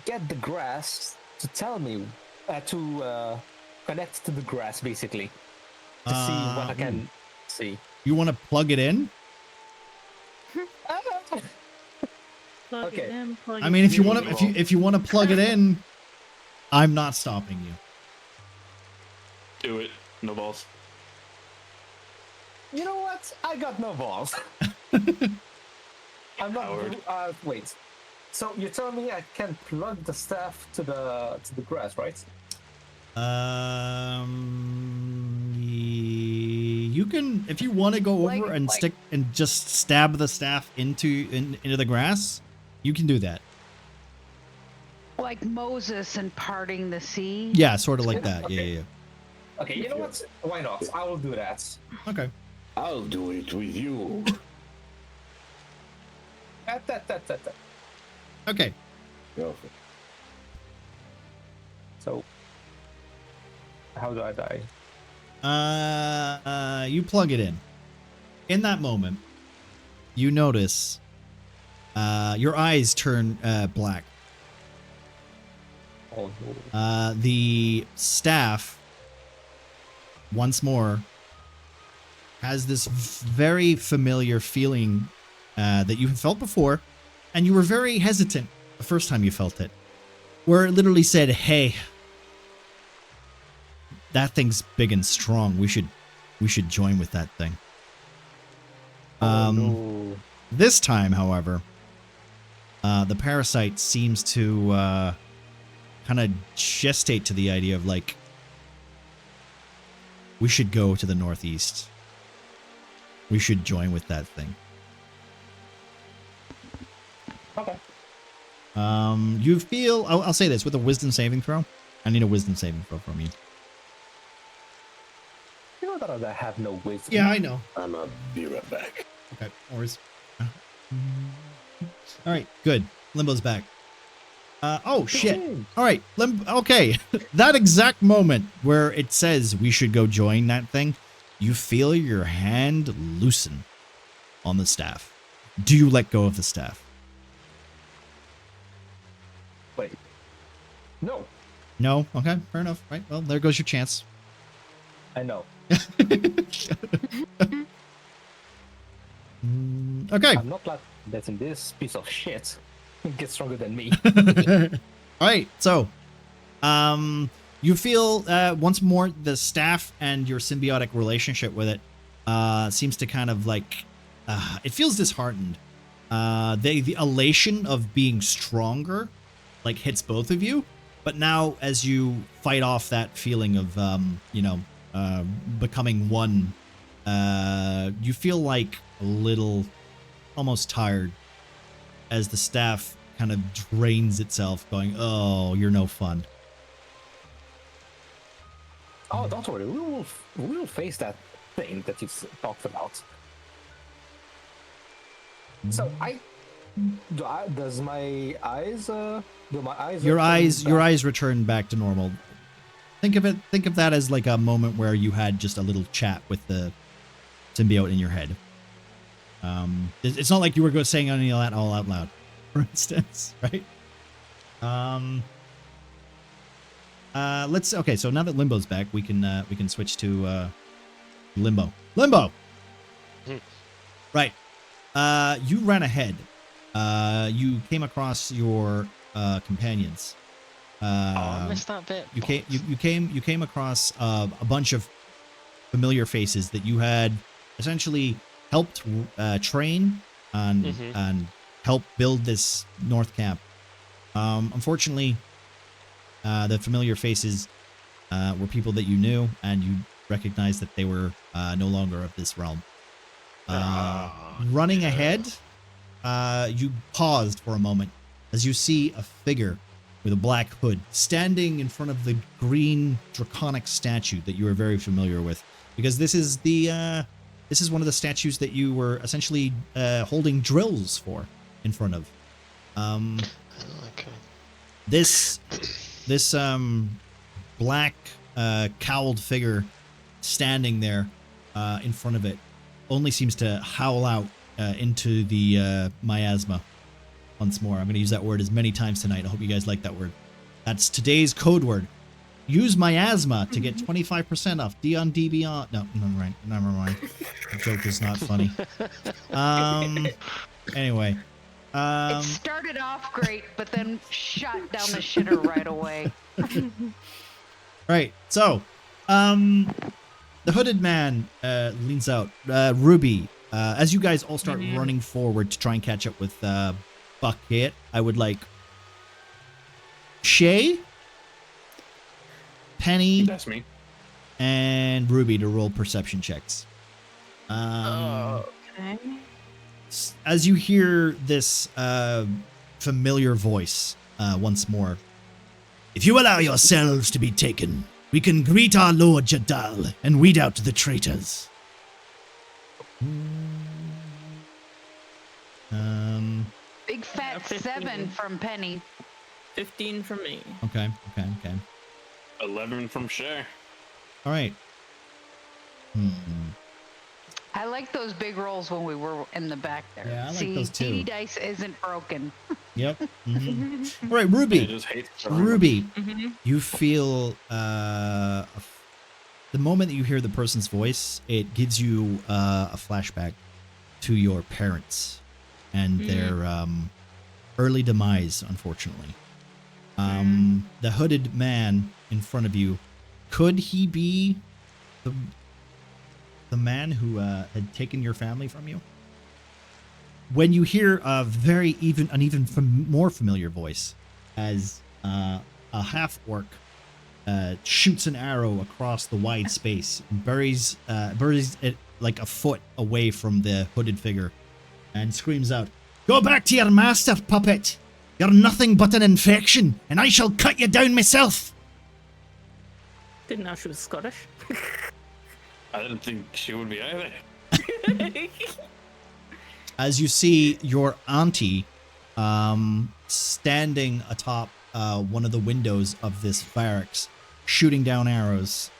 Speaker 4: get the grass to tell me to connect to the grass, basically, to see what I can see?
Speaker 1: You want to plug it in?
Speaker 4: Okay.
Speaker 1: I mean, if you want to plug it in, I'm not stopping you.
Speaker 2: Do it. No balls.
Speaker 4: You know what? I got no balls. I'm not. Wait. So you're telling me I can plug the staff to the grass, right?
Speaker 1: You can, if you want to go over and stick and just stab the staff into the grass, you can do that.
Speaker 3: Like Moses and parting the sea?
Speaker 1: Yeah, sort of like that. Okay. Yeah.
Speaker 4: Okay, you know what? Why not? I will do that.
Speaker 1: Okay.
Speaker 11: I'll do it with you.
Speaker 1: Okay.
Speaker 11: Go.
Speaker 4: So, how do I die?
Speaker 1: You plug it in. In that moment, you notice your eyes turn black.
Speaker 4: Oh no.
Speaker 1: The staff, once more, has this very familiar feeling that you have felt before, and you were very hesitant the first time you felt it, where it literally said, "Hey, that thing's big and strong. We should join with that thing."
Speaker 4: No.
Speaker 1: This time, however, the parasite seems to kind of gestate to the idea of like, we should go to the northeast. We should join with that thing.
Speaker 4: Okay.
Speaker 1: You feel, I'll say this, with a wisdom saving throw. I need a wisdom saving throw from you.
Speaker 4: You know that I have no wisdom.
Speaker 1: Yeah, I know.
Speaker 11: I'm a be right back.
Speaker 1: Okay, Oris. All right, good. Limbo's back. Oh shit. All right, okay. That exact moment where it says we should go join that thing, you feel your hand loosen on the staff. Do you let go of the staff?
Speaker 4: Wait. No.
Speaker 1: No? Okay, fair enough. Right, well, there goes your chance.
Speaker 4: I know.
Speaker 1: Okay.
Speaker 4: I'm not letting this piece of shit get stronger than me.
Speaker 1: All right, so you feel once more the staff and your symbiotic relationship with it seems to kind of like it feels disheartened. The elation of being stronger like hits both of you, but now as you fight off that feeling of becoming one you feel like a little, almost tired, as the staff kind of drains itself, going, "Oh, you're no fun."
Speaker 4: Oh, don't worry. We will face that thing that you talked about. So does my eyes do my eyes
Speaker 1: Your
Speaker 4: return back?
Speaker 1: eyes return back to normal. Think of that as like a moment where you had just a little chat with the symbiote in your head. It's not like you were saying any of that all out loud, for instance, right? Okay, so now that Limbo's back, we can switch to Limbo. Right. You ran ahead. You came across your companions.
Speaker 8: I missed that bit.
Speaker 1: You came across a bunch of familiar faces that you had essentially helped train and help build this north camp. Unfortunately, the familiar faces were people that you knew, and you recognized that they were no longer of this realm. Running ahead, you paused for a moment as you see a figure with a black hood standing in front of the green draconic statue that you are very familiar with, because this is one of the statues that you were essentially holding drills for in front of.
Speaker 8: Okay.
Speaker 1: This black cowled figure standing there in front of it only seems to howl out into the miasma once more. I'm going to use that word as many times tonight. I hope you guys like that word. That's today's code word. Use miasma to get 25% off D&D Beyond. No, never mind. The joke is not funny. Anyway.
Speaker 3: It started off great, but then shot down the shitter right away.
Speaker 1: Right. So, the hooded man leans out. Ruby, as you guys all start running forward to try and catch up with Bucket, I would like Shay, Penny,
Speaker 2: That's me,
Speaker 1: and Ruby to roll perception checks.
Speaker 5: Okay.
Speaker 1: As you hear this familiar voice once more, if you allow yourselves to be taken, we can greet our Lord Jadal and weed out the traitors.
Speaker 3: Big fat 7 from Penny.
Speaker 5: 15 from me.
Speaker 1: Okay.
Speaker 2: 11 from Cher.
Speaker 1: All right.
Speaker 3: I like those big rolls when we were in the back there.
Speaker 1: Yeah, I like
Speaker 3: See,
Speaker 1: those too.
Speaker 3: TD dice isn't broken.
Speaker 1: Yep. All right, Ruby.
Speaker 2: just hate
Speaker 1: Ruby, you feel the moment that you hear the person's voice, it gives you a flashback to your parents and their early demise, unfortunately. The hooded man in front of you, could he be the man who had taken your family from you? When you hear an even more familiar voice, as a half-orc shoots an arrow across the wide space and buries it like a foot away from the hooded figure, and screams out, "Go back to your master, puppet! You're nothing but an infection, and I shall cut you down myself!"
Speaker 5: Didn't know she was Scottish.
Speaker 2: I didn't think she would be either.
Speaker 1: As you see your auntie standing atop one of the windows of this barracks, shooting down arrows.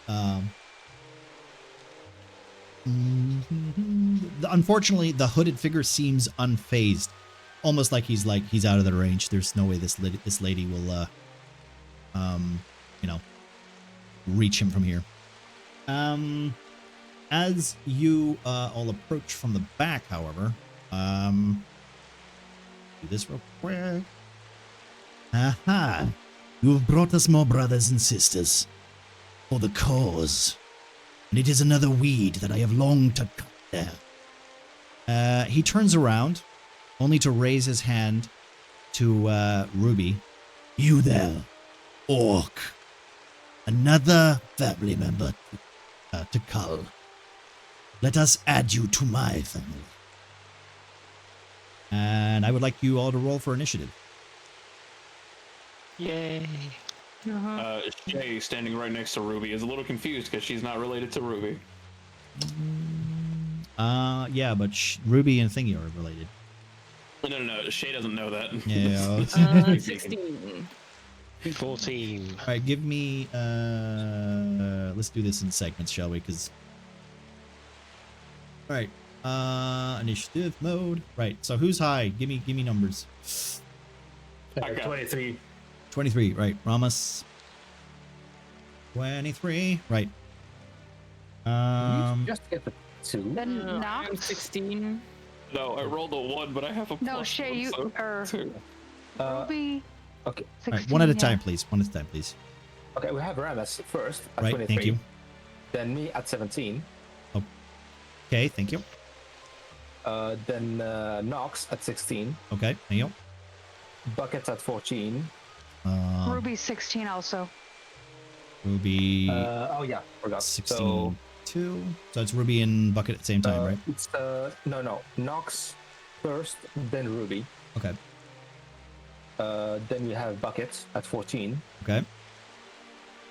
Speaker 1: Unfortunately, the hooded figure seems unfazed, almost like he's out of the range. There's no way this lady will, reach him from here. As you all approach from the back, however, do this real quick. Aha! You have brought us more brothers and sisters for the cause, and it is another weed that I have longed to cut there. He turns around, only to raise his hand to Ruby. You there, orc. Another family member to cull. Let us add you to my family. And I would like you all to roll for initiative.
Speaker 8: Yay.
Speaker 2: Shay, standing right next to Ruby, is a little confused because she's not related to Ruby.
Speaker 1: Yeah, but Ruby and Thingy are related.
Speaker 2: No. Shay doesn't know that.
Speaker 1: Yeah.
Speaker 5: 16.
Speaker 8: 14.
Speaker 1: All right, give me. Let's do this in segments, shall we? Because. All right. Initiative mode. Right. So who's high? Give me numbers.
Speaker 7: 23.
Speaker 1: 23. Right. Ramos. 23. Right.
Speaker 4: Just get the 2.
Speaker 3: Then
Speaker 5: I'm
Speaker 3: Knox.
Speaker 5: 16.
Speaker 2: No, I rolled a 1, but I have a
Speaker 3: No,
Speaker 2: plus
Speaker 3: Shay,
Speaker 2: one,
Speaker 3: you
Speaker 2: so
Speaker 3: or
Speaker 2: 2.
Speaker 3: Ruby.
Speaker 4: Okay.
Speaker 3: 16,
Speaker 1: All right. One at a
Speaker 3: yeah.
Speaker 1: time, please. One at a time, please.
Speaker 4: Okay, we have Ramus first at
Speaker 1: Right.
Speaker 4: 23.
Speaker 1: Thank you.
Speaker 4: Then me at 17.
Speaker 1: Okay. Thank you.
Speaker 4: Then Nox at 16.
Speaker 1: Okay. Thank you.
Speaker 4: Buckets at 14.
Speaker 3: Ruby's 16 also.
Speaker 1: Ruby.
Speaker 4: Oh yeah, forgot.
Speaker 1: 16.
Speaker 4: So
Speaker 1: 2. So it's Ruby and Bucket at the same time, right?
Speaker 4: it's no. Nox first, then Ruby.
Speaker 1: Okay.
Speaker 4: Then we have Buckets at 14.
Speaker 1: Okay.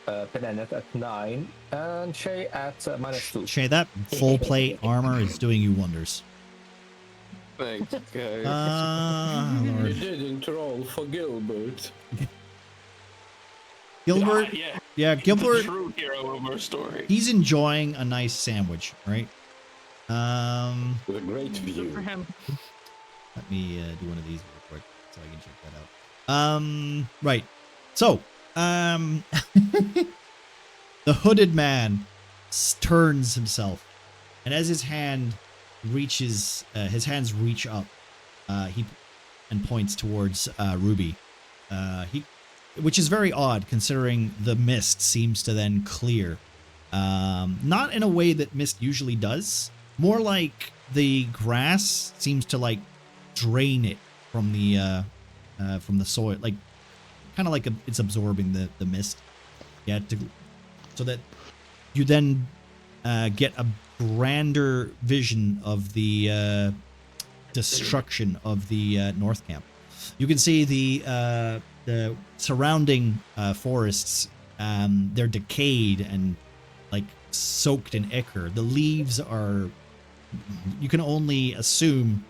Speaker 4: Penenet at 9, and Shay at -2.
Speaker 1: Shay, that full plate armor is doing you wonders.
Speaker 2: Thanks, guys.
Speaker 11: You
Speaker 1: Lord.
Speaker 11: didn't roll for Gilbert.
Speaker 1: Gilbert. Yeah, Gilbert.
Speaker 2: The true hero of our story.
Speaker 1: He's enjoying a nice sandwich, right?
Speaker 11: With a great view.
Speaker 5: For him.
Speaker 1: Let me do one of these real quick so I can check that out. Right. So, the hooded man turns himself, and as his hands reach up, he and points towards Ruby. Which is very odd considering the mist seems to then clear. Not in a way that mist usually does. More like the grass seems to like drain it from the soil, like kind of like it's absorbing the mist. Yeah, so that you then get a grander vision of the destruction of the North Camp. You can see the surrounding forests. They're decayed and like soaked in ichor. The leaves are, you can only assume,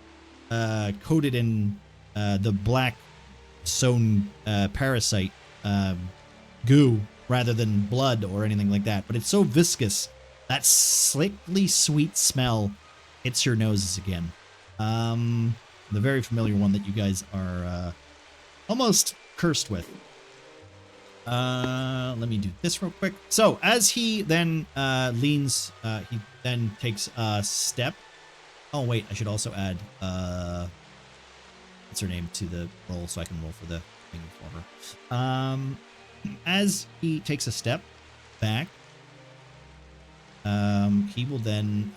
Speaker 1: coated in the black sown parasite goo rather than blood or anything like that. But it's so viscous, that slickly sweet smell hits your noses again. The very familiar one that you guys are almost cursed with. Let me do this real quick. So as he then leans, he then takes a step. Oh wait, I should also add what's her name to the roll so I can roll for the thing for her. As he takes a step back, he will then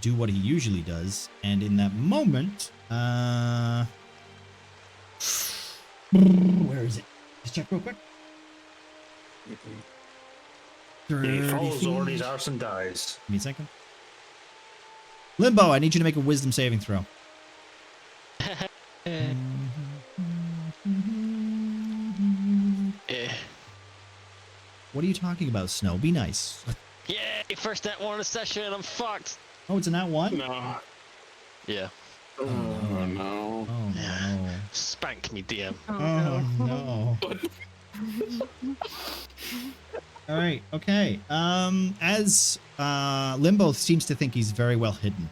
Speaker 1: do what he usually does, and in that moment, where is it? Just check real quick.
Speaker 7: He follows
Speaker 1: 30
Speaker 7: Zordy's
Speaker 1: feet.
Speaker 7: arse and dies.
Speaker 1: Give me a second. Limbo, I need you to make a wisdom saving throw. What are you talking about, Snow? Be nice.
Speaker 8: Yay! First net one in a session, I'm fucked.
Speaker 1: Oh, it's a nat one?
Speaker 2: No.
Speaker 8: Yeah.
Speaker 2: Oh no.
Speaker 1: Oh no.
Speaker 8: Spank me, DM.
Speaker 1: Oh no. All right. Okay. As Limbo seems to think he's very well hidden,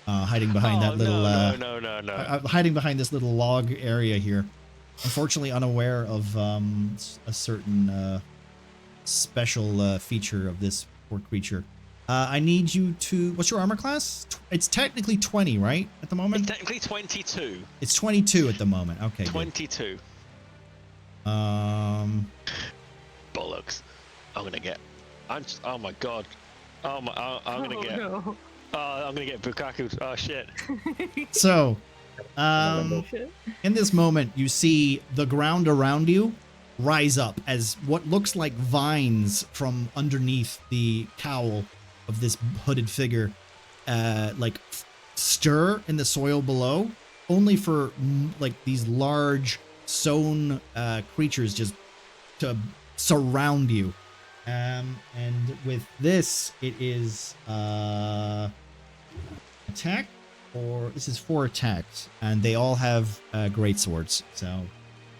Speaker 1: hiding behind that little
Speaker 8: No.
Speaker 1: hiding behind this little log area here. Unfortunately, unaware of a certain special feature of this poor creature. I need you to. What's your armor class? It's technically 20, right? At the moment.
Speaker 8: It's technically 22.
Speaker 1: It's 22 at the moment. Okay.
Speaker 8: 22.
Speaker 1: Good.
Speaker 8: Bollocks. I'm gonna get. Oh my god. I'm gonna get.
Speaker 5: No.
Speaker 8: I'm gonna get Bukaku. Oh shit.
Speaker 1: So, in this moment, you see the ground around you rise up as what looks like vines from underneath the cowl of this hooded figure like stir in the soil below, only for like these large sown creatures just to surround you. And with this, it is attack, or this is 4 attacks, and they all have great swords. So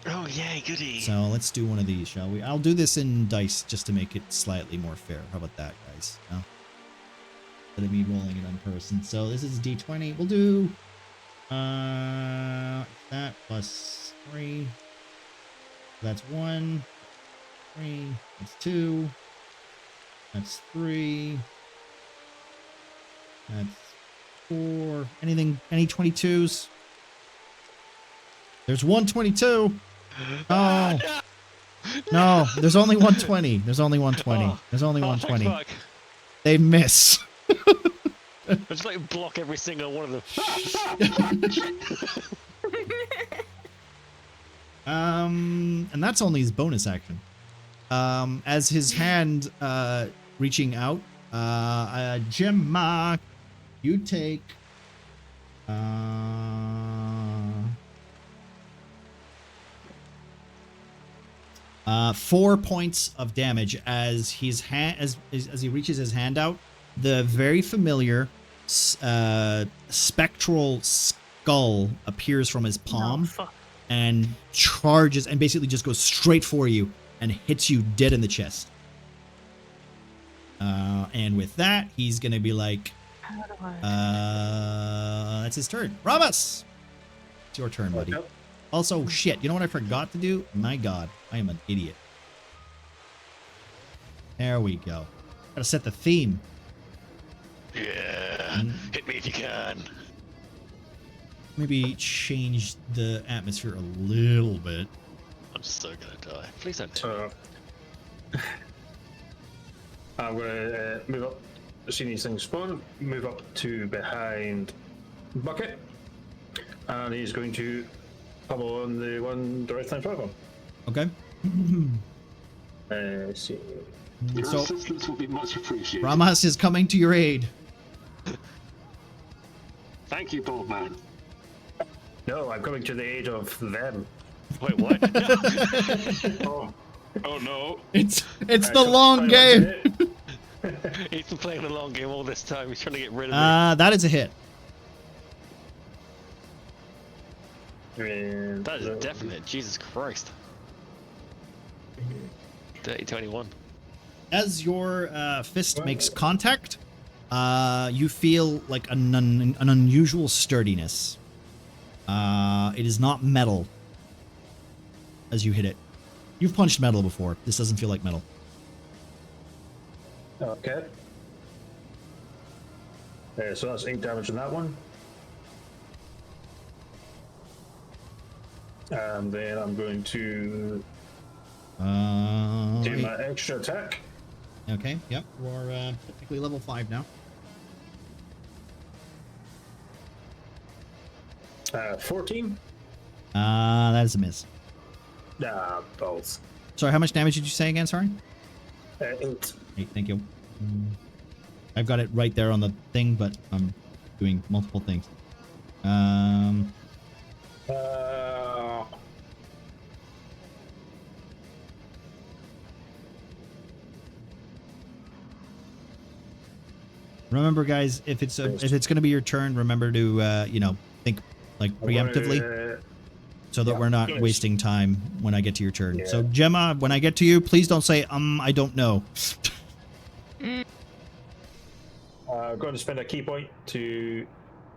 Speaker 8: Oh yay, goody.
Speaker 1: so let's do one of these, shall we? I'll do this in dice just to make it slightly more fair. How about that, guys? No? Instead of me rolling it on person. So this is D20. We'll do that plus 3. That's 1. 3. That's 2. That's 3. That's 4. Anything? Any 22s? There's 122. Oh. No, there's only 120. There's only 120. There's only 120.
Speaker 8: Fuck.
Speaker 1: They miss.
Speaker 8: I just like block every single one of them.
Speaker 1: And that's only his bonus action. As his hand reaching out, Gemma, you take 4 points of damage as his hand as he reaches his hand out. The very familiar spectral skull appears from his palm and charges and basically just goes straight for you and hits you dead in the chest. And with that, he's gonna be like, that's his turn. Ramos, it's your turn, buddy. Also, shit, you know what I forgot to do? My God, I am an idiot. There we go. Gotta set the theme.
Speaker 8: Yeah, hit me if you can.
Speaker 1: Maybe change the atmosphere a little bit.
Speaker 8: I'm so gonna die. Please don't do
Speaker 7: I'm gonna move up, see these things spawn, move up to behind Bucket, and he's going to pummel on the one directly in front of him.
Speaker 1: Okay.
Speaker 7: Let's see.
Speaker 9: Your
Speaker 1: So,
Speaker 9: assistance will be much appreciated.
Speaker 1: Ramas is coming to your aid.
Speaker 9: Thank you, bold man.
Speaker 7: No, I'm coming to the aid of them.
Speaker 8: Wait, what?
Speaker 2: Oh no.
Speaker 1: It's the long game.
Speaker 8: He's been playing the long game all this time. He's trying to get rid of me.
Speaker 1: That is a hit.
Speaker 8: That is definite. Jesus Christ. 30-21.
Speaker 1: As your fist makes contact, you feel like an unusual sturdiness. It is not metal as you hit it. You've punched metal before. This doesn't feel like metal.
Speaker 7: Okay. So that's 8 damage on that one. And then I'm going to do my extra attack.
Speaker 1: Okay, yep. We're technically level 5 now.
Speaker 7: 14.
Speaker 1: That is a miss.
Speaker 7: Balls.
Speaker 1: Sorry, how much damage did you say again? Sorry?
Speaker 7: 8.
Speaker 1: 8, thank you. I've got it right there on the thing, but I'm doing multiple things. Remember, guys, if it's going to be your turn, remember to think like preemptively, so that we're not wasting time when I get to your turn.
Speaker 7: Yeah.
Speaker 1: So Gemma, when I get to you, please don't say I don't know.
Speaker 7: I'm going to spend a key point to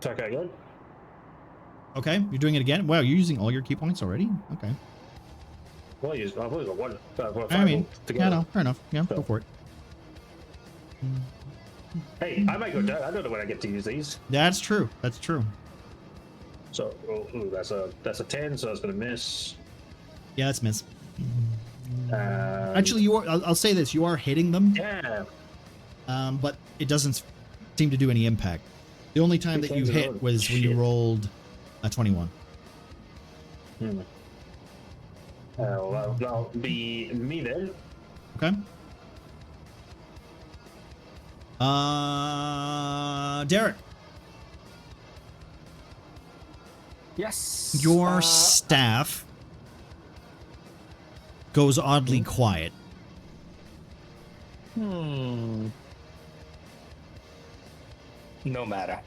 Speaker 7: attack again.
Speaker 1: Okay, you're doing it again. Wow, you're using all your key points already. Okay.
Speaker 7: Well, I've only got one.
Speaker 1: I mean, yeah, no, fair enough. Yeah, go for it.
Speaker 7: Hey, I might go down. I don't know when I get to use these.
Speaker 1: That's true. That's true.
Speaker 7: So, that's a 10. So that's going to miss.
Speaker 1: Yeah, that's miss. Actually, you are. I'll say this: you are hitting them.
Speaker 7: Yeah.
Speaker 1: But it doesn't seem to do any impact. The only time that you hit was when you rolled a 21.
Speaker 7: Well, that'll be me then.
Speaker 1: Okay. Derek,
Speaker 4: Yes.
Speaker 1: your staff goes oddly quiet.
Speaker 4: No matter.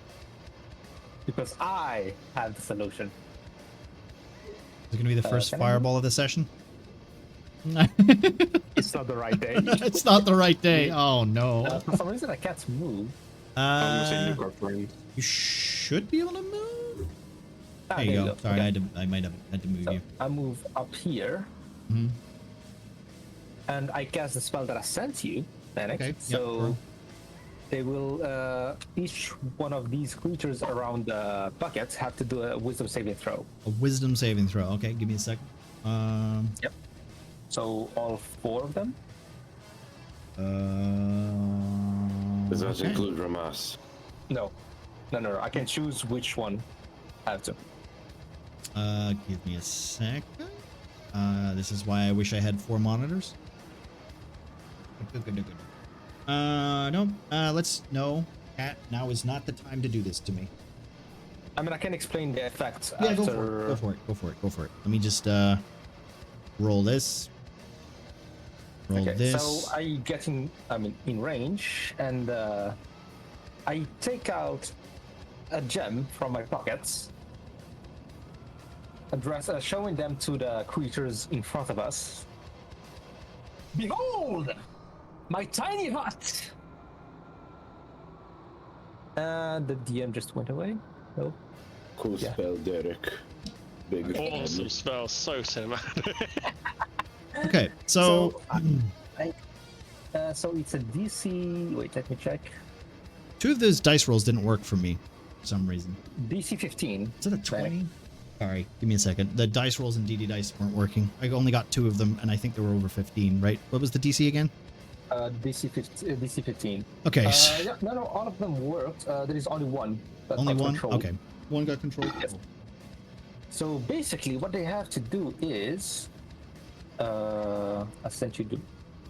Speaker 4: Because I have the solution.
Speaker 1: Is it going to be the first
Speaker 4: can I
Speaker 1: fireball of the session?
Speaker 4: It's not the right day.
Speaker 1: It's not the right day. Oh, no.
Speaker 4: For some reason, I can't move.
Speaker 8: I'm gonna say nuke our friend.
Speaker 1: You should be able to move.
Speaker 4: Ah,
Speaker 1: There you go. Sorry,
Speaker 4: Okay.
Speaker 1: I might have had to move
Speaker 4: So
Speaker 1: you.
Speaker 4: I move up here,
Speaker 1: Mhm.
Speaker 4: and I cast the spell that I sent you, Panic.
Speaker 1: Okay, yep,
Speaker 4: So
Speaker 1: cool.
Speaker 4: they will, each one of these creatures around the bucket have to do a wisdom saving throw.
Speaker 1: A wisdom saving throw. Okay, give me a second.
Speaker 4: Yep. So all 4 of them?
Speaker 11: Does that
Speaker 1: Okay.
Speaker 11: include Ramas?
Speaker 4: No. No. I can choose which one I have to.
Speaker 1: Give me a second. This is why I wish I had 4 monitors. Good. No. No. Cat, now is not the time to do this to me.
Speaker 4: I mean, I can explain the effects
Speaker 1: Yeah,
Speaker 4: after...
Speaker 1: go for it. Let me just, roll this. Roll
Speaker 4: Okay,
Speaker 1: this.
Speaker 4: so I get in range, and I take out a gem from my pockets, showing them to the creatures in front of us. Behold, my tiny hut! And the DM just went away. Nope.
Speaker 11: Cool
Speaker 4: Yeah.
Speaker 11: spell, Derek. Big fan.
Speaker 8: Awesome spell, so cinematic.
Speaker 1: Okay, so...
Speaker 4: So it's a DC. Wait, let me check.
Speaker 1: 2 of those dice rolls didn't work for me for some reason.
Speaker 4: DC 15.
Speaker 1: Is it a 20? Sorry, give me a second. The dice rolls in DD Dice weren't working. I only got 2 of them, and I think they were over 15, right? What was the DC again?
Speaker 4: DC 15.
Speaker 1: Okay.
Speaker 4: Yeah, no, all of them worked. There is only one. That
Speaker 1: Only
Speaker 4: got
Speaker 1: one?
Speaker 4: controlled.
Speaker 1: Okay. One got controlled?
Speaker 4: Yes. So basically, what they have to do is, I sent you the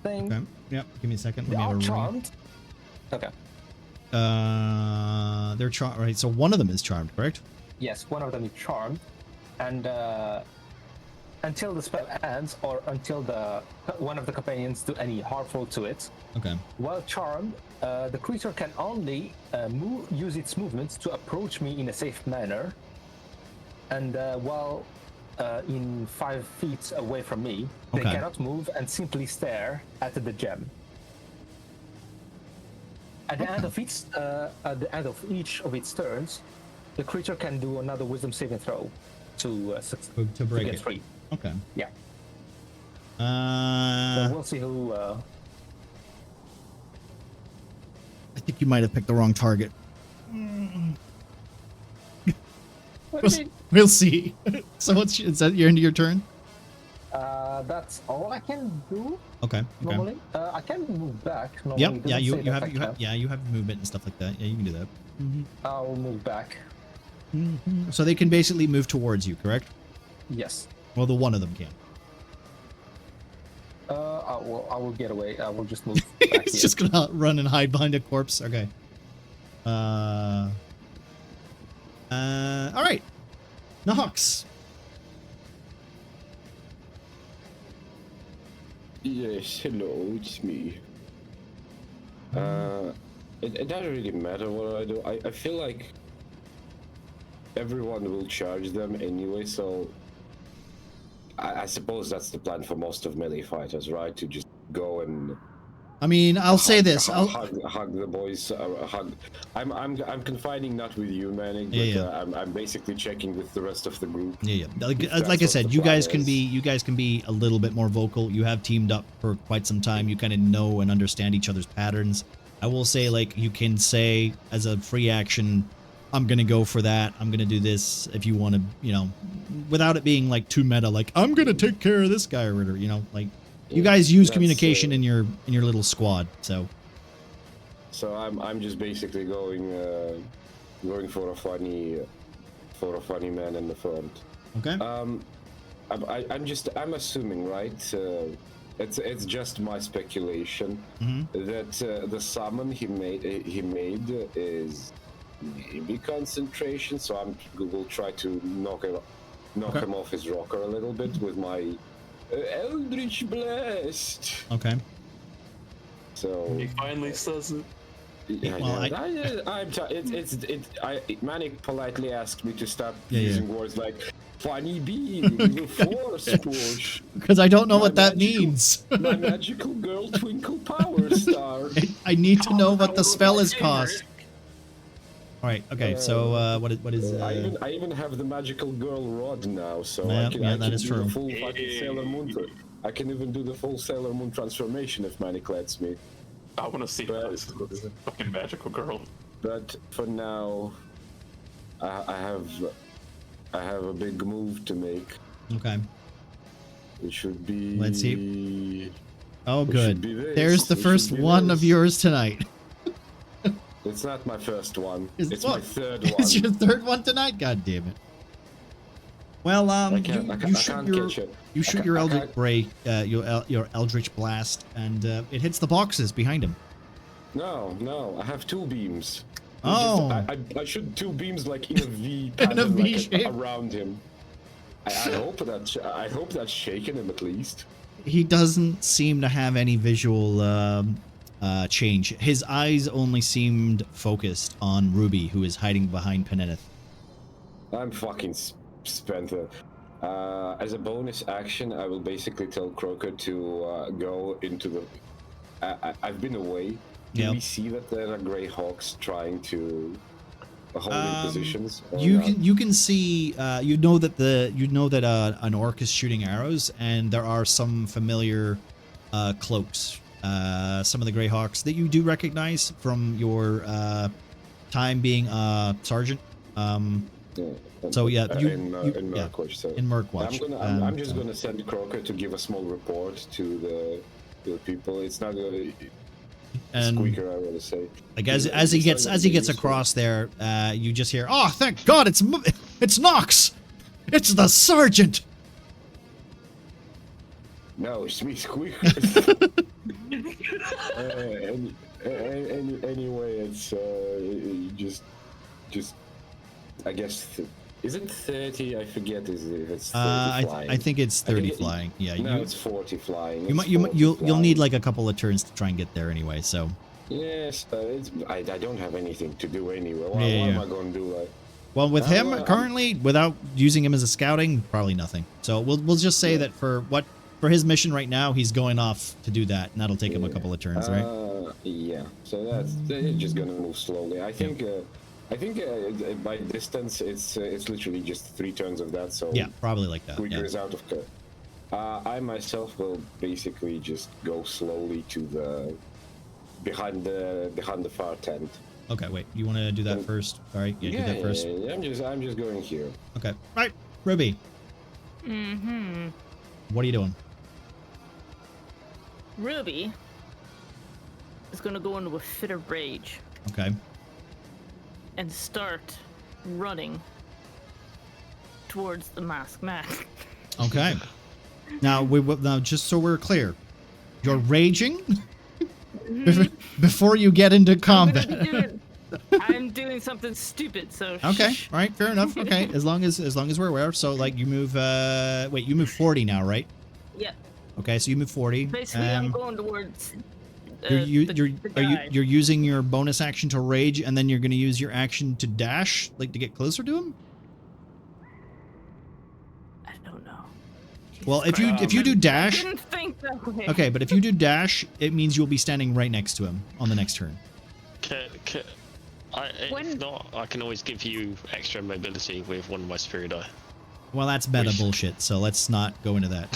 Speaker 4: thing.
Speaker 1: Okay. Yep. Give me a second.
Speaker 4: They
Speaker 1: Let me
Speaker 4: are
Speaker 1: have a roll.
Speaker 4: charmed. Okay.
Speaker 1: They're charmed. Right. So one of them is charmed, correct?
Speaker 4: Yes, one of them is charmed, and until the spell ends, or until one of the companions do any harmful to it.
Speaker 1: Okay.
Speaker 4: While charmed, the creature can only use its movements to approach me in a safe manner, and while in 5 feet away from me, they
Speaker 1: Okay.
Speaker 4: cannot move and simply stare at the gem. At the end of each of its turns, the creature can do another Wisdom saving throw to
Speaker 1: break
Speaker 4: get
Speaker 1: it.
Speaker 4: free.
Speaker 1: Okay.
Speaker 4: Yeah. So
Speaker 1: I
Speaker 4: we'll see who.
Speaker 1: think you might have picked the wrong target.
Speaker 4: What do you mean?
Speaker 1: We'll see. So is that your end of your turn?
Speaker 4: That's all I can do
Speaker 1: Okay.
Speaker 4: normally. I can move back. Normally.
Speaker 1: Yep.
Speaker 4: It
Speaker 1: Yeah.
Speaker 4: doesn't
Speaker 1: You
Speaker 4: say that I
Speaker 1: have
Speaker 4: can.
Speaker 1: yeah, you have movement and stuff like that. Yeah, you can do that.
Speaker 4: I'll move back.
Speaker 1: So they can basically move towards you, correct?
Speaker 4: Yes.
Speaker 1: Well, the one of them can.
Speaker 4: I will get away. I will just move back
Speaker 1: It's
Speaker 4: here.
Speaker 1: just gonna run and hide behind a corpse. Okay. All right. Nox.
Speaker 11: Yes, hello, it's me. It doesn't really matter what I do. I feel like everyone will charge them anyway, so I suppose that's the plan for most of melee fighters, right? To just go and
Speaker 1: I mean, I'll say this.
Speaker 11: hug the boys. I'm confining not with you, Manning, but
Speaker 1: Yeah.
Speaker 11: I'm basically checking with the rest of the group.
Speaker 1: Yeah. Like
Speaker 11: If
Speaker 1: I
Speaker 11: that's
Speaker 1: said,
Speaker 11: what the
Speaker 1: you
Speaker 11: plan
Speaker 1: guys can
Speaker 11: is.
Speaker 1: be a little bit more vocal. You have teamed up for quite some time. You kind of know and understand each other's patterns. I will say, like, you can say as a free action, I'm gonna go for that. I'm gonna do this if you want to, without it being like too meta. Like, I'm gonna take care of this guy or whatever. Like. You guys use
Speaker 11: That's,
Speaker 1: communication in your little squad, so.
Speaker 11: So I'm just basically going for a funny man in the front.
Speaker 1: Okay.
Speaker 11: I'm assuming, right? It's just my speculation
Speaker 1: Mhm.
Speaker 11: that the summon he made is maybe concentration. So will try to knock him off his rocker a little bit with my Eldritch Blast.
Speaker 1: Okay.
Speaker 11: So
Speaker 2: He finally says it.
Speaker 11: Yeah, Manic politely asked me to stop using words like funny beam, force push.
Speaker 1: Because I don't know what that means.
Speaker 11: My magical girl twinkle power star.
Speaker 1: I need to know what the spell is cost. All right. Okay. So what is?
Speaker 11: I even have the magical girl rod now, so
Speaker 1: Yeah,
Speaker 11: I can
Speaker 1: that is
Speaker 11: do
Speaker 1: true.
Speaker 11: the full fucking Sailor Moon. I can even do the full Sailor Moon transformation if Manic lets me.
Speaker 2: I want to see this fucking magical girl.
Speaker 11: But for now, I have a big move to make.
Speaker 1: Okay.
Speaker 11: It should be.
Speaker 1: Let's see. Oh, good. There's the first one of yours tonight.
Speaker 11: It's not my first one.
Speaker 1: It's
Speaker 11: my third one.
Speaker 1: It's your third one tonight. God damn it. Well, you shoot your Eldritch Ray, your Eldritch Blast, and it hits the boxes behind him.
Speaker 11: No, I have two beams.
Speaker 1: Oh.
Speaker 11: I shoot two beams like in a V pattern, shape around him. I hope that's shaking him at least.
Speaker 1: He doesn't seem to have any visual change. His eyes only seemed focused on Ruby, who is hiding behind Peneneth.
Speaker 11: I'm fucking spent. As a bonus action, I will basically tell Croker to go into the. I've been away. Do we see that there are Grey Hawks trying to hold in positions?
Speaker 1: You can see. You know that an orc is shooting arrows, and there are some familiar cloaks. Some of the Grey Hawks that you do recognize from your time being sergeant. So yeah,
Speaker 11: in Murkwatch. So
Speaker 1: in Murkwatch.
Speaker 11: I'm just gonna send Croker to give a small report to the people. It's not gonna. Squeaker, I want to say.
Speaker 1: Like as he gets across there, you just hear, "Oh, thank God, it's Nox! It's the sergeant!"
Speaker 11: No, it's me, Squeaker. Anyway, it's just I guess. Is it 30? I forget. If it's 30 flying.
Speaker 1: I think it's 30 flying. Yeah.
Speaker 11: No, it's 40 flying.
Speaker 1: You'll need like a couple of turns to try and get there anyway. So.
Speaker 11: Yes, I don't have anything to do anyway. What am I going to do?
Speaker 1: Well, with him currently, without using him as a scouting, probably nothing. So we'll just say that for his mission right now, he's going off to do that, and that'll take him a couple of turns, right?
Speaker 11: Yeah. So that's just gonna move slowly. I think by distance, it's literally just 3 turns of that. So
Speaker 1: yeah, probably like that.
Speaker 11: Squeaker is out of cut. I myself will basically just go slowly to the behind the far tent.
Speaker 1: Okay, wait. You want to do that first? All right, do that first.
Speaker 11: Yeah, I'm just going here.
Speaker 1: Okay, right, Ruby.
Speaker 5: Mm-hmm.
Speaker 1: What are you doing?
Speaker 5: Ruby is gonna go into a fit of rage.
Speaker 1: Okay.
Speaker 5: And start running towards the masked man.
Speaker 1: Okay. Now just so we're clear, you're raging before you get into combat.
Speaker 5: I'm doing something stupid, so.
Speaker 1: Okay. All right. Fair enough. Okay. As long as we're aware. So like you move. Wait. You move 40 now, right?
Speaker 5: Yeah.
Speaker 1: Okay. So you move 40.
Speaker 5: Basically, I'm going towards.
Speaker 1: You're using your bonus action to rage, and then you're going to use your action to dash, like to get closer to him.
Speaker 5: I don't know.
Speaker 1: Well, if you do dash.
Speaker 5: I didn't think that way.
Speaker 1: Okay, but if you do dash, it means you'll be standing right next to him on the next turn.
Speaker 8: If not, I can always give you extra mobility with one of my superior die.
Speaker 1: Well, that's meta bullshit, so let's not go into that.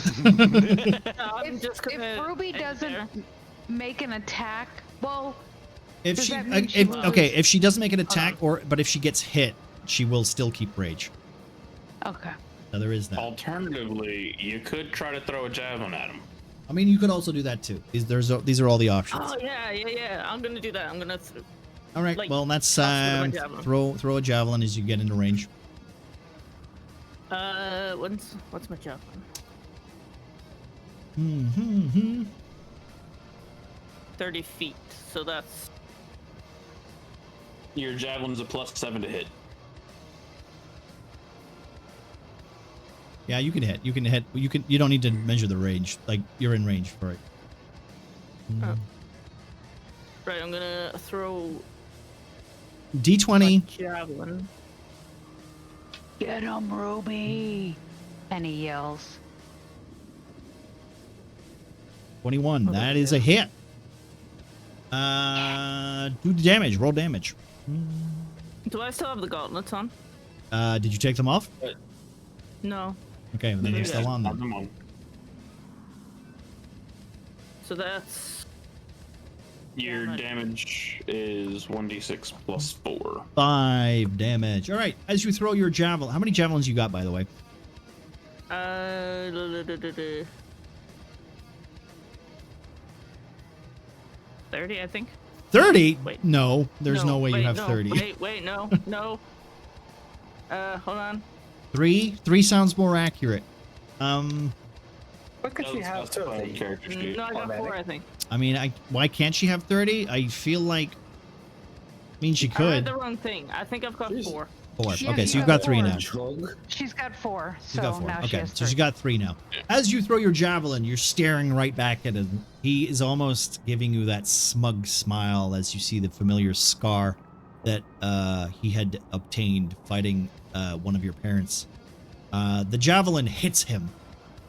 Speaker 3: If Ruby doesn't make an attack, well,
Speaker 1: if she doesn't make an attack, but if she gets hit, she will still keep rage.
Speaker 3: Okay.
Speaker 1: So there is that.
Speaker 2: Alternatively, you could try to throw a javelin at him.
Speaker 1: I mean, you could also do that too. These are all the options.
Speaker 5: Oh yeah. I'm gonna do that. I'm gonna.
Speaker 1: All right. Well, that's throw a javelin as you get into range.
Speaker 5: What's my javelin? 30 feet. So that's
Speaker 2: Your javelin's a +7 to hit.
Speaker 1: Yeah, you can hit. You can hit. You don't need to measure the range. Like you're in range for it.
Speaker 5: Oh. Right, I'm gonna throw
Speaker 1: D20.
Speaker 5: javelin.
Speaker 3: Get him, Ruby! Penny yells.
Speaker 1: 21. That is a hit. Do the damage. Roll damage.
Speaker 5: Do I still have the gauntlets on?
Speaker 1: Did you take them off?
Speaker 5: No.
Speaker 1: Okay, then they're still on them.
Speaker 2: on.
Speaker 5: So that's
Speaker 2: Your damage is 1d6 +4.
Speaker 1: 5 damage. All right. As you throw your javelin, how many javelins you got, by the way?
Speaker 5: 30, I think.
Speaker 1: 30?
Speaker 5: Wait.
Speaker 1: No, there's no way you have 30.
Speaker 5: Wait, no. Hold on.
Speaker 1: 3 sounds more accurate.
Speaker 4: What could she have 30?
Speaker 2: Character sheet.
Speaker 5: No, I got 4, I think.
Speaker 1: I mean, why can't she have 30? I feel like. I mean, she
Speaker 5: I read
Speaker 1: could.
Speaker 5: the wrong thing. I think I've got 4.
Speaker 1: 4.
Speaker 3: Yeah,
Speaker 1: Okay,
Speaker 3: you
Speaker 1: so you've
Speaker 3: got
Speaker 1: got 3 now.
Speaker 3: She's got 4,
Speaker 1: She's
Speaker 3: so
Speaker 1: got 4.
Speaker 3: now she
Speaker 1: Okay,
Speaker 3: has
Speaker 1: so
Speaker 3: 3.
Speaker 1: she's got 3 now. As you throw your javelin, you're staring right back at him. He is almost giving you that smug smile as you see the familiar scar that he had obtained fighting one of your parents. The javelin hits him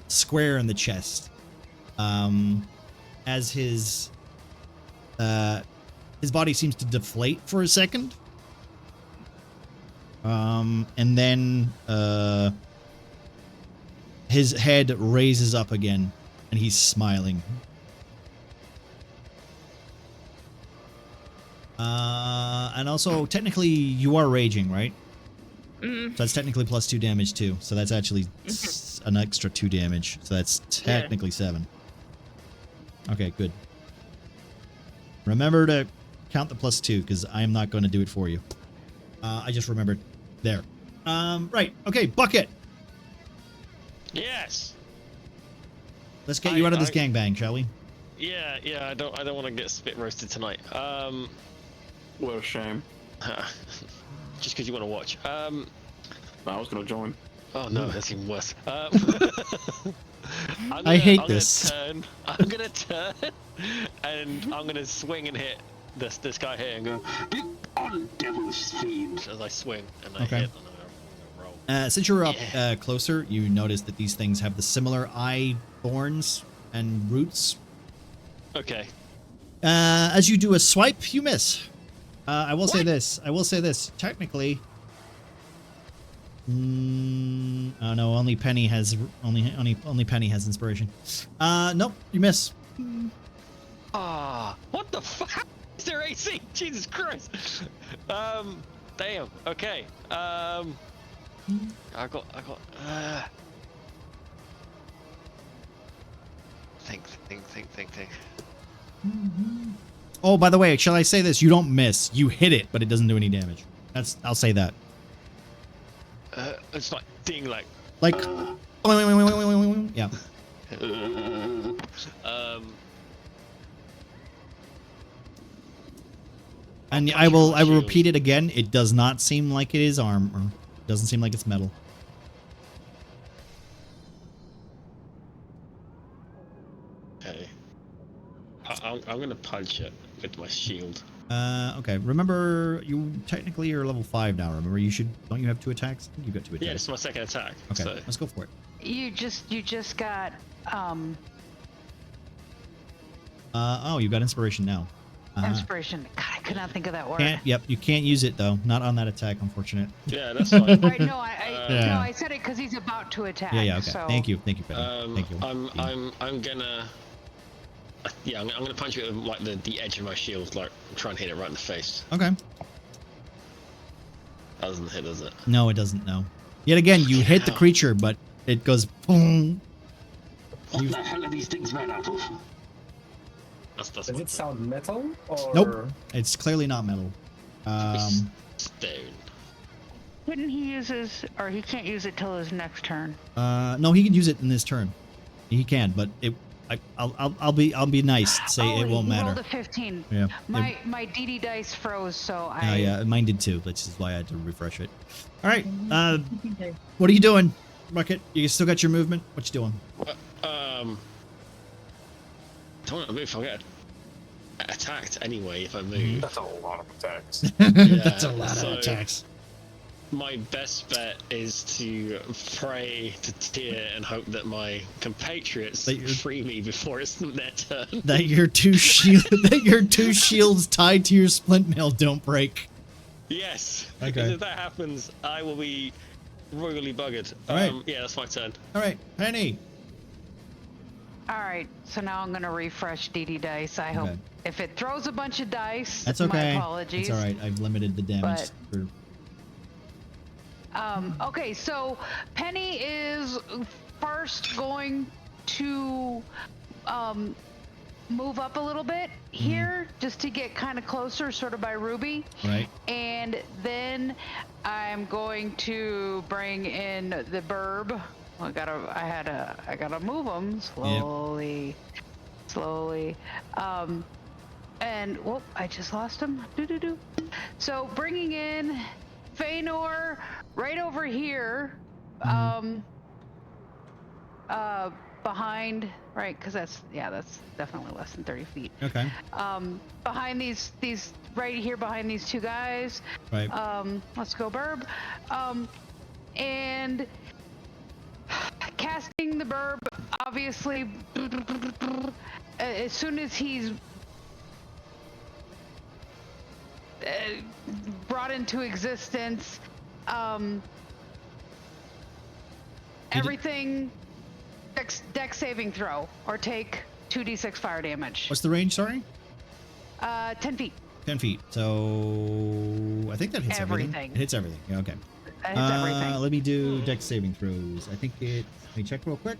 Speaker 1: square in the chest. As his body seems to deflate for a second. And then his head raises up again, and he's smiling. And also, technically, you are raging, right?
Speaker 5: Mm.
Speaker 1: So that's technically +2 damage too. So that's actually an extra 2 damage. So that's technically 7. Okay, good. Remember to count the +2 because I am not going to do it for you. I just remembered. There. Right. Okay, Bucket.
Speaker 8: Yes.
Speaker 1: Let's get you out of this gangbang, shall we?
Speaker 8: Yeah. I don't want to get spit roasted tonight.
Speaker 2: What a shame.
Speaker 8: Just because you want to watch.
Speaker 2: I was gonna join.
Speaker 8: Oh no, that's even worse.
Speaker 1: I hate this.
Speaker 8: I'm gonna turn, and I'm gonna swing and hit this guy here and go,
Speaker 9: "Be on, devil's fiend!"
Speaker 8: as I swing and I
Speaker 1: Okay.
Speaker 8: hit. And I'm gonna roll.
Speaker 1: Since you're up closer, you notice that these things have the similar eye thorns and roots.
Speaker 8: Okay.
Speaker 1: As you do a swipe, you miss. I will say this. Technically, oh no, only Penny has only Penny has inspiration. Nope, you miss.
Speaker 8: What the fuck? Is there AC? Jesus Christ. Damn. Okay. I got. Think.
Speaker 1: Oh, by the way, shall I say this? You don't miss. You hit it, but it doesn't do any damage. I'll say that.
Speaker 8: It's like ding, like.
Speaker 1: Yeah. And I will repeat it again. It does not seem like it is armor. It doesn't seem like it's metal.
Speaker 8: Okay. I'm gonna punch it with my shield.
Speaker 1: Okay. Remember, you technically are level 5 now. Remember, don't you have 2 attacks? I think you got 2 attacks.
Speaker 8: Yeah, this is my second attack.
Speaker 1: Okay,
Speaker 8: So.
Speaker 1: let's go for it.
Speaker 3: You just got
Speaker 1: Oh, you got inspiration now.
Speaker 3: inspiration. God, I could not think of that word.
Speaker 1: You can't use it though. Not on that attack, unfortunate.
Speaker 8: Yeah, that's fine.
Speaker 3: Right, no, I said it because he's about to attack.
Speaker 1: Yeah, okay.
Speaker 3: So.
Speaker 1: Thank you, Penny. Thank you.
Speaker 8: I'm gonna. Yeah, I'm gonna punch it with like the edge of my shield, like try and hit it right in the face.
Speaker 1: Okay.
Speaker 8: That doesn't hit, does it?
Speaker 1: No, it doesn't. No. Yet again, you hit the creature, but it goes boom.
Speaker 9: What the hell are these things made out of?
Speaker 4: Does it sound metal? Or...
Speaker 1: Nope. It's clearly not metal.
Speaker 8: Stone.
Speaker 3: Couldn't he use his, or he can't use it till his next turn?
Speaker 1: No, he can use it in this turn. He can, but I'll be nice. Say
Speaker 3: Oh,
Speaker 1: it won't
Speaker 3: he
Speaker 1: matter.
Speaker 3: rolled a 15.
Speaker 1: Yeah.
Speaker 3: My DD dice froze, so
Speaker 1: Oh
Speaker 3: I.
Speaker 1: yeah, mine did too. Which is why I had to refresh it. All right. What are you doing, Bucket? You still got your movement? What you doing?
Speaker 8: Don't want to move. I'll get attacked anyway if I move.
Speaker 11: That's a lot of attacks.
Speaker 1: That's a lot of attacks.
Speaker 8: My best bet is to pray to Tyr and hope that my compatriots free me before it's their turn.
Speaker 1: That your two shields tied to your splint mail don't break.
Speaker 8: Yes.
Speaker 1: Okay.
Speaker 8: Because if that happens, I will be royally buggered.
Speaker 1: All right.
Speaker 8: Yeah, that's my turn.
Speaker 1: All right, Penny.
Speaker 3: All right, so now I'm gonna refresh DD dice. I hope
Speaker 1: Okay.
Speaker 3: if it throws a bunch of dice,
Speaker 1: That's okay.
Speaker 3: my apologies.
Speaker 1: It's all right. I've limited the damage.
Speaker 3: But- Okay, so Penny is first going to move up a little bit here just to get kind of closer, sort of by Ruby.
Speaker 1: Right.
Speaker 3: And then I'm going to bring in the burb. I gotta move them slowly, slowly. And whoop, I just lost him. So bringing in Feanor right over here, behind, right? Because that's definitely less than 30 feet.
Speaker 1: Okay.
Speaker 3: Behind these right here behind these two guys.
Speaker 1: Right.
Speaker 3: Let's go, burb. And casting the burb, obviously, as soon as he's brought into existence, everything dex saving throw or take 2d6 fire damage.
Speaker 1: What's the range? Sorry.
Speaker 3: 10 feet.
Speaker 1: 10 feet. So I think that hits everything.
Speaker 3: Everything.
Speaker 1: It hits everything. Yeah, okay.
Speaker 3: That hits everything.
Speaker 1: Let me do dex saving throws. I think it. Let me check real quick.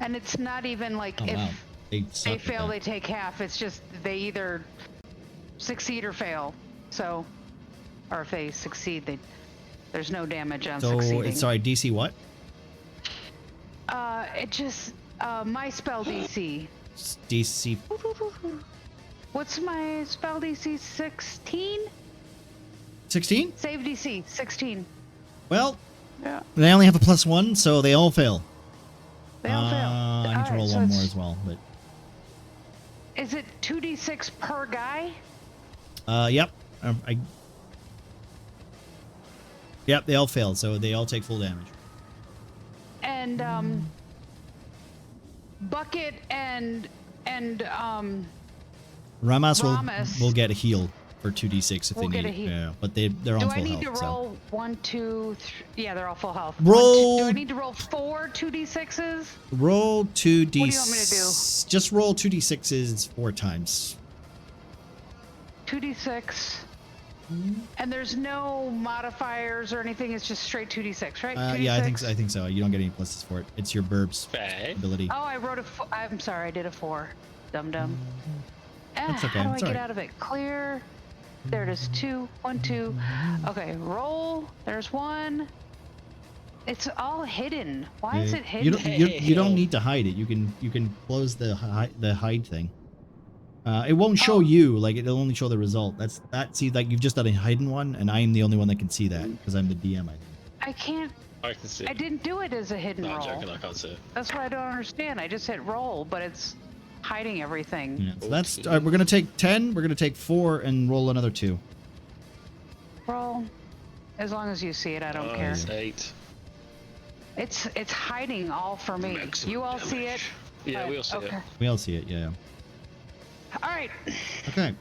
Speaker 3: And it's not even like
Speaker 1: Oh,
Speaker 3: if
Speaker 1: wow. They
Speaker 3: they fail, they take half. It's just they either succeed or fail. So, or if they succeed, there's no damage on succeeding.
Speaker 1: It's sorry, DC what?
Speaker 3: It just my spell DC.
Speaker 1: DC.
Speaker 3: What's my spell DC? 16?
Speaker 1: 16?
Speaker 3: Save DC 16.
Speaker 1: Well,
Speaker 3: Yeah.
Speaker 1: they only have a +1, so they all fail.
Speaker 3: They all fail.
Speaker 1: I need to roll
Speaker 3: so
Speaker 1: one more
Speaker 3: it's-
Speaker 1: as well, but.
Speaker 3: Is it 2d6 per guy?
Speaker 1: Yep. Yep, they all fail, so they all take full damage.
Speaker 3: And Bucket and
Speaker 1: Ramas
Speaker 3: Ramas
Speaker 1: will get a heal for 2d6 if
Speaker 3: will
Speaker 1: they
Speaker 3: get
Speaker 1: need
Speaker 3: a
Speaker 1: it.
Speaker 3: heal.
Speaker 1: Yeah, but they're on
Speaker 3: do
Speaker 1: full
Speaker 3: I need
Speaker 1: health.
Speaker 3: to roll 1, 2, 3? Yeah, they're all full health.
Speaker 1: Roll-
Speaker 3: Do I need to roll 4 2d6s?
Speaker 1: So roll 2d.
Speaker 3: What do you want me to do?
Speaker 1: Just roll 2d6s 4 times.
Speaker 3: 2d6. And there's no modifiers or anything. It's just straight 2d6, right? 2d6?
Speaker 1: Yeah, I think so. You don't get any pluses for it. It's your burb's
Speaker 8: Okay.
Speaker 1: ability.
Speaker 3: Oh, I wrote I'm sorry, I did a 4. Dum dum.
Speaker 1: That's okay,
Speaker 3: How do I
Speaker 1: it's
Speaker 3: get
Speaker 1: alright.
Speaker 3: out of it? Clear. There it is. 2, 1, 2. Okay, roll. There's 1. It's all hidden. Why is it hidden?
Speaker 1: You don't need to hide it. You can close the hide thing. It won't show you, like it'll only show the result. See, like you've just done a hidden one, and I am the only one that can see that because I'm the DM. I think.
Speaker 3: I can't.
Speaker 8: I can see.
Speaker 3: I didn't do it as a hidden
Speaker 8: No, I'm
Speaker 3: roll.
Speaker 8: joking. I can't see it.
Speaker 3: That's what I don't understand. I just hit roll, but it's hiding everything.
Speaker 1: Yeah, so that's we're gonna take 10. We're gonna take 4 and roll another 2.
Speaker 3: Roll. As long as you see it, I don't care.
Speaker 8: It's 8.
Speaker 3: It's hiding all for me. You all see it?
Speaker 8: Yeah,
Speaker 3: But-
Speaker 8: we all see it.
Speaker 1: We all see it. Yeah.
Speaker 3: All right.
Speaker 1: Okay.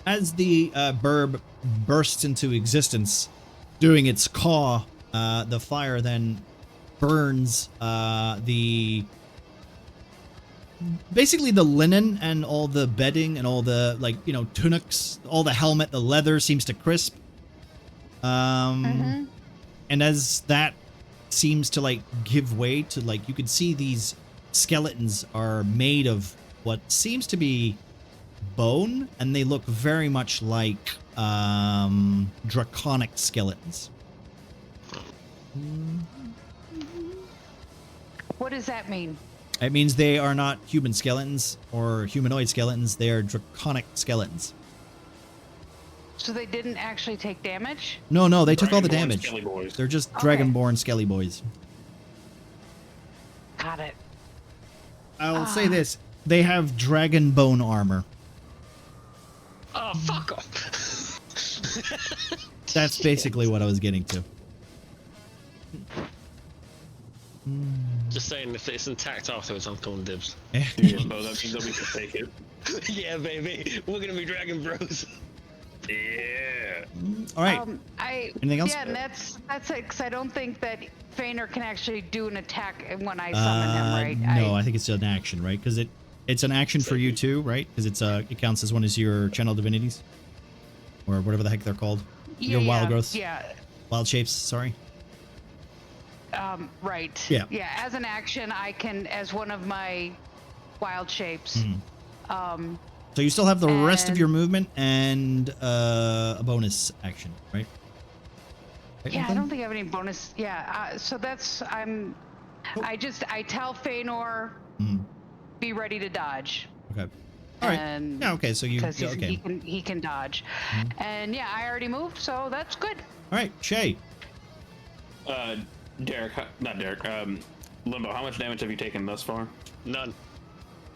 Speaker 1: As the burb bursts into existence, doing its caw, the fire then burns basically the linen and all the bedding and all the tunics, all the helmet, the leather seems to crisp. And as that seems to give way to you can see these skeletons are made of what seems to be bone, and they look very much like draconic skeletons.
Speaker 3: What does that mean?
Speaker 1: It means they are not human skeletons or humanoid skeletons. They are draconic skeletons.
Speaker 3: So they didn't actually take damage?
Speaker 1: No, they took all the
Speaker 2: Dragonborn
Speaker 1: damage.
Speaker 2: Skelly boys.
Speaker 1: They're just
Speaker 3: Okay.
Speaker 1: dragonborn skelly boys.
Speaker 3: Got it.
Speaker 1: I'll say this. They have dragon bone armor.
Speaker 8: Oh, fuck off.
Speaker 1: That's basically what I was getting to.
Speaker 8: Just saying, if it's intact afterwards, I'm calling dibs.
Speaker 2: Yeah, but that means that we can take it.
Speaker 8: Yeah, baby. We're gonna be dragon bros.
Speaker 2: Yeah.
Speaker 1: All right.
Speaker 3: Anything
Speaker 1: else?
Speaker 3: Yeah, and that's it, because I don't think that Feanor can actually do an attack when I summon him, right?
Speaker 1: No, I think it's an action, right? Because it's an action for you too, right? Because it counts as one of your channel divinities, or whatever the heck they're called. Your wild growths.
Speaker 3: Yeah.
Speaker 1: Wild shapes. Sorry.
Speaker 3: Right.
Speaker 1: Yeah.
Speaker 3: Yeah. As an action, I can, as one of my wild shapes.
Speaker 1: So you still have the rest of your movement and a bonus action, right?
Speaker 3: Yeah, I don't think I have any bonus. Yeah. So that's I tell Feanor, be ready to dodge.
Speaker 1: Okay. All right.
Speaker 3: And
Speaker 1: Yeah. Okay. So
Speaker 3: because
Speaker 1: okay.
Speaker 3: he can dodge, and yeah, I already moved, so that's good.
Speaker 1: All right, Shay.
Speaker 2: Not Derek. Limbo, how much damage have you taken thus far?
Speaker 8: None.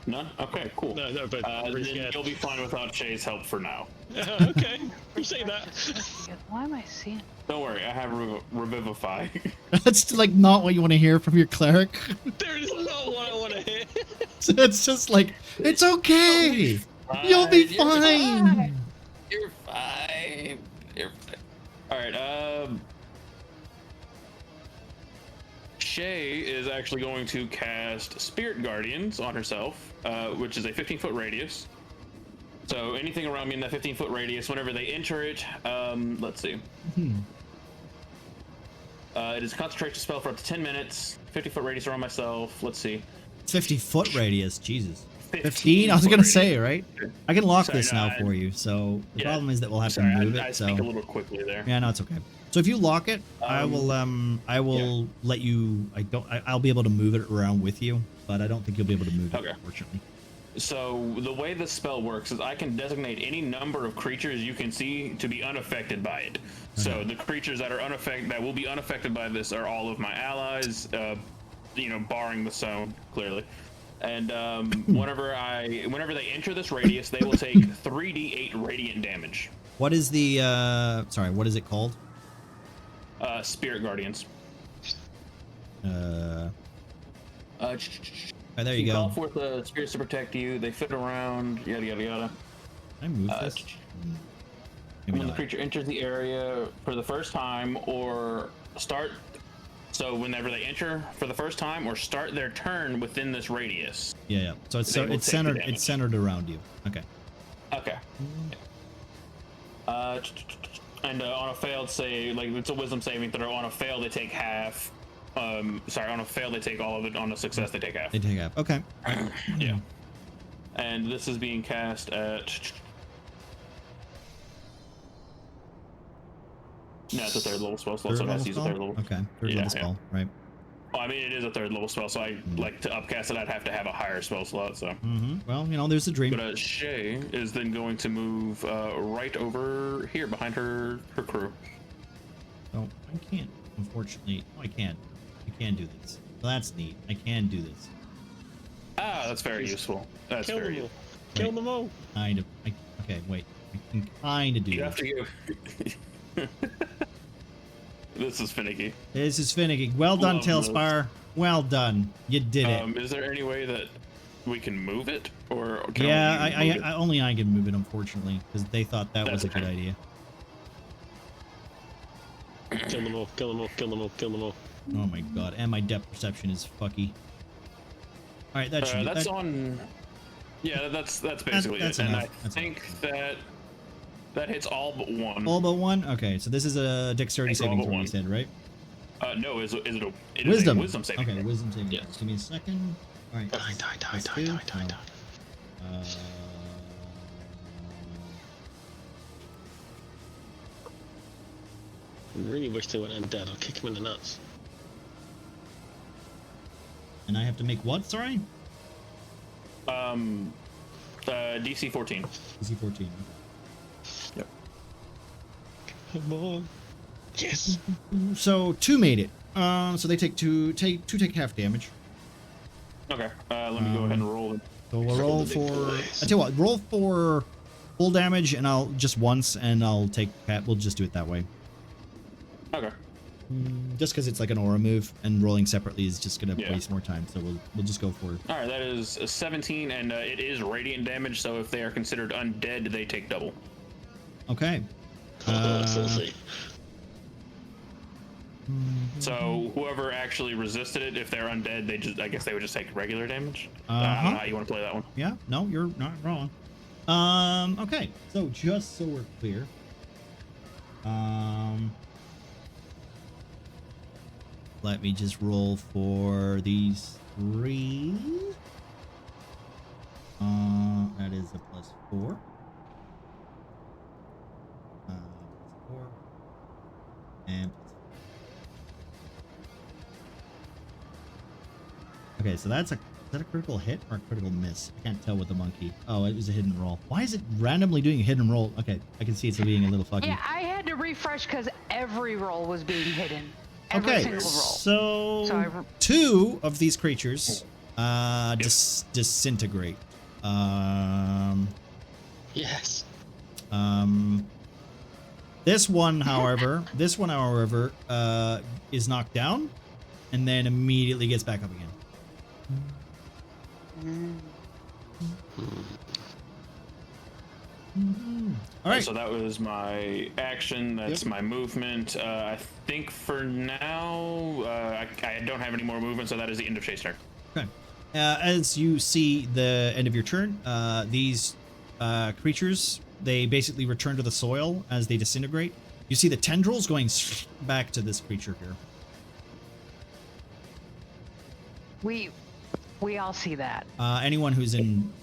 Speaker 2: None? Okay, cool.
Speaker 8: No, but
Speaker 2: then you'll be fine without Shay's help for now.
Speaker 8: Okay, I'm saying that.
Speaker 3: Why am I seeing?
Speaker 2: Don't worry, I have Revivify.
Speaker 1: That's like not what you want to hear from your cleric.
Speaker 8: There is not what I want to hear.
Speaker 1: It's just like, it's okay. You'll be fine.
Speaker 2: You're fine. You're fine. All right. Shay is actually going to cast Spirit Guardians on herself, which is a 15-foot radius. So anything around me in that 15-foot radius, whenever they enter it, let's see. It is a concentration spell for up to 10 minutes. 50-foot radius around myself. Let's see.
Speaker 1: 50-foot radius. Jesus. 15? I was going to say, right? I can lock this now for you. So the problem is that we'll have to move it.
Speaker 2: I speak a little quickly there.
Speaker 1: Yeah, no, it's okay. So if you lock it, I will let you. I'll be able to move it around with you, but I don't think you'll be able to move it, unfortunately.
Speaker 2: So the way this spell works is I can designate any number of creatures you can see to be unaffected by it. So the creatures that are that will be unaffected by this are all of my allies, barring the zone, clearly. And whenever they enter this radius, they will take 3d8 radiant damage.
Speaker 1: What is the what is it called?
Speaker 2: Spirit Guardians.
Speaker 1: There you go.
Speaker 2: Call forth the spirits to protect you. They fit around. Yada yada yada.
Speaker 1: Can I move this?
Speaker 2: When the creature enters the area for the first time or start. So whenever they enter for the first time or start their turn within this radius.
Speaker 1: Yeah. So it's centered around you. Okay.
Speaker 2: Okay. And on a failed save, like it's a wisdom saving throw. On a fail, they take half. On a fail, they take all of it. On a success, they take half.
Speaker 1: They take half. Okay.
Speaker 2: Yeah. And this is being cast at. No, it's a third level spell slot, so it has to use a third level.
Speaker 1: Okay, third level spell, right.
Speaker 2: Well, I mean, it is a third level spell, so I like to upcast it. I'd have to have a higher spell slot, so.
Speaker 1: Well, there's a dream.
Speaker 2: But Shay is then going to move right over here behind her crew.
Speaker 1: Oh, I can't. Unfortunately, I can't. I can do this. Well, that's neat. I can do this.
Speaker 2: Ah, that's very useful. That's
Speaker 8: Kill
Speaker 2: very
Speaker 8: them all.
Speaker 2: useful.
Speaker 8: Kill them all.
Speaker 1: Kind of. Okay, wait. I can kind of do
Speaker 2: You
Speaker 1: this.
Speaker 2: have to go. This is finicky.
Speaker 1: This is finicky. Well done,
Speaker 2: Love
Speaker 1: Tailspire. Well done. You did it.
Speaker 2: Is there any way that we can move it, or can
Speaker 1: I only I can move it, unfortunately, because they thought that was a good idea.
Speaker 8: Kill them all. Kill them all. Kill them all. Kill them all.
Speaker 1: Oh my god! And my depth perception is fucky. All right, that should.
Speaker 2: That's on. Yeah, that's basically it. And
Speaker 1: enough.
Speaker 2: I think that hits all but one.
Speaker 1: All but one. Okay, so this is a dexterity saving throw. You said, right?
Speaker 2: No, is it
Speaker 1: wisdom?
Speaker 2: A wisdom saving?
Speaker 1: Okay, wisdom saving.
Speaker 2: Yes.
Speaker 1: Just give me a second. All right.
Speaker 8: Die. I really wish they went undead. I'll kick him in the nuts.
Speaker 1: And I have to make what? Sorry.
Speaker 2: DC 14.
Speaker 1: DC 14.
Speaker 2: Yep.
Speaker 8: Come on. Yes.
Speaker 1: So 2 made it. So they take two take half damage.
Speaker 2: Okay. Let me go ahead and roll it.
Speaker 1: So we'll roll for. I tell you what, roll for full damage, and I'll just once, and I'll take. We'll just do it that way.
Speaker 2: Okay.
Speaker 1: Just because it's like an aura move, and rolling separately is just gonna waste more time. So we'll just go for it.
Speaker 2: All right, that is a 17, and it is radiant damage. So if they are considered undead, they take double.
Speaker 1: Okay.
Speaker 2: So whoever actually resisted it, if they're undead, I guess they would just take regular damage. I don't know how you want to play that one.
Speaker 1: Yeah, no, you're not wrong. Okay, so just so we're clear, let me just roll for these 3. That is a +4. +4 and. Okay, so is that a critical hit or a critical miss? I can't tell with the monkey. Oh, it was a hidden roll. Why is it randomly doing a hidden roll? Okay, I can see it's being a little fucky.
Speaker 3: Yeah, I had to refresh because every roll was being hidden. Every
Speaker 1: Okay,
Speaker 3: single roll.
Speaker 1: so 2 of these creatures disintegrate.
Speaker 8: Yes.
Speaker 1: This one, however, is knocked down and then immediately gets back up again. All right.
Speaker 2: So that was my action. That's my movement. I think for now, I don't have any more movement, so that is the end of Shay's turn.
Speaker 1: Okay. As you see the end of your turn, these creatures, they basically return to the soil as they disintegrate. You see the tendrils going back to this creature here.
Speaker 3: We all see that.
Speaker 1: Anyone who's in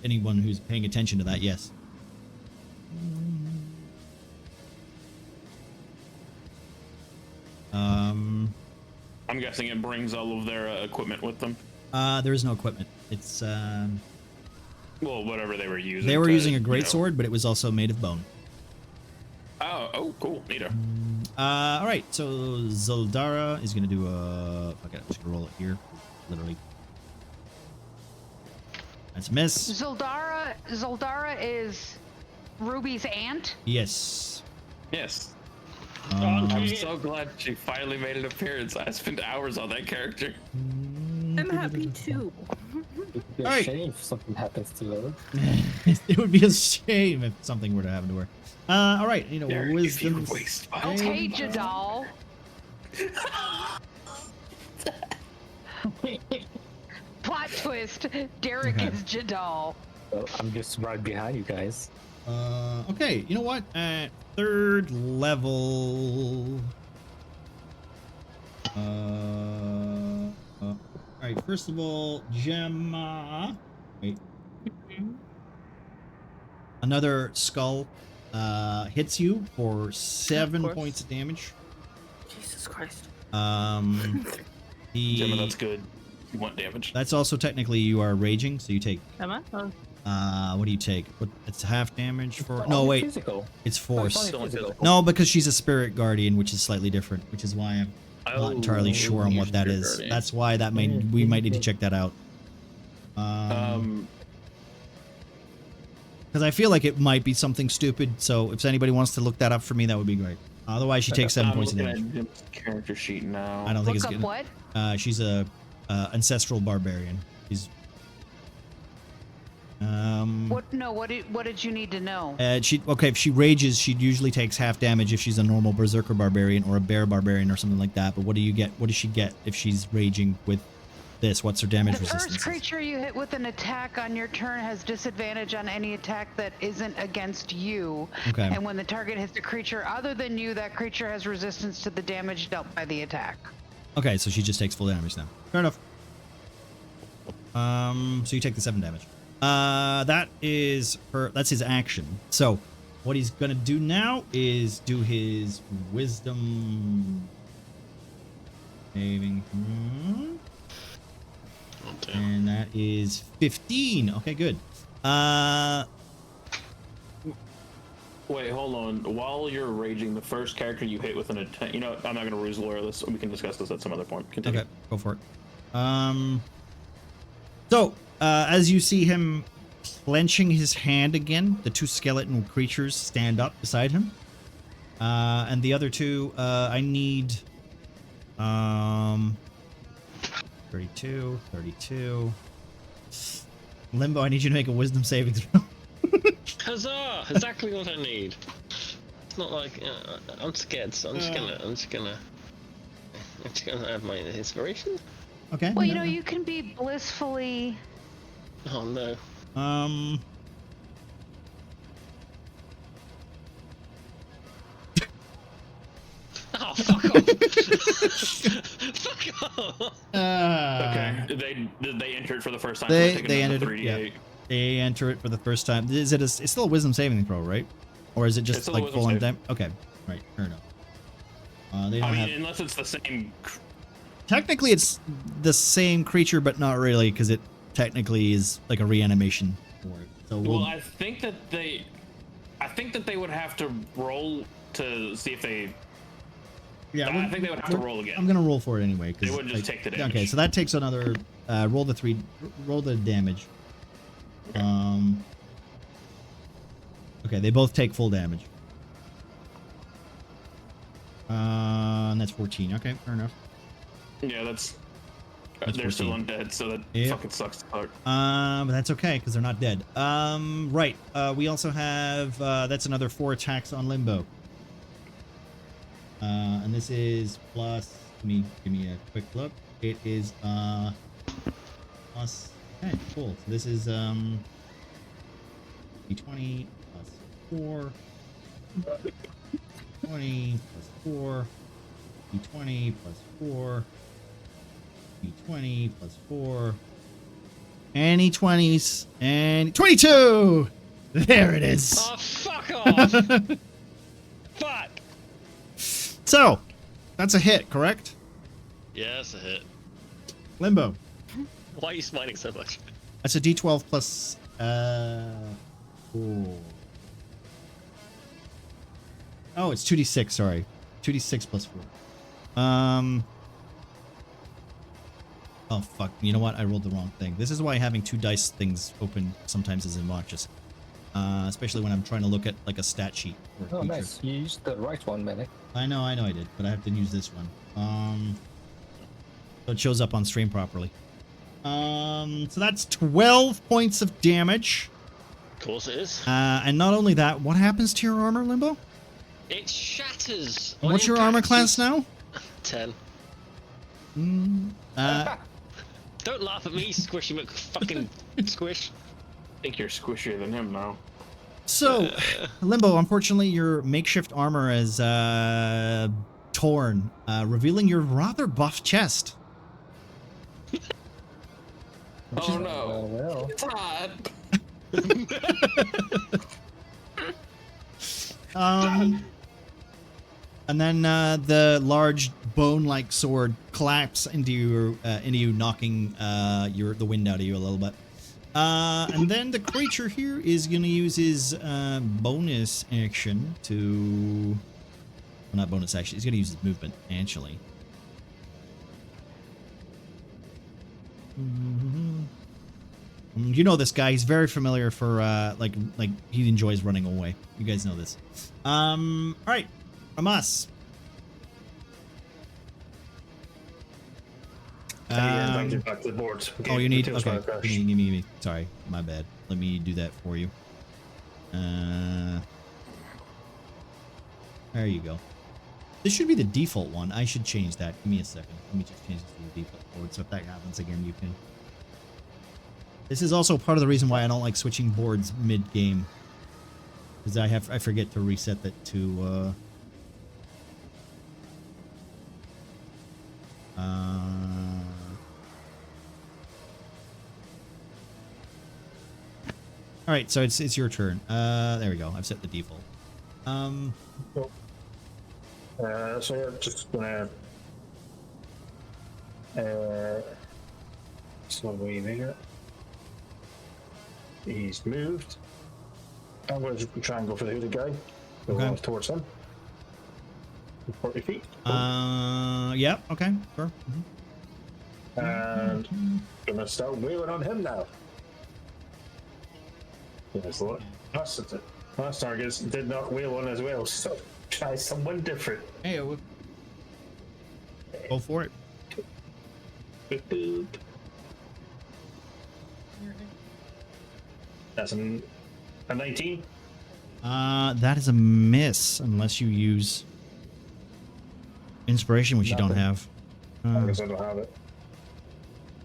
Speaker 1: anyone who's paying attention to that, yes.
Speaker 2: I'm guessing it brings all of their equipment with them.
Speaker 1: There is no equipment. It's
Speaker 2: well, whatever they were using.
Speaker 1: They were using a greatsword, but it was also made of bone.
Speaker 2: Oh, cool, neato.
Speaker 1: All right, so Zoldara is gonna do a. Okay, I'm just gonna roll it here, literally. That's a miss.
Speaker 3: Zoldara is Ruby's aunt?
Speaker 1: Yes.
Speaker 2: Yes. I'm so glad she finally made an appearance. I spent hours on that character.
Speaker 5: I'm happy too.
Speaker 4: It would be a
Speaker 1: Alright.
Speaker 4: shame if something happens to her.
Speaker 1: It would be a shame if something were to happen to her. All right, wisdom.
Speaker 3: Hey, Jadal. Plot twist: Derek is Jadal.
Speaker 4: Well, I'm just right behind you guys.
Speaker 1: Okay, you know what? At 3rd level. All right. First of all, Gemma. Wait. Another skull hits you for 7 points of damage.
Speaker 5: Jesus Christ.
Speaker 2: Gemma, that's good. You want damage.
Speaker 1: That's also technically you are raging, so you take.
Speaker 5: Am I? Oh.
Speaker 1: What do you take? It's half damage for. No, wait.
Speaker 4: Physical.
Speaker 1: It's force.
Speaker 4: only physical.
Speaker 1: No, because she's a spirit guardian, which is slightly different, which is why I'm not entirely sure on what that is.
Speaker 2: Guardian.
Speaker 1: That's why we might need to check that out. Because I feel like it might be something stupid. So if anybody wants to look that up for me, that would be great. Otherwise, she takes 7 points of damage.
Speaker 2: I'm looking at Jim's character sheet now.
Speaker 1: I don't think
Speaker 3: Look
Speaker 1: it's
Speaker 3: up
Speaker 1: good.
Speaker 3: what?
Speaker 1: She's a ancestral barbarian. She's.
Speaker 3: What? No. What did you need to know?
Speaker 1: If she rages, she usually takes half damage if she's a normal berserker barbarian or a bear barbarian or something like that. But what do you get? What does she get if she's raging with this? What's her damage
Speaker 3: The
Speaker 1: resistance?
Speaker 3: first creature you hit with an attack on your turn has disadvantage on any attack that isn't against you.
Speaker 1: Okay.
Speaker 3: And when the target hits a creature other than you, that creature has resistance to the damage dealt by the attack.
Speaker 1: Okay, so she just takes full damage now. Fair enough. So you take the 7 damage. That's his action. So what he's gonna do now is do his wisdom saving. That is 15. Okay, good.
Speaker 2: Wait, hold on. While you're raging, the first character you hit with an attack. You know, I'm not gonna ruse lawyer this. We can discuss this at some other point. Continue.
Speaker 1: Okay, go for it. So, as you see him clenching his hand again, the two skeleton creatures stand up beside him. And the other two, I need 32. Limbo, I need you to make a wisdom saving throw.
Speaker 8: Huzzah! Exactly what I need. It's not like I'm scared, so I'm just gonna have my inspiration.
Speaker 1: Okay.
Speaker 3: Well, you know, you can be blissfully.
Speaker 8: Oh no. Oh, fuck off! Fuck off!
Speaker 2: Okay. Did they enter it for the first time?
Speaker 1: They
Speaker 2: So we're taking
Speaker 1: entered
Speaker 2: the
Speaker 1: it. Yeah.
Speaker 2: 3d8.
Speaker 1: They enter it for the first time. Is it? It's still a wisdom saving throw, right? Or is it
Speaker 2: It's
Speaker 1: just
Speaker 2: still a
Speaker 1: like
Speaker 2: wisdom
Speaker 1: full on
Speaker 2: save.
Speaker 1: damage? Okay. Right. Fair enough. They don't
Speaker 2: I mean,
Speaker 1: have.
Speaker 2: unless it's the same.
Speaker 1: Technically, it's the same creature, but not really, because it technically is like a reanimation for it. So
Speaker 2: Well, I think that they would have to roll to see if they.
Speaker 1: yeah,
Speaker 2: I think they would have to roll again.
Speaker 1: I'm gonna roll for it anyway. 'Cause,
Speaker 2: They wouldn't just take the damage.
Speaker 1: Okay, so that takes another. Roll the damage. Okay, they both take full damage. And that's 14. Okay, fair enough.
Speaker 2: Yeah, that's
Speaker 1: That's
Speaker 2: they're still
Speaker 1: 14.
Speaker 2: undead, so that
Speaker 1: Yep.
Speaker 2: fucking sucks to fuck.
Speaker 1: But that's okay because they're not dead. Right. We also have that's another 4 attacks on Limbo. And this is plus. Give me a quick look. It is plus. Okay, cool. So this is d20 plus 4. 20 plus 4. d20 plus 4. d20 plus 4. Any 20s. And 22! There it is.
Speaker 8: Oh, fuck off! Fuck!
Speaker 1: So, that's a hit, correct?
Speaker 8: Yeah, that's a hit.
Speaker 1: Limbo.
Speaker 8: Why are you smiling so much?
Speaker 1: That's a d12 plus 4. Oh, it's 2d6, sorry. 2d6 plus 4. Oh, fuck. You know what? I rolled the wrong thing. This is why having 2 dice things open sometimes is obnoxious. Especially when I'm trying to look at, like, a stat sheet. For a
Speaker 4: Oh,
Speaker 1: creature.
Speaker 4: nice. You used the right one, Medic.
Speaker 1: I know I did, but I have to use this one. So it shows up on stream properly. So that's 12 points of damage.
Speaker 8: Of course it is.
Speaker 1: And not only that, what happens to your armor, Limbo?
Speaker 8: It shatters.
Speaker 1: And
Speaker 8: on
Speaker 1: what's your armor
Speaker 8: impact.
Speaker 1: class now?
Speaker 8: 10. Don't laugh at me, Squishy McFucking Squish.
Speaker 2: I think you're squishier than him now.
Speaker 1: So, Limbo, unfortunately, your makeshift armor is torn, revealing your rather buff chest.
Speaker 2: Oh no!
Speaker 4: Well.
Speaker 2: It's hot.
Speaker 1: And then the large bone-like sword claps into you, knocking the wind out of you a little bit. And then the creature here is going to use his bonus action to... Well, not bonus action. He's going to use his movement, actually. You know this guy. He's very familiar for, like he enjoys running away. You guys know this. All right. From us.
Speaker 7: Back to the board. Okay,
Speaker 1: Oh, you need...
Speaker 7: Matthias
Speaker 1: Okay.
Speaker 7: Murkwatch.
Speaker 1: Give me. Sorry. My bad. Let me do that for you. There you go. This should be the default one. I should change that. Give me a second. Let me just change this to the default board, so if that happens again, you can... This is also part of the reason why I don't like switching boards mid-game. Because I forget to reset that to... All right, so it's your turn. There we go. I've set the default.
Speaker 7: So yeah, just gonna Slowly there. He's moved. I'm going to try and go for the hooded guy. Go
Speaker 1: Okay.
Speaker 7: off towards him. 40 feet.
Speaker 1: Yeah, okay, sure.
Speaker 7: And gonna start wheeling on him now. Yes, Lord. Last targets did not wheel on as well, so try someone different.
Speaker 1: Hey, go for it.
Speaker 7: Boop, boop. That's a 19.
Speaker 1: That is a miss unless you use inspiration, which you don't have.
Speaker 7: I guess I don't have it.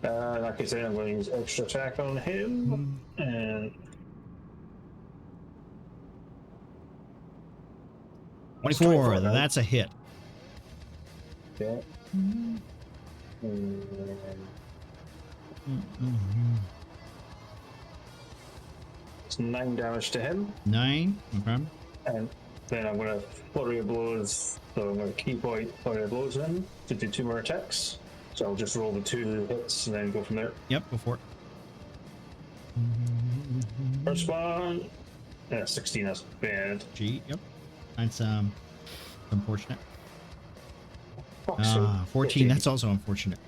Speaker 7: Like I say, I'm going to use extra attack on him, and
Speaker 1: 24. That's a hit.
Speaker 7: yeah. It's 9 damage to him,
Speaker 1: 9. Okay.
Speaker 7: and then I'm going to flurry of blows. So I'm going to key point flurry of blows him to do 2 more attacks. So I'll just roll the 2 hits and then go from there.
Speaker 1: Yep, go for it.
Speaker 7: First one, 16. That's bad.
Speaker 1: G. Yep. That's unfortunate.
Speaker 7: Fuck's sake.
Speaker 1: 14. That's also unfortunate.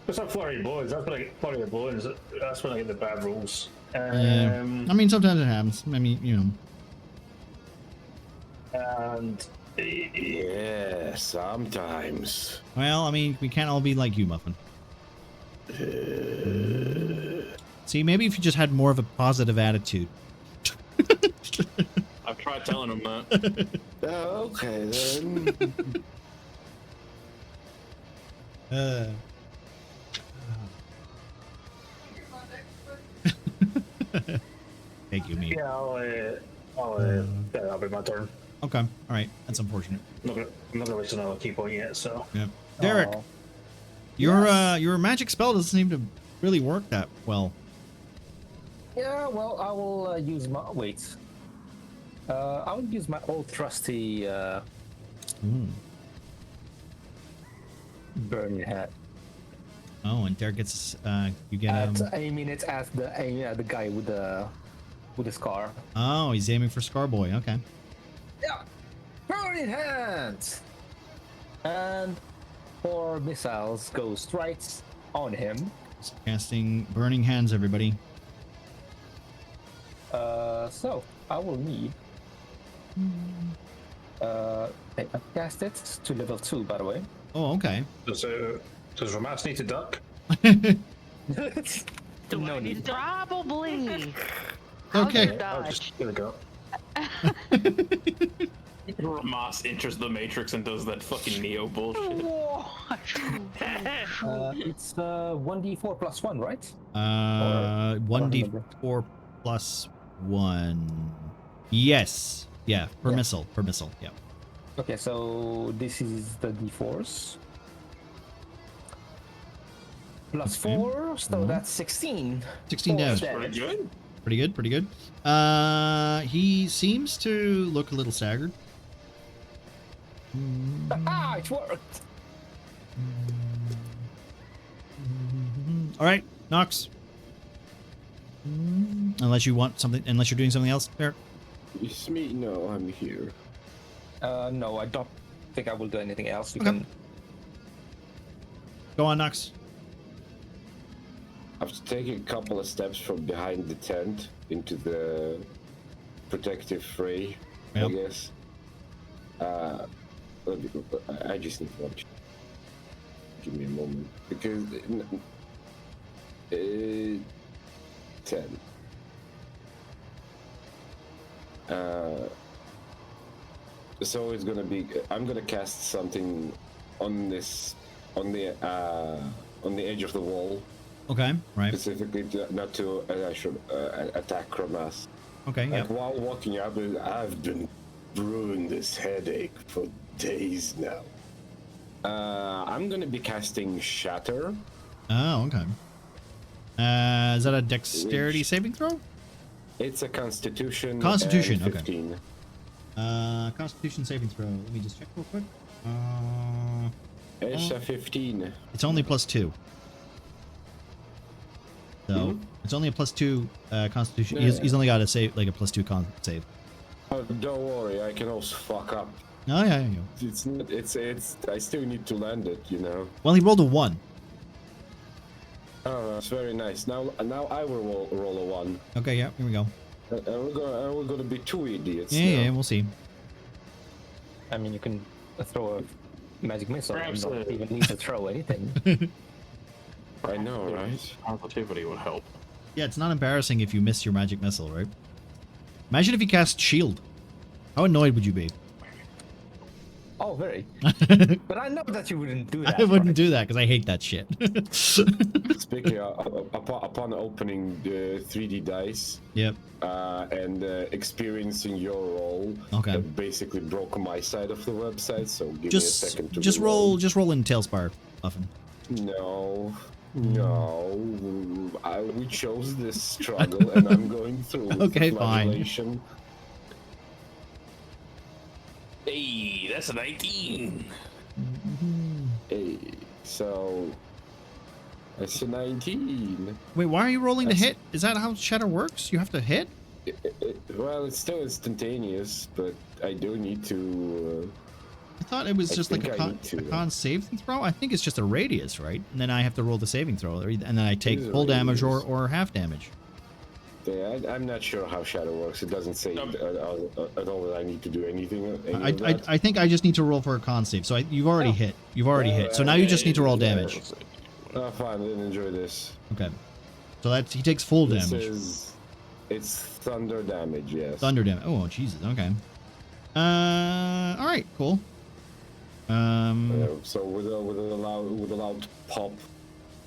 Speaker 7: It's not flurry of blows. That's when I get flurry of blows. That's when I get the bad rolls.
Speaker 1: Yeah. I mean, sometimes it happens. I mean, you know.
Speaker 7: And
Speaker 11: Yeah, sometimes.
Speaker 1: Well, I mean, we can't all be like you, Muffin. See, maybe if you just had more of a positive attitude.
Speaker 2: I've tried telling him that.
Speaker 11: Okay then.
Speaker 1: Thank you, me.
Speaker 7: yeah, that'll be my turn.
Speaker 1: Okay, all right. That's unfortunate.
Speaker 7: I'm not gonna waste another key point yet, so.
Speaker 1: Yep. Derek,
Speaker 4: Oh.
Speaker 1: your magic spell doesn't seem to really work that well.
Speaker 4: Yeah, well, I will use my wait. I will use my old trusty burning hat.
Speaker 1: Oh, and Derek gets you get
Speaker 4: Aiming it at the guy with the scar.
Speaker 1: Oh, he's aiming for Scarboy. Okay.
Speaker 4: Yeah, burning hands. And 4 missiles go straight on him.
Speaker 1: Casting Burning Hands, everybody.
Speaker 4: So I will need. I cast it to level 2, by the way.
Speaker 1: Oh, okay.
Speaker 7: Does Ramas need to duck?
Speaker 4: No need.
Speaker 3: Probably.
Speaker 1: Okay.
Speaker 7: I'll just give it a go.
Speaker 2: Moss enters the Matrix and does that fucking Neo bullshit.
Speaker 4: It's 1d4 plus 1, right?
Speaker 1: 1d4 plus 1. Yes. Yeah, per missile. Per missile. Yeah.
Speaker 4: Okay, so this is the d4s. Plus 4, so that's 16.
Speaker 1: 16 damage.
Speaker 2: Pretty good.
Speaker 1: Pretty good. Pretty good. He seems to look a little staggered.
Speaker 4: Ah, it worked!
Speaker 1: All right, Nox. Unless you want something, unless you're doing something else, Eric.
Speaker 11: It's me. No, I'm here.
Speaker 4: No, I don't think I will do anything else. You
Speaker 1: Okay.
Speaker 4: can.
Speaker 1: Go on, Nox.
Speaker 11: After taking a couple of steps from behind the tent into the protective fray,
Speaker 1: Yep.
Speaker 11: I guess. I just need to watch. Give me a moment because 10. So it's gonna be. I'm gonna cast something on this, on the edge of the wall.
Speaker 1: Okay, right.
Speaker 11: Specifically, not to attack Kramas.
Speaker 1: Okay, yeah.
Speaker 11: Like while walking up, I've been brewing this headache for days now. I'm gonna be casting Shatter.
Speaker 1: Oh, okay. Is that a dexterity saving throw?
Speaker 11: It's a Constitution.
Speaker 1: Constitution,
Speaker 11: and
Speaker 1: okay.
Speaker 11: 15.
Speaker 1: Constitution saving throw. Let me just check real quick.
Speaker 11: It's a 15.
Speaker 1: It's only plus 2. So it's only a +2 Constitution.
Speaker 11: Yeah.
Speaker 1: He's only got to save like a +2 con save.
Speaker 11: Oh, don't worry, I can also fuck up.
Speaker 1: Oh yeah.
Speaker 11: It's not. It's. I still need to land it, you know.
Speaker 1: Well, he rolled a 1.
Speaker 11: Oh, that's very nice. Now I will roll a 1.
Speaker 1: Okay, yeah, here we go.
Speaker 11: And we're gonna be 2 idiots.
Speaker 1: Yeah,
Speaker 11: now.
Speaker 1: we'll see.
Speaker 4: I mean, you can throw a magic missile and
Speaker 2: Perhaps,
Speaker 4: not even need to throw anything.
Speaker 11: I know, right?
Speaker 2: Positivity would help.
Speaker 1: Yeah, it's not embarrassing if you miss your magic missile, right? Imagine if you cast shield. How annoyed would you be?
Speaker 4: Oh, very. But I know that you wouldn't do that.
Speaker 1: I wouldn't
Speaker 4: right?
Speaker 1: do that because I hate that shit.
Speaker 11: Speaking upon opening the 3D dice,
Speaker 1: Yep.
Speaker 11: and experiencing your roll,
Speaker 1: Okay.
Speaker 11: that basically broke my side of the website. So give me a
Speaker 1: Just
Speaker 11: second to
Speaker 1: just
Speaker 11: reload.
Speaker 1: roll in Tailspire, Muffin.
Speaker 11: No, we chose this struggle, and I'm going through. with
Speaker 1: Okay,
Speaker 11: the
Speaker 1: fine.
Speaker 11: flagellation.
Speaker 2: Hey, that's a 19.
Speaker 11: Hey, so that's a 19.
Speaker 1: Wait, why are you rolling to
Speaker 11: That's-
Speaker 1: hit? Is that how Shatter works? You have to hit?
Speaker 11: Well, it's still instantaneous, but I do need to.
Speaker 1: I thought it was
Speaker 11: I
Speaker 1: just like
Speaker 11: think
Speaker 1: a
Speaker 11: I need to.
Speaker 1: con saving throw. I think it's just a radius, right? And then I have to roll the saving throw, and then I take
Speaker 11: is a
Speaker 1: full damage
Speaker 11: radius.
Speaker 1: or half damage.
Speaker 11: Yeah, I'm not sure how Shadow works. It doesn't say at all that I need to do anything. Any of
Speaker 1: I
Speaker 11: that.
Speaker 1: think I just need to roll for a con save. So you've already hit. You've already hit. So now you just need to roll damage.
Speaker 11: Oh, fine. I didn't enjoy this.
Speaker 1: Okay. So he takes full
Speaker 11: This
Speaker 1: damage.
Speaker 11: it's thunder damage. Yes.
Speaker 1: Thunder damage. Oh, Jesus. Okay. All right. Cool.
Speaker 11: So with a loud pop,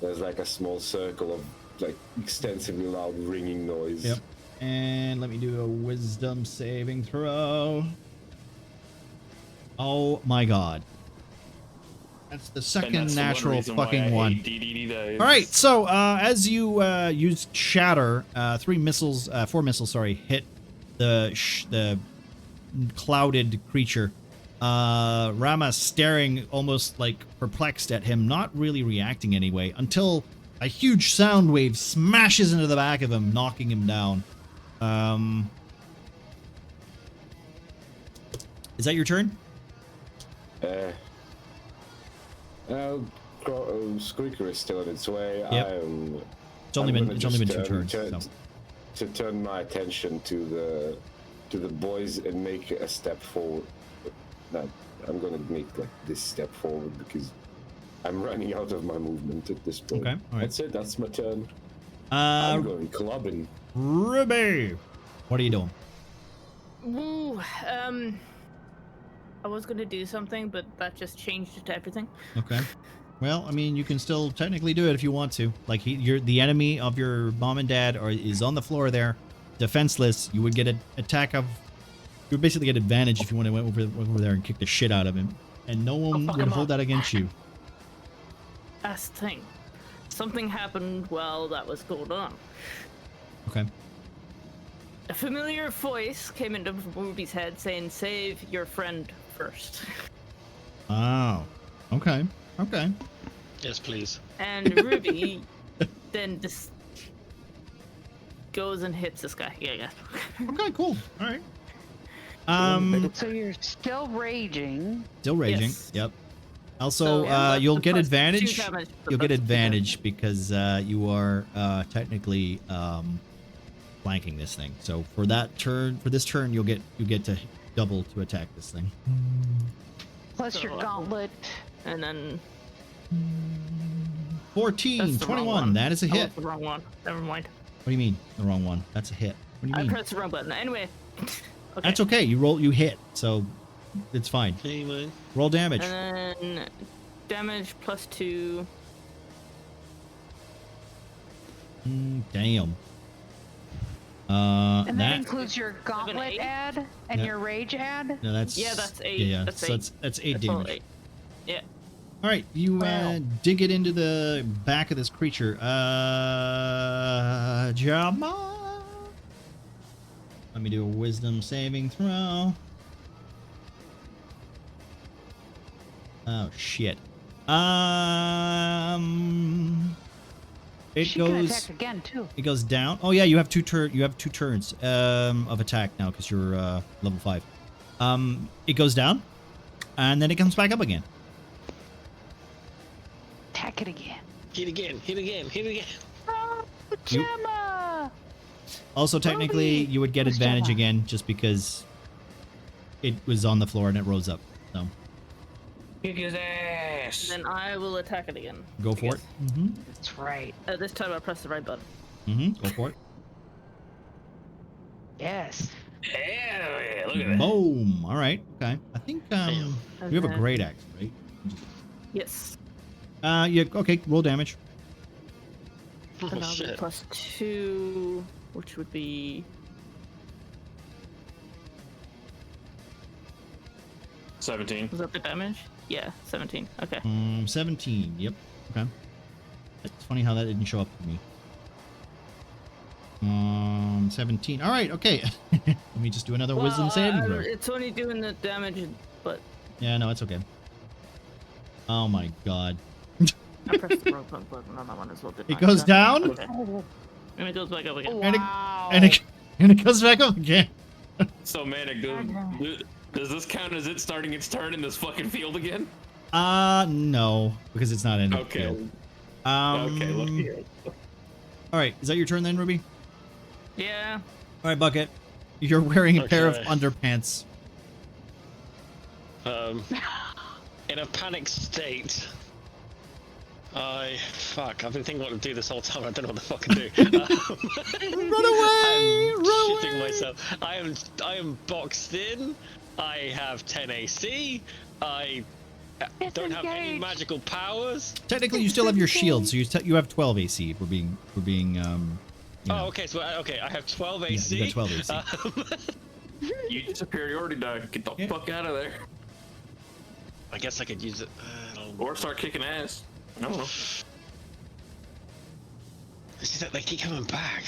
Speaker 11: there's like a small circle of like extensively loud ringing noise.
Speaker 1: Yep. And let me do a wisdom saving throw. Oh my god. That's the second natural fucking one. All right, so as you use shatter, 4 missiles, hit the clouded creature. Rama staring almost like perplexed at him, not really reacting anyway, until a huge sound wave smashes into the back of him, knocking him down. Is that your turn?
Speaker 11: Squeaker is still on its way.
Speaker 1: Yep. It's only been 2 turns.
Speaker 11: To turn my attention to the boys and make a step forward. No, I'm gonna make this step forward because I'm running out of my movement at this point.
Speaker 1: Okay, all right.
Speaker 11: That's it. That's my turn. I'm going clubbing.
Speaker 1: Ruby, what are you doing?
Speaker 5: Ooh, I was gonna do something, but that just changed to everything.
Speaker 1: Okay. Well, I mean, you can still technically do it if you want to. Like, you're the enemy of your mom and dad is on the floor there, defenseless. You would get an attack of. You would basically get advantage if you went over there and kicked the shit out of him, and no one would hold that against you.
Speaker 5: That's the thing. Something happened while that was going on.
Speaker 1: Okay.
Speaker 5: A familiar voice came into Ruby's head saying, "Save your friend first."
Speaker 1: Oh. Okay. Okay.
Speaker 8: Yes, please.
Speaker 5: And Ruby then just goes and hits this guy. Yeah, yeah.
Speaker 1: Okay. Cool. All right.
Speaker 3: So you're still raging.
Speaker 1: Still raging.
Speaker 5: Yes.
Speaker 1: Yep. Also,
Speaker 5: So,
Speaker 1: you'll
Speaker 5: the
Speaker 1: get
Speaker 5: plus
Speaker 1: advantage.
Speaker 5: 2 damage for
Speaker 1: You'll get
Speaker 5: plus 2
Speaker 1: advantage because you are technically flanking this thing. So for this turn, you'll get to double to attack this thing.
Speaker 3: Plus
Speaker 5: So,
Speaker 3: your gauntlet.
Speaker 5: And then
Speaker 1: 14,
Speaker 5: that's the wrong
Speaker 1: 21.
Speaker 5: one.
Speaker 1: That is a
Speaker 5: Oh,
Speaker 1: hit.
Speaker 5: that's the wrong one. Never mind.
Speaker 1: What do you mean the wrong one? That's a hit. What do you
Speaker 5: I
Speaker 1: mean?
Speaker 5: pressed the wrong button. Anyway. Okay.
Speaker 1: That's okay. You hit, so it's fine.
Speaker 8: Hey, man.
Speaker 1: Roll damage.
Speaker 5: And then damage plus 2.
Speaker 1: Damn.
Speaker 3: And that
Speaker 1: that
Speaker 3: includes your gauntlet
Speaker 5: 8?
Speaker 3: ad and
Speaker 1: Yeah.
Speaker 3: your rage ad.
Speaker 1: no, that's
Speaker 5: Yeah, that's 8.
Speaker 1: Yeah,
Speaker 5: That's
Speaker 1: so
Speaker 5: 8.
Speaker 1: that's 8
Speaker 5: That's all
Speaker 1: damage.
Speaker 5: 8. Yeah.
Speaker 1: All right, you
Speaker 3: Wow.
Speaker 1: dig it into the back of this creature. Jama. Let me do a wisdom saving throw. Oh shit. It
Speaker 3: She can
Speaker 1: goes.
Speaker 3: attack again too.
Speaker 1: It goes down. Oh yeah, you have two turns of attack now because you're level 5. It goes down, and then it comes back up again.
Speaker 3: Attack it again.
Speaker 8: Hit again, hit again, hit again.
Speaker 3: Oh,
Speaker 1: You-
Speaker 3: Gemma!
Speaker 1: Also, technically,
Speaker 3: Ruby!
Speaker 1: you would get
Speaker 3: Who's
Speaker 1: advantage
Speaker 3: Gemma?
Speaker 1: again just because it was on the floor and it rose up. So
Speaker 2: Kick his ass.
Speaker 5: Then I will attack it again.
Speaker 1: go for it. Mm-hmm.
Speaker 3: That's right.
Speaker 5: This time I press the right button.
Speaker 1: Mm-hmm. Go for it.
Speaker 3: Yes.
Speaker 2: Yeah, look at that.
Speaker 1: Boom. All right. Okay. I think you have a
Speaker 5: Okay.
Speaker 1: great axe, right?
Speaker 5: Yes.
Speaker 1: Yeah. Okay. Roll damage.
Speaker 5: And
Speaker 8: Oh
Speaker 5: that'll be
Speaker 8: shit.
Speaker 5: +2, which would be
Speaker 2: 17.
Speaker 5: was that the damage? Yeah, 17. Okay.
Speaker 1: 17. Yep. Okay. It's funny how that didn't show up for me. 17. All right. Okay. Let me just do another wisdom saving throw.
Speaker 5: It's only doing the damage, but
Speaker 1: Yeah. No, it's okay. Oh my god.
Speaker 5: I pressed the wrong button on that one as well. didn't
Speaker 1: It
Speaker 5: I?
Speaker 1: goes
Speaker 5: So-
Speaker 1: down.
Speaker 5: Okay. And it goes back up again.
Speaker 3: Oh,
Speaker 1: And it-
Speaker 3: wow.
Speaker 1: And it goes back up again.
Speaker 2: So, Manic, does this count as it starting its turn in this fucking field again?
Speaker 1: No, because it's not in the
Speaker 2: Okay.
Speaker 1: field.
Speaker 2: Okay, look here.
Speaker 1: All right. Is that your turn then, Ruby?
Speaker 5: Yeah.
Speaker 1: All right, Bucket. You're wearing a pair of
Speaker 8: Okay.
Speaker 1: underpants.
Speaker 8: In a panic state, fuck. I've been thinking what to do this whole time. I don't know what the fuck to do.
Speaker 1: Run away!
Speaker 8: I'm
Speaker 1: Run
Speaker 8: shitting
Speaker 1: away!
Speaker 8: myself. I am boxed in. I have 10 AC. I don't have any
Speaker 3: Disengage.
Speaker 8: magical powers.
Speaker 1: Technically, you still have your shield, so you have 12 AC. We're being you know.
Speaker 8: Oh, okay. So okay, I have 12
Speaker 1: Yeah,
Speaker 8: AC.
Speaker 1: you got 12 AC.
Speaker 2: You superiority die. Get the
Speaker 1: Yeah.
Speaker 2: fuck out of there.
Speaker 8: I guess I could use it.
Speaker 2: Or start kicking ass. I don't know.
Speaker 8: It's just that they keep coming back.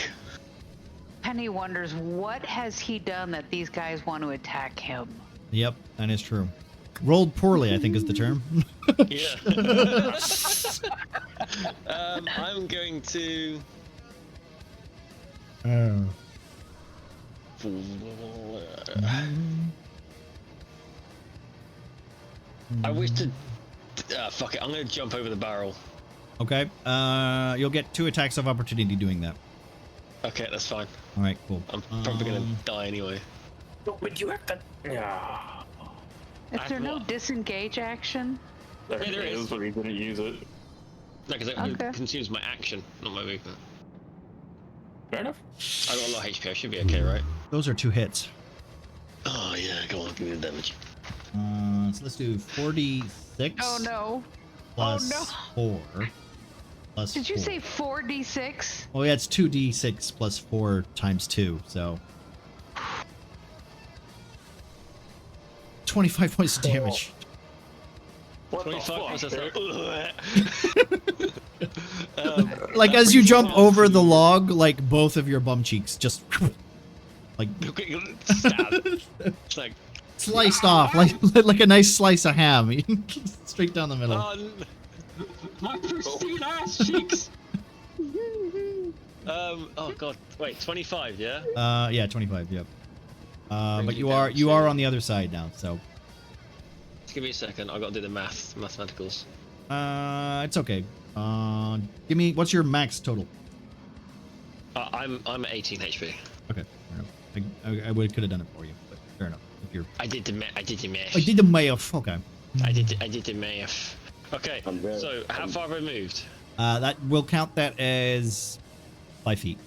Speaker 3: Penny wonders what has he done that these guys want to attack him.
Speaker 1: Yep, that is true. Rolled poorly, I think is the term.
Speaker 8: Yeah. I'm going to.
Speaker 1: Oh.
Speaker 8: I wish to. Fuck it. I'm gonna jump over the barrel.
Speaker 1: Okay. You'll get 2 attacks of opportunity doing that.
Speaker 8: Okay, that's fine.
Speaker 1: All right, cool.
Speaker 8: I'm probably gonna die anyway.
Speaker 2: But you have to. Yeah.
Speaker 3: Is
Speaker 8: I
Speaker 3: there no
Speaker 8: thought-
Speaker 3: disengage action?
Speaker 2: There
Speaker 8: Yeah, there
Speaker 2: it
Speaker 8: is.
Speaker 2: is, but he didn't use it.
Speaker 8: No, because it
Speaker 3: Okay.
Speaker 8: consumes my action, not my movement.
Speaker 2: Fair enough.
Speaker 8: I got a lot of HP. I should be okay, right?
Speaker 1: Those are 2 hits.
Speaker 8: Oh yeah, go on, give me the damage.
Speaker 1: So let's do 46
Speaker 3: Oh no.
Speaker 1: plus
Speaker 3: no.
Speaker 1: 4 plus
Speaker 3: Did you
Speaker 1: 4.
Speaker 3: say 4d6?
Speaker 1: Oh yeah, it's 2d6 plus 4 times 2, so 25 points of damage.
Speaker 2: What
Speaker 8: 25
Speaker 2: the
Speaker 8: plus
Speaker 2: fuck?
Speaker 1: Like as you jump over the log, like both of your bum cheeks just like
Speaker 8: stab. It's like
Speaker 1: sliced off, like a nice slice of ham, straight down the middle.
Speaker 8: my pristine ass cheeks. Oh god, wait, 25, yeah?
Speaker 1: Yeah, 25. Yep. But
Speaker 8: Brings
Speaker 1: you
Speaker 8: you
Speaker 1: are
Speaker 8: down to-
Speaker 1: on the other side now, so
Speaker 8: Just give me a second. I gotta do the mathematicals.
Speaker 1: it's okay. Give me what's your max total?
Speaker 8: I'm at 18 HP.
Speaker 1: Okay, fair enough. I could have done it for you, but fair enough. If you're,
Speaker 8: I did the math.
Speaker 1: I did the math. Okay.
Speaker 8: I did the math. Okay,
Speaker 11: I'm there.
Speaker 8: so how far have I moved?
Speaker 1: That we'll count that as 5 feet.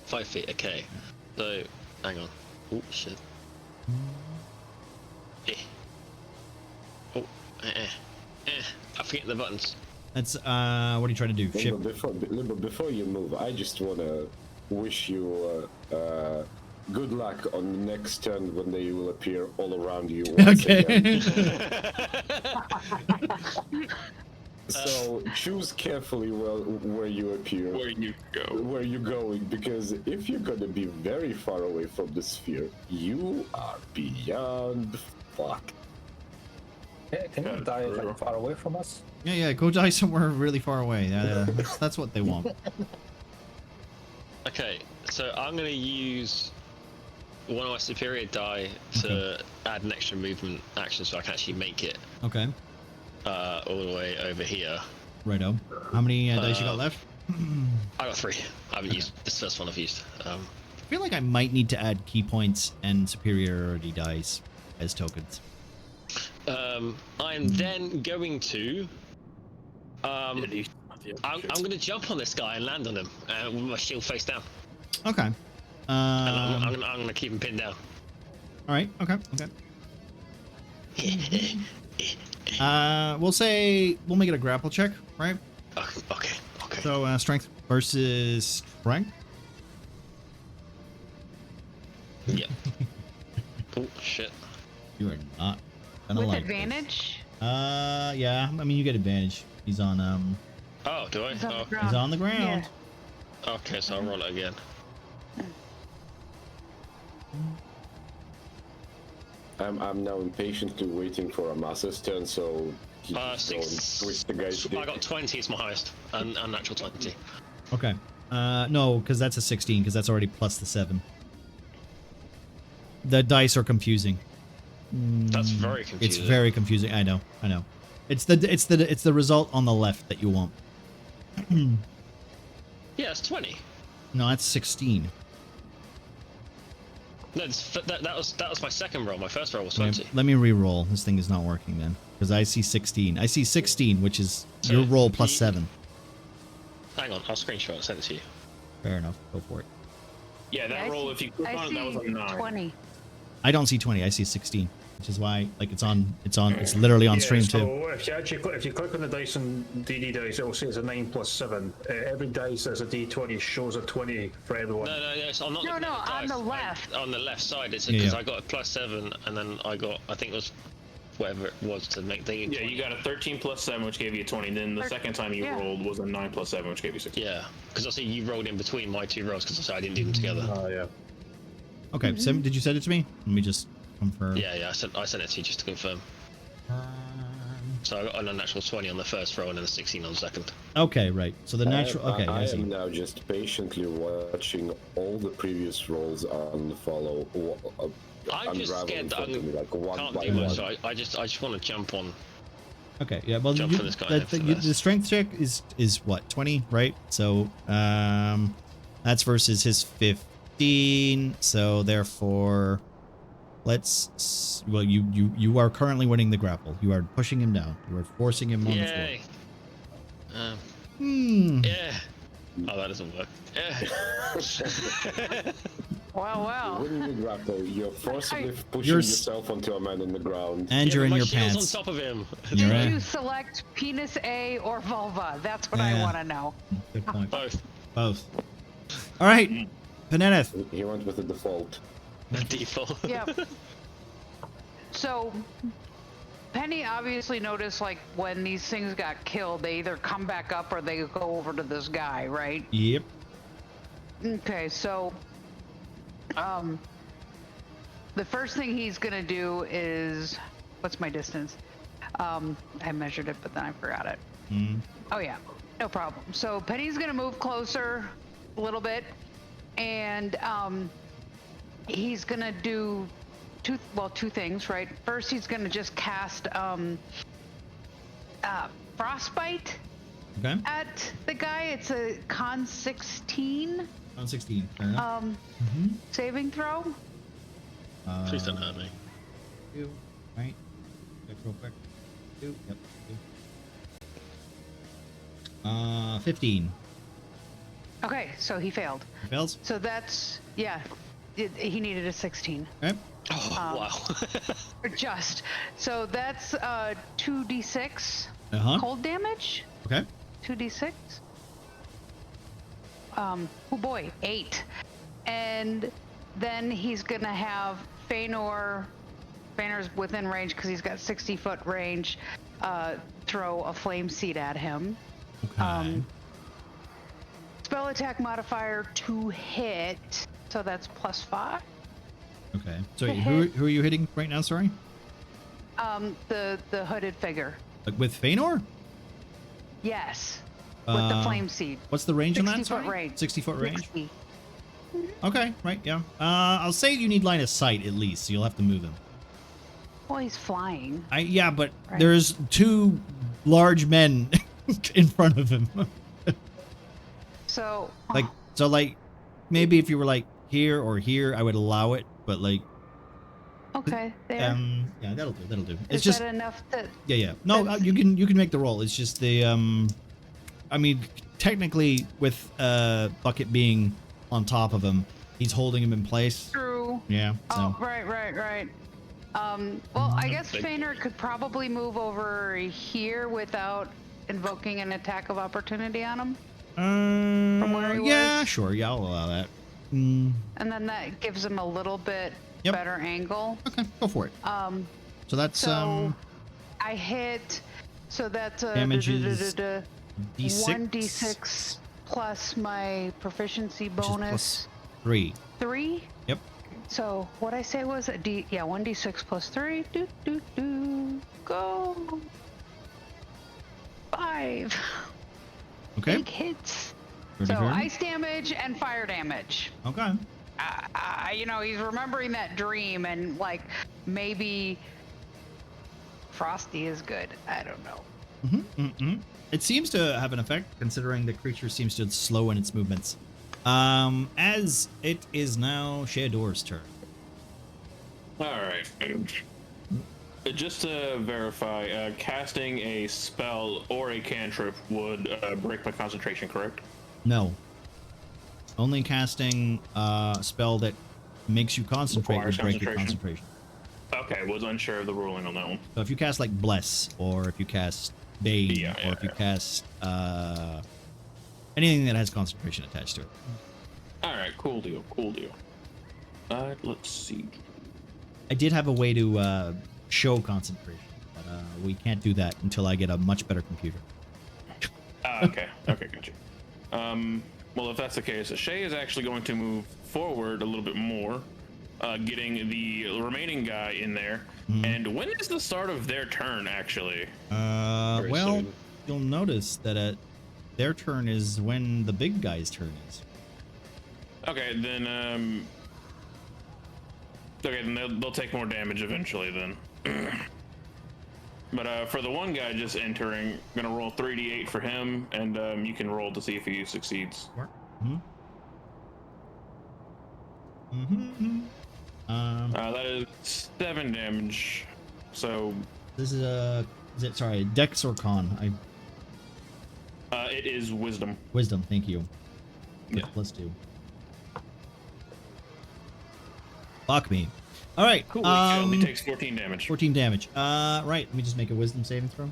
Speaker 8: 5 feet, okay. So, hang on. Oh, shit. Oh, I forget the buttons.
Speaker 1: That's what are you trying to do? Shift.
Speaker 11: Limbo, before you move, I just wanna wish you good luck on the next turn when they will appear all around you. Once again.
Speaker 1: Okay.
Speaker 11: So choose carefully where you appear.
Speaker 2: Where you go.
Speaker 11: Where you're going, because if you're gonna be very far away from the sphere, you are beyond fuck.
Speaker 4: Can you
Speaker 2: Yeah,
Speaker 4: die
Speaker 2: true.
Speaker 4: like far away from us?
Speaker 1: Yeah, go die somewhere really far away. That's what they want.
Speaker 8: Okay, so I'm gonna use one of my superior die to add an extra movement action so I can actually make it
Speaker 1: Okay.
Speaker 8: all the way over here.
Speaker 1: Righto. How many dice you got left?
Speaker 8: I got 3. I haven't used this first one I've used.
Speaker 1: I feel like I might need to add key points and superiority dice as tokens.
Speaker 8: I'm then going to I'm going to jump on this guy and land on him with my shield face down.
Speaker 1: Okay.
Speaker 8: And I'm going to keep him pinned down.
Speaker 1: All right. Okay. We'll say we'll make it a grapple check, right?
Speaker 8: Okay.
Speaker 1: So strength versus strength.
Speaker 8: Yep. Oh shit.
Speaker 1: You are not gonna
Speaker 3: With
Speaker 1: like
Speaker 3: advantage?
Speaker 1: this. Yeah. I mean, you get advantage. He's on
Speaker 8: Oh, do I?
Speaker 3: He's on the
Speaker 8: Oh.
Speaker 3: ground.
Speaker 1: He's on the ground.
Speaker 8: Okay, so I'll roll it again.
Speaker 11: I'm now impatiently waiting for Amasa's turn, so he can twist the guy's dick.
Speaker 8: I got 20. It's my highest, and natural 20.
Speaker 1: Okay. No, because that's a 16, because that's already plus the 7. The dice are confusing.
Speaker 8: That's very confusing.
Speaker 1: It's very confusing. I know. It's the result on the left that you want.
Speaker 8: Yeah, it's 20.
Speaker 1: No, that's 16.
Speaker 8: No, that was my second roll. My first roll was 20.
Speaker 1: Let me re-roll. This thing is not working then, because I see 16. I see 16, which is your roll plus 7.
Speaker 8: Hang on, I'll screenshot and send it to you.
Speaker 1: Fair enough. Go for it.
Speaker 2: Yeah, that roll, if you click on it, that was a 9.
Speaker 3: 20.
Speaker 1: I don't see 20. I see 16, which is why it's literally on stream
Speaker 7: so
Speaker 1: too.
Speaker 7: if you click on the dice and DD dice, it will say it's a 9 plus 7. Every dice as a D20 shows a 20 for everyone.
Speaker 8: No, so I'm not looking at the
Speaker 3: on
Speaker 8: dice.
Speaker 3: the left.
Speaker 8: On the left side, it's
Speaker 1: Yeah,
Speaker 8: because
Speaker 1: yeah.
Speaker 8: I got a plus 7, and then I think it was whatever it was to make the.
Speaker 2: Yeah, you got a 13 plus 7, which gave you a 20. Then the second time you rolled was a 9 plus 7, which gave you 16.
Speaker 8: Yeah, because I see you rolled in between my 2 rolls because I didn't do them together.
Speaker 7: Oh, yeah.
Speaker 1: Okay, Sim, did you send it to me? Let me just confirm.
Speaker 8: Yeah, I sent it to you just to confirm. So I got an unnatural 20 on the first roll and then a 16 on the second.
Speaker 1: Okay, right. So the natural. Okay,
Speaker 11: I
Speaker 1: I see.
Speaker 11: am now just patiently watching all the previous rolls unfollow.
Speaker 8: I'm just scared that I can't do much. So I just want to jump on.
Speaker 1: Okay, yeah. Well,
Speaker 8: Jump for this guy and head for
Speaker 1: the strength check is what, 20, right? So that's versus his 15. So therefore, you are currently winning the grapple. You are pushing him down. You are forcing him on the floor.
Speaker 8: Yeah. Oh, that doesn't work. Yeah.
Speaker 3: Well.
Speaker 11: Winning the grapple, you're forcibly pushing yourself onto a man on the ground.
Speaker 1: And you're in your pants.
Speaker 8: on top of him.
Speaker 3: Did you select penis A or vulva? That's what I want to know.
Speaker 1: Good point.
Speaker 8: Both.
Speaker 1: All right, Peneneth.
Speaker 11: He went with the default.
Speaker 8: The default.
Speaker 3: Yeah. So, Penny obviously noticed, like, when these things got killed, they either come back up or they go over to this guy, right?
Speaker 1: Yep.
Speaker 3: Okay, so, the first thing he's gonna do is, what's my distance? I measured it, but then I forgot it. Oh yeah, no problem. So Penny's gonna move closer a little bit, and he's gonna do two things, right? First, he's gonna just cast frostbite at the guy. It's a con 16.
Speaker 1: Con 16. Fair enough.
Speaker 3: Saving throw.
Speaker 8: Please don't hurt me.
Speaker 1: 2, right? Check real quick. 2. Yep. 2. 15.
Speaker 3: Okay, so he failed.
Speaker 1: He fails.
Speaker 3: So that's he needed a 16.
Speaker 1: Okay.
Speaker 8: Oh, wow.
Speaker 3: Just. So that's 2d6 cold damage.
Speaker 1: Okay.
Speaker 3: 2d6. Oh boy, 8. And then he's gonna have Feanor's within range because he's got 60-foot range. Throw a flame seed at him.
Speaker 1: Okay.
Speaker 3: Spell attack modifier to hit, so that's +5.
Speaker 1: Okay. So who are you hitting right now? Sorry.
Speaker 3: The hooded figure.
Speaker 1: Like with Feanor?
Speaker 3: Yes. With the flame seed.
Speaker 1: What's the range on that?
Speaker 3: 60-foot
Speaker 1: Sorry?
Speaker 3: range.
Speaker 1: 60-foot range?
Speaker 3: 60.
Speaker 1: Okay, right, yeah. I'll say you need line of sight at least, so you'll have to move him.
Speaker 3: Well, he's flying.
Speaker 1: Yeah, but
Speaker 3: Right.
Speaker 1: there's 2 large men in front of him.
Speaker 3: So.
Speaker 1: Like, maybe if you were like here or here, I would allow it, but like.
Speaker 3: Okay. There.
Speaker 1: Yeah, that'll do.
Speaker 3: Is
Speaker 1: It's just
Speaker 3: that enough to?
Speaker 1: yeah. No, you can make the roll. It's just the I mean, technically with Bucket being on top of him, he's holding him in place.
Speaker 3: True.
Speaker 1: Yeah. So.
Speaker 3: Oh, right. Well, I guess Feynor could probably move over here without invoking an attack of opportunity on him. From where he
Speaker 1: yeah,
Speaker 3: was.
Speaker 1: sure. Yeah, I'll allow that.
Speaker 3: And then that gives him a little bit better angle.
Speaker 1: Okay, go for it. So that's
Speaker 3: I hit. So that's
Speaker 1: damage is
Speaker 3: D6.
Speaker 1: D6
Speaker 3: 1d6 plus my proficiency
Speaker 1: which is
Speaker 3: bonus.
Speaker 1: plus 3.
Speaker 3: 3.
Speaker 1: Yep.
Speaker 3: So what I say was a D. Yeah, 1d6 plus 3. Go. 5.
Speaker 1: Okay.
Speaker 3: Big hits.
Speaker 1: Pretty
Speaker 3: So
Speaker 1: good.
Speaker 3: ice damage and fire damage.
Speaker 1: Okay.
Speaker 3: You know, he's remembering that dream, and like maybe Frosty is good. I don't know.
Speaker 1: It seems to have an effect, considering the creature seems to slow in its movements. As it is now Shador's turn.
Speaker 2: All right. Just to verify, casting a spell or a cantrip would break my concentration, correct?
Speaker 1: No. Only casting a spell that makes you concentrate
Speaker 2: Requires
Speaker 1: would break your
Speaker 2: concentration.
Speaker 1: concentration.
Speaker 2: Okay, was unsure of the ruling on that one.
Speaker 1: So if you cast like Bless, or if you cast Bane, or if you cast anything that has concentration attached to it.
Speaker 2: All right, cool deal. Let's see.
Speaker 1: I did have a way to show concentration, but we can't do that until I get a much better computer.
Speaker 2: Okay, gotcha. Well, if that's the case, Shay is actually going to move forward a little bit more, getting the remaining guy in there. And when is the start of their turn, actually?
Speaker 1: Well, you'll notice that their turn is when the big guy's turn is.
Speaker 2: Okay, then they'll take more damage eventually then. But for the one guy just entering, I'm gonna roll 3d8 for him, and you can roll to see if he succeeds. That is 7 damage. So
Speaker 1: this is sorry, Dex or Con?
Speaker 2: it is Wisdom.
Speaker 1: Wisdom, thank you.
Speaker 2: Yeah.
Speaker 1: Plus 2. Fuck me. All right.
Speaker 2: Cool. He only takes 14 damage.
Speaker 1: 14 damage. Right. Let me just make a Wisdom saving throw.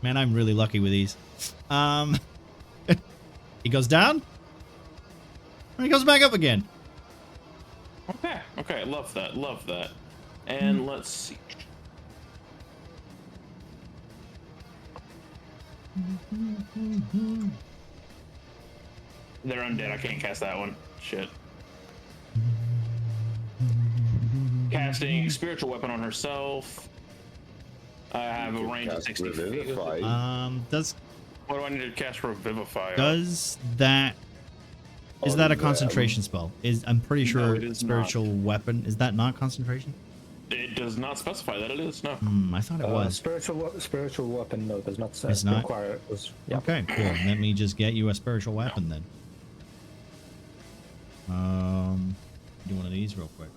Speaker 1: Man, I'm really lucky with these. He goes down. And he goes back up again.
Speaker 2: Okay. Love that. And let's see. They're undead. I can't cast that one. Shit. Casting spiritual weapon on herself. I have a range of 60 feet.
Speaker 1: Does
Speaker 2: What do I need to cast for Vivify?
Speaker 1: Does that is that a concentration spell? I'm pretty sure
Speaker 2: it is
Speaker 1: spiritual weapon is that not concentration?
Speaker 2: It does not specify that it is. No.
Speaker 1: I thought it was.
Speaker 4: Spiritual weapon, no, does not
Speaker 1: It's not?
Speaker 4: require it. Yeah.
Speaker 1: Okay, cool. Let me just get you a spiritual weapon then. Do one of these real quick.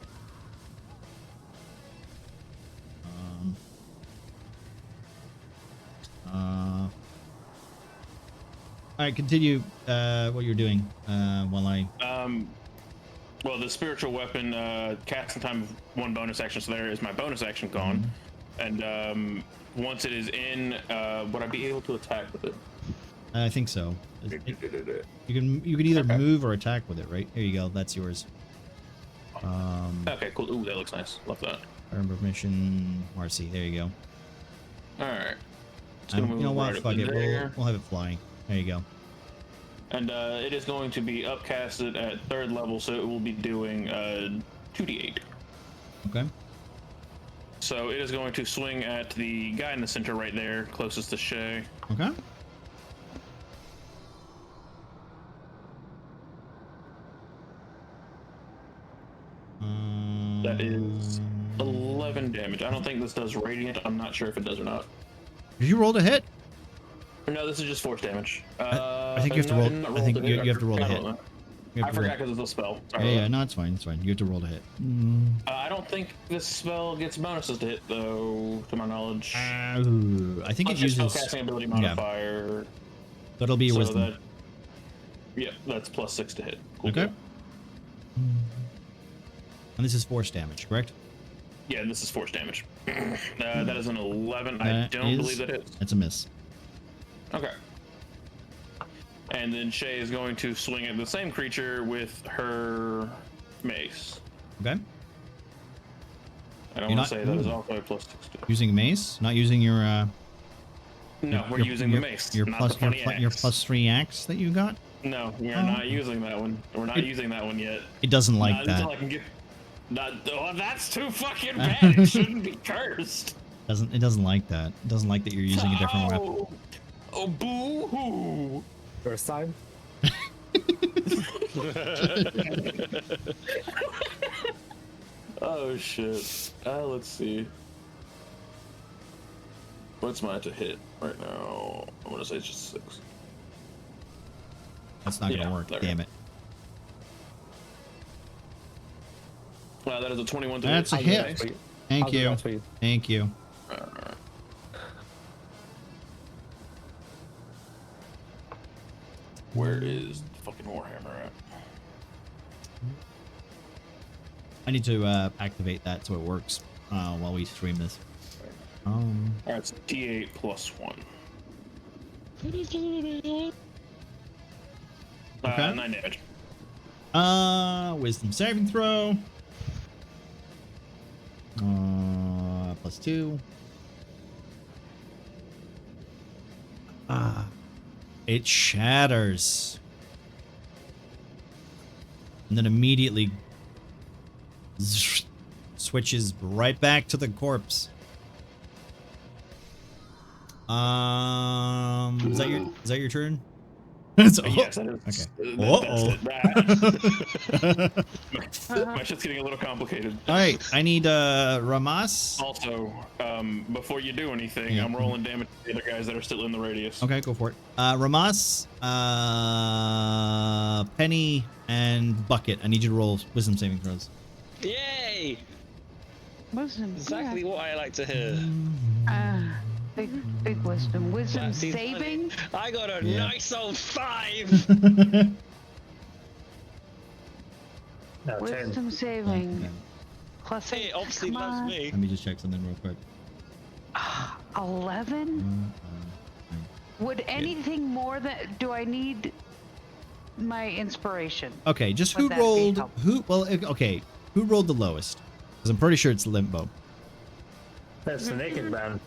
Speaker 1: All right, continue what you're doing while I.
Speaker 2: Well, the spiritual weapon casting time of 1 bonus action, so there is my bonus action gone. And once it is in, would I be able to attack with it?
Speaker 1: I think so. You can either move or attack with it, right? Here you go. That's yours.
Speaker 2: Okay, cool. Ooh, that looks nice. Love that.
Speaker 1: Earn permission, Marcy. There you go.
Speaker 2: All right.
Speaker 1: You know what? Fuck it. We'll have it flying. There you go.
Speaker 2: And it is going to be upcasted at 3rd level, so it will be doing 2d8.
Speaker 1: Okay.
Speaker 2: So it is going to swing at the guy in the center right there, closest to Shay.
Speaker 1: Okay.
Speaker 2: That is 11 damage. I don't think this does radiant. I'm not sure if it does or not.
Speaker 1: Did you roll to hit?
Speaker 2: No, this is just force damage.
Speaker 1: I think you have to roll. I think you have to roll to hit.
Speaker 2: I forgot because it's a spell. Sorry
Speaker 1: Yeah, no, it's fine. It's fine. You have to roll to hit.
Speaker 2: I don't think this spell gets bonuses to hit, though, to my knowledge.
Speaker 1: I think it uses
Speaker 2: spellcasting ability modifier.
Speaker 1: That'll be your wisdom.
Speaker 2: That, yeah, that's +6 to hit. Cool.
Speaker 1: Okay. And this is force damage, correct?
Speaker 2: Yeah, this is force damage. That is an 11. I don't believe that hits.
Speaker 1: It's a miss.
Speaker 2: Okay. And then Shay is going to swing at the same creature with her mace.
Speaker 1: Okay.
Speaker 2: I don't want to say that is also a +6 to hit.
Speaker 1: Using mace, not using your.
Speaker 2: No, we're using the mace.
Speaker 1: Your
Speaker 2: not
Speaker 1: plus
Speaker 2: the funny axe.
Speaker 1: your +3 axe that you got.
Speaker 2: No, we are not using that one. We're not using that one yet.
Speaker 1: It doesn't like
Speaker 2: not
Speaker 1: that.
Speaker 2: Until I can get. That's too fucking bad. It shouldn't be cursed.
Speaker 1: It doesn't like that. It doesn't like that you're using a different weapon.
Speaker 2: Oh, boo hoo.
Speaker 4: First time?
Speaker 2: Oh shit. Let's see. What's mine to hit right now? I'm gonna say it's just 6.
Speaker 1: That's not gonna work. Damn it.
Speaker 2: Wow, that is a 21 to
Speaker 1: That's a hit. Thank you. Thank you.
Speaker 2: Where is the fucking Warhammer at?
Speaker 1: I need to activate that so it works while we stream this.
Speaker 2: Alright, it's D8 +1.
Speaker 1: Okay.
Speaker 2: 9 damage.
Speaker 1: Wisdom saving throw. +2. It shatters. And then immediately switches right back to the corpse. Is that your turn?
Speaker 2: Yes, that is.
Speaker 1: Okay.
Speaker 2: My shit's getting a little complicated.
Speaker 1: All right, I need Ramas.
Speaker 2: Also, before you do anything, I'm rolling damage to the other guys that are still in the radius.
Speaker 1: Okay, go for it. Ramas, Penny, and Bucket. I need you to roll wisdom saving throws.
Speaker 8: Yay!
Speaker 3: Wisdom.
Speaker 8: Exactly what I like to hear.
Speaker 3: Big wisdom. Wisdom
Speaker 8: That seems
Speaker 3: saving?
Speaker 8: funny. I got a nice old 5!
Speaker 7: No, 10.
Speaker 3: Wisdom saving. +8.
Speaker 8: It obviously
Speaker 3: Come
Speaker 8: loves
Speaker 3: on.
Speaker 8: me.
Speaker 1: Let me just check something real quick.
Speaker 3: 11? Would anything more than... Do I need my inspiration?
Speaker 1: Okay, just
Speaker 3: Would
Speaker 1: who
Speaker 3: that be
Speaker 1: rolled...
Speaker 3: helpful?
Speaker 1: Okay, who rolled the lowest? Because I'm pretty sure it's Limbo.
Speaker 7: That's the naked man.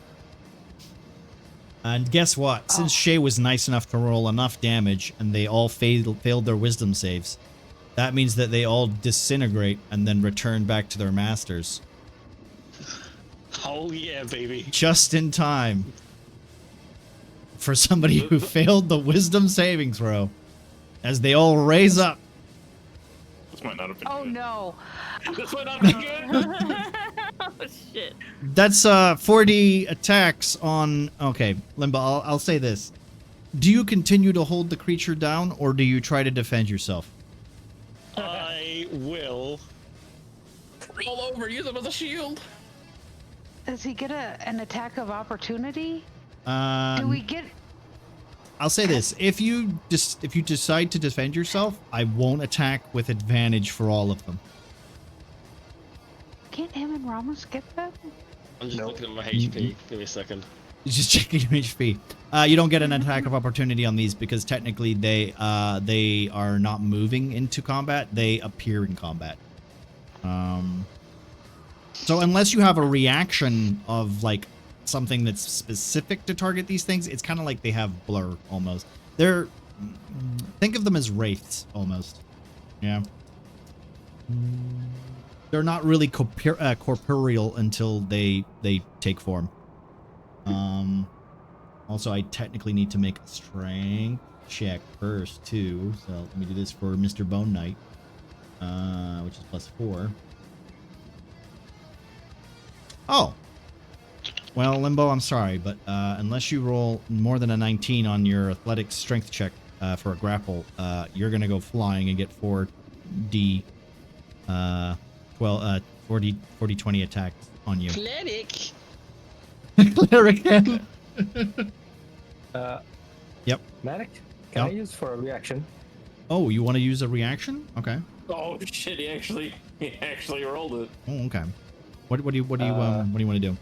Speaker 1: And guess what? Since Shay was nice enough to roll enough damage and they all failed their wisdom saves, that means that they all disintegrate and then return back to their masters.
Speaker 8: Oh yeah, baby.
Speaker 1: Just in time for somebody who failed the wisdom saving throw as they all raise up.
Speaker 2: This might not have been
Speaker 3: Oh
Speaker 2: good.
Speaker 3: no.
Speaker 2: This might not have been good.
Speaker 5: Oh shit.
Speaker 1: That's 40 attacks on... Okay, Limbo, I'll say this. Do you continue to hold the creature down or do you try to defend yourself?
Speaker 8: I will.
Speaker 2: Roll over, use him as a shield.
Speaker 3: Does he get an attack of opportunity? Do we get...
Speaker 1: I'll say this: if you decide to defend yourself, I won't attack with advantage for all of them.
Speaker 3: Can't him and Ramos get that?
Speaker 8: I'm just looking at my HP. Give me a second.
Speaker 1: Just checking your HP. You don't get an attack of opportunity on these because technically they are not moving into combat; they appear in combat. So unless you have a reaction of like something that's specific to target these things, it's kind of like they have blur almost. They're think of them as wraiths almost. Yeah. They're not really corporeal until they take form. Also, I technically need to make a strength check first too. So let me do this for Mr. Bone Knight, which is +4. Oh. Well, Limbo, I'm sorry, but unless you roll more than a 19 on your athletics strength check for a grapple, you're gonna go flying and get 4d 20 attacks on you.
Speaker 8: Cleric.
Speaker 1: Cleric. Yep.
Speaker 4: Medic, can I use for a reaction?
Speaker 1: Oh, you want to use a reaction? Okay.
Speaker 2: Oh shit! He actually rolled it.
Speaker 1: Oh, okay. What do you want to do?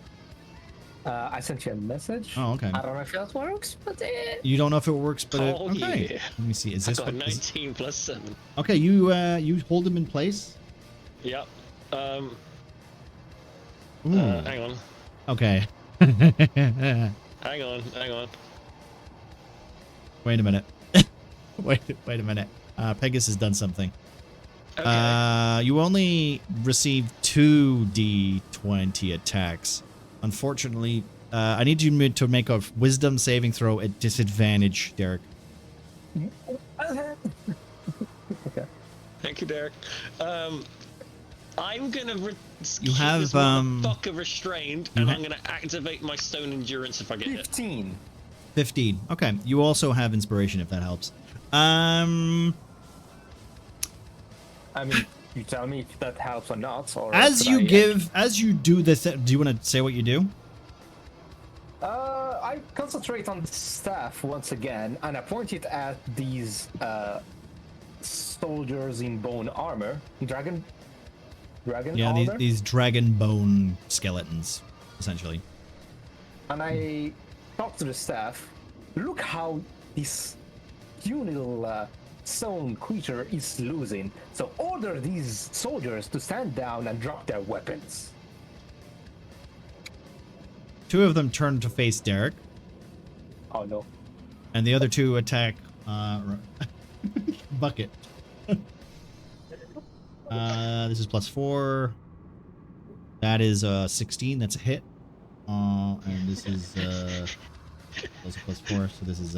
Speaker 4: I sent you a message.
Speaker 1: Oh, okay.
Speaker 4: I don't know if that works, but
Speaker 1: You don't know if it works, but
Speaker 8: Oh,
Speaker 1: okay.
Speaker 8: yeah.
Speaker 1: Let me see. Is
Speaker 8: I
Speaker 1: this
Speaker 8: got a
Speaker 1: what?
Speaker 8: 19 plus 7.
Speaker 1: Okay, you hold him in place.
Speaker 8: Yep.
Speaker 1: Ooh.
Speaker 8: Hang on.
Speaker 1: Okay.
Speaker 8: Hang on.
Speaker 1: Wait a minute. wait a minute. Pegasus has done something.
Speaker 8: Okay.
Speaker 1: You only received 2d20 attacks. Unfortunately, I need you to make a wisdom saving throw at disadvantage, Derek.
Speaker 4: Okay.
Speaker 8: Thank you, Derek. I'm gonna
Speaker 1: You have,
Speaker 8: this motherfucker restrained, and I'm gonna activate my stone endurance if I get it.
Speaker 4: 15.
Speaker 1: 15. Okay. You also have inspiration if that helps.
Speaker 4: I mean, you tell me if that helps or not. Or
Speaker 1: as you do this, do you want to say what you do?
Speaker 4: I concentrate on the staff once again, and I point it at these soldiers in bone armor, dragon
Speaker 1: Yeah,
Speaker 4: armor.
Speaker 1: these dragon bone skeletons, essentially.
Speaker 4: And I talk to the staff. Look how this puny little stone creature is losing. So order these soldiers to stand down and drop their weapons.
Speaker 1: 2 of them turn to face Derek,
Speaker 4: Oh no.
Speaker 1: and the other 2 attack Bucket. This is +4. That is 16. That's a hit. And this is also +4. So this is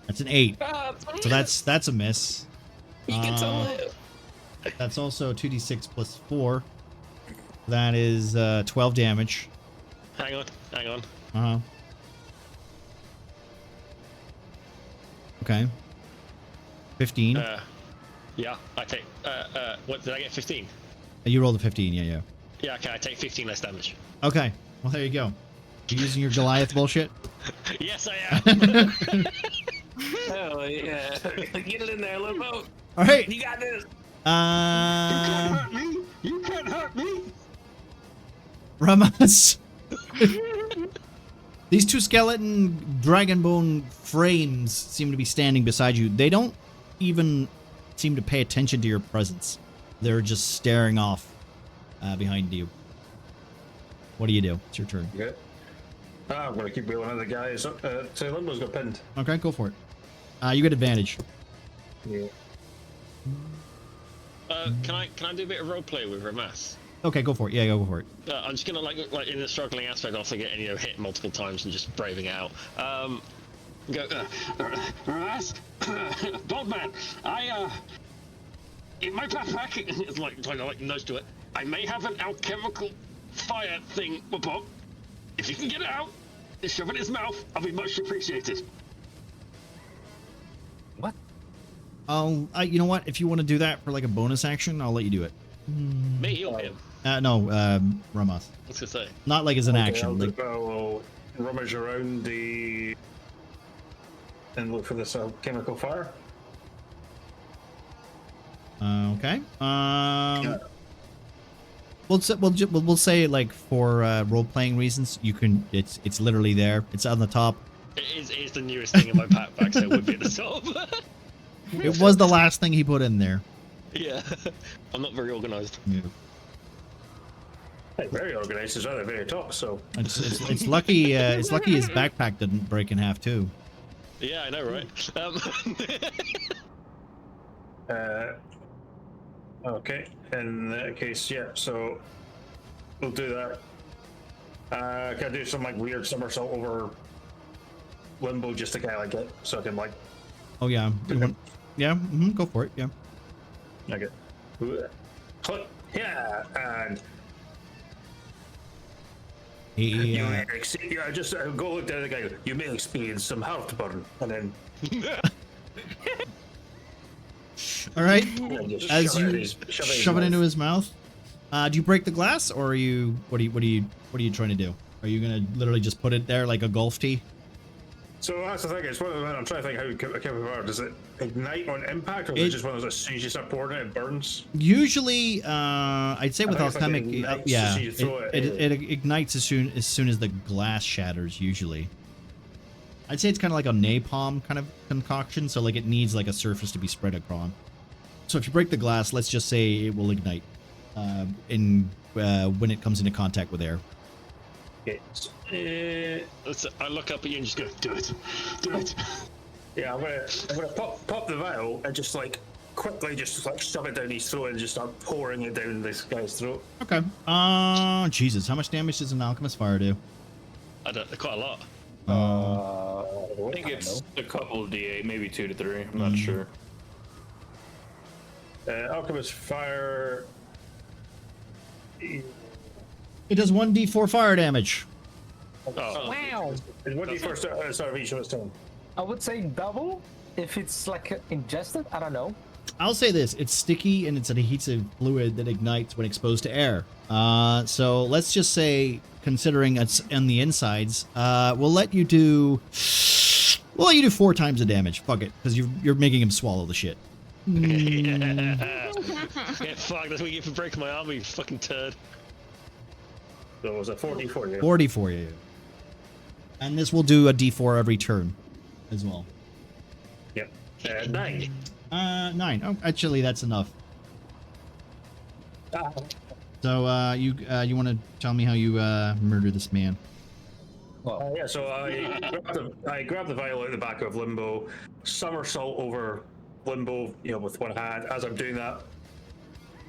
Speaker 1: that's an 8. So that's a miss.
Speaker 8: You get to live.
Speaker 1: That's also 2d6 +4. That is 12 damage.
Speaker 8: Hang on.
Speaker 1: Uh-huh. Okay. 15.
Speaker 8: Yeah, I take. What did I get? 15.
Speaker 1: You rolled a 15. Yeah.
Speaker 8: Yeah, okay, I take 15 less damage.
Speaker 1: Okay. Well, there you go. You using your Goliath bullshit?
Speaker 8: Yes, I am.
Speaker 2: Hell yeah! Get it in there, Limbo.
Speaker 1: All right.
Speaker 2: You got this.
Speaker 9: You can't hurt me!
Speaker 1: Ramas. These 2 skeleton dragonbone frames seem to be standing beside you. They don't even seem to pay attention to your presence. They're just staring off behind you. What do you do? It's your turn.
Speaker 7: Yeah. I'm gonna keep wheeling at the guys. So Limbo's got pinned.
Speaker 1: Okay, go for it. You get advantage.
Speaker 7: Yeah.
Speaker 8: Can I do a bit of roleplay with Ramas?
Speaker 1: Okay, go for it. Yeah, go for it.
Speaker 8: I'm just gonna like in the struggling aspect, also getting hit multiple times and just braving it out. Go.
Speaker 9: Ramas, Dog Man, in my backpack, it's like nose to it. I may have an alchemical fire thing, Bob. If you can get it out and shove it in his mouth, I'll be much appreciated.
Speaker 4: What?
Speaker 1: You know what? If you want to do that for like a bonus action, I'll let you do it.
Speaker 8: Me or him?
Speaker 1: No, Ramas.
Speaker 8: What's it say?
Speaker 1: Not like as an
Speaker 7: I'll
Speaker 1: action. Like,
Speaker 7: go rummage around and look for this chemical fire.
Speaker 1: Okay. We'll say like for role playing reasons, you can. It's literally there. It's on the top.
Speaker 8: It is the newest thing in my backpack, so it would be at the top.
Speaker 1: It was the last thing he put in there.
Speaker 8: Yeah, I'm not very organized.
Speaker 1: Yeah.
Speaker 7: Hey, very organized is at the very top. So
Speaker 1: It's lucky. It's lucky his backpack didn't break in half too.
Speaker 8: Yeah, I know, right?
Speaker 7: Okay, in that case, yeah, so we'll do that. Can I do some like weird somersault over Limbo just to kind of like get so I can like.
Speaker 1: Oh yeah, you want? Yeah, go for it. Yeah.
Speaker 7: Okay. Yeah, and
Speaker 1: He,
Speaker 7: yeah, just go look at the guy. You may experience some heartburn, and then.
Speaker 1: all right.
Speaker 7: Just
Speaker 1: As
Speaker 7: shove it in
Speaker 1: you
Speaker 7: his-
Speaker 1: shove it into his mouth, do you break the glass, or are you? What are you trying to do? Are you gonna literally just put it there like a golf tee?
Speaker 7: So that's the thing. It's one of the, I'm trying to think how it can be. Does it ignite on impact, or is it just one of those as soon as you start pouring it, it burns?
Speaker 1: Usually, I'd say with
Speaker 7: think it's like
Speaker 1: alchemic,
Speaker 7: ignites
Speaker 1: yeah,
Speaker 7: as you throw
Speaker 1: it
Speaker 7: it.
Speaker 1: ignites as soon as the glass shatters. Usually, I'd say it's kind of like a napalm kind of concoction. So like it needs like a surface to be spread across. So if you break the glass, let's just say it will ignite when it comes into contact with air.
Speaker 7: Okay.
Speaker 9: I look up at you and just go, do it. Do it.
Speaker 7: Yeah, I'm gonna pop the vial and just like quickly just like shove it down his throat and just start pouring it down this guy's throat.
Speaker 1: Okay. Jesus, how much damage does an alchemist fire do?
Speaker 8: I don't. Quite a lot.
Speaker 2: I think it's a couple of D8, maybe 2 to 3. I'm not sure.
Speaker 7: Alchemist fire.
Speaker 1: It does 1d4 fire damage.
Speaker 8: Oh.
Speaker 4: Wow.
Speaker 7: What do you first start of each of its turn?
Speaker 4: I would say double if it's like ingested. I don't know.
Speaker 1: I'll say this: it's sticky and it's an adhesive fluid that ignites when exposed to air. So let's just say, considering it's on the insides, we'll let you do 4 times the damage. Fuck it, because you're making him swallow the shit.
Speaker 8: Yeah, fuck. That's what you get for breaking my arm, you fucking turd.
Speaker 7: So it was a 40 you.
Speaker 1: 40 for you. And this will do a d4 every turn, as well.
Speaker 7: Yep. 9.
Speaker 1: 9. Oh, actually, that's enough. So, you want to tell me how you murder this man?
Speaker 7: Yeah, so I grabbed the vial out of the back of Limbo, somersault over Limbo, with one hand. As I'm doing that,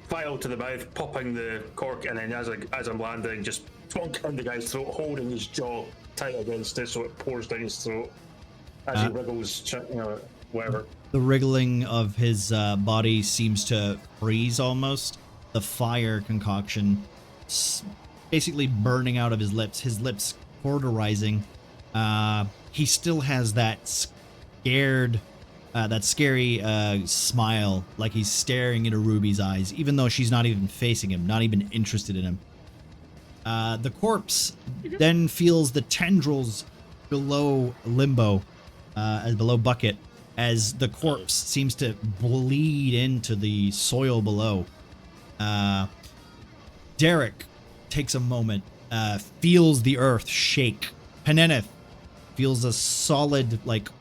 Speaker 7: vial to the mouth, popping the cork, and then as I'm landing, just plunk in the guy's throat, holding his jaw tight against it so it pours down his throat as he wriggles, whatever.
Speaker 1: The wriggling of his body seems to freeze almost. The fire concoction basically burning out of his lips cauterizing. He still has that scary smile, like he's staring into Ruby's eyes, even though she's not even facing him, not even interested in him. The corpse then feels the tendrils below Limbo, below Bucket, as the corpse seems to bleed into the soil below. Derek takes a moment, feels the earth shake. Peneneth feels a solid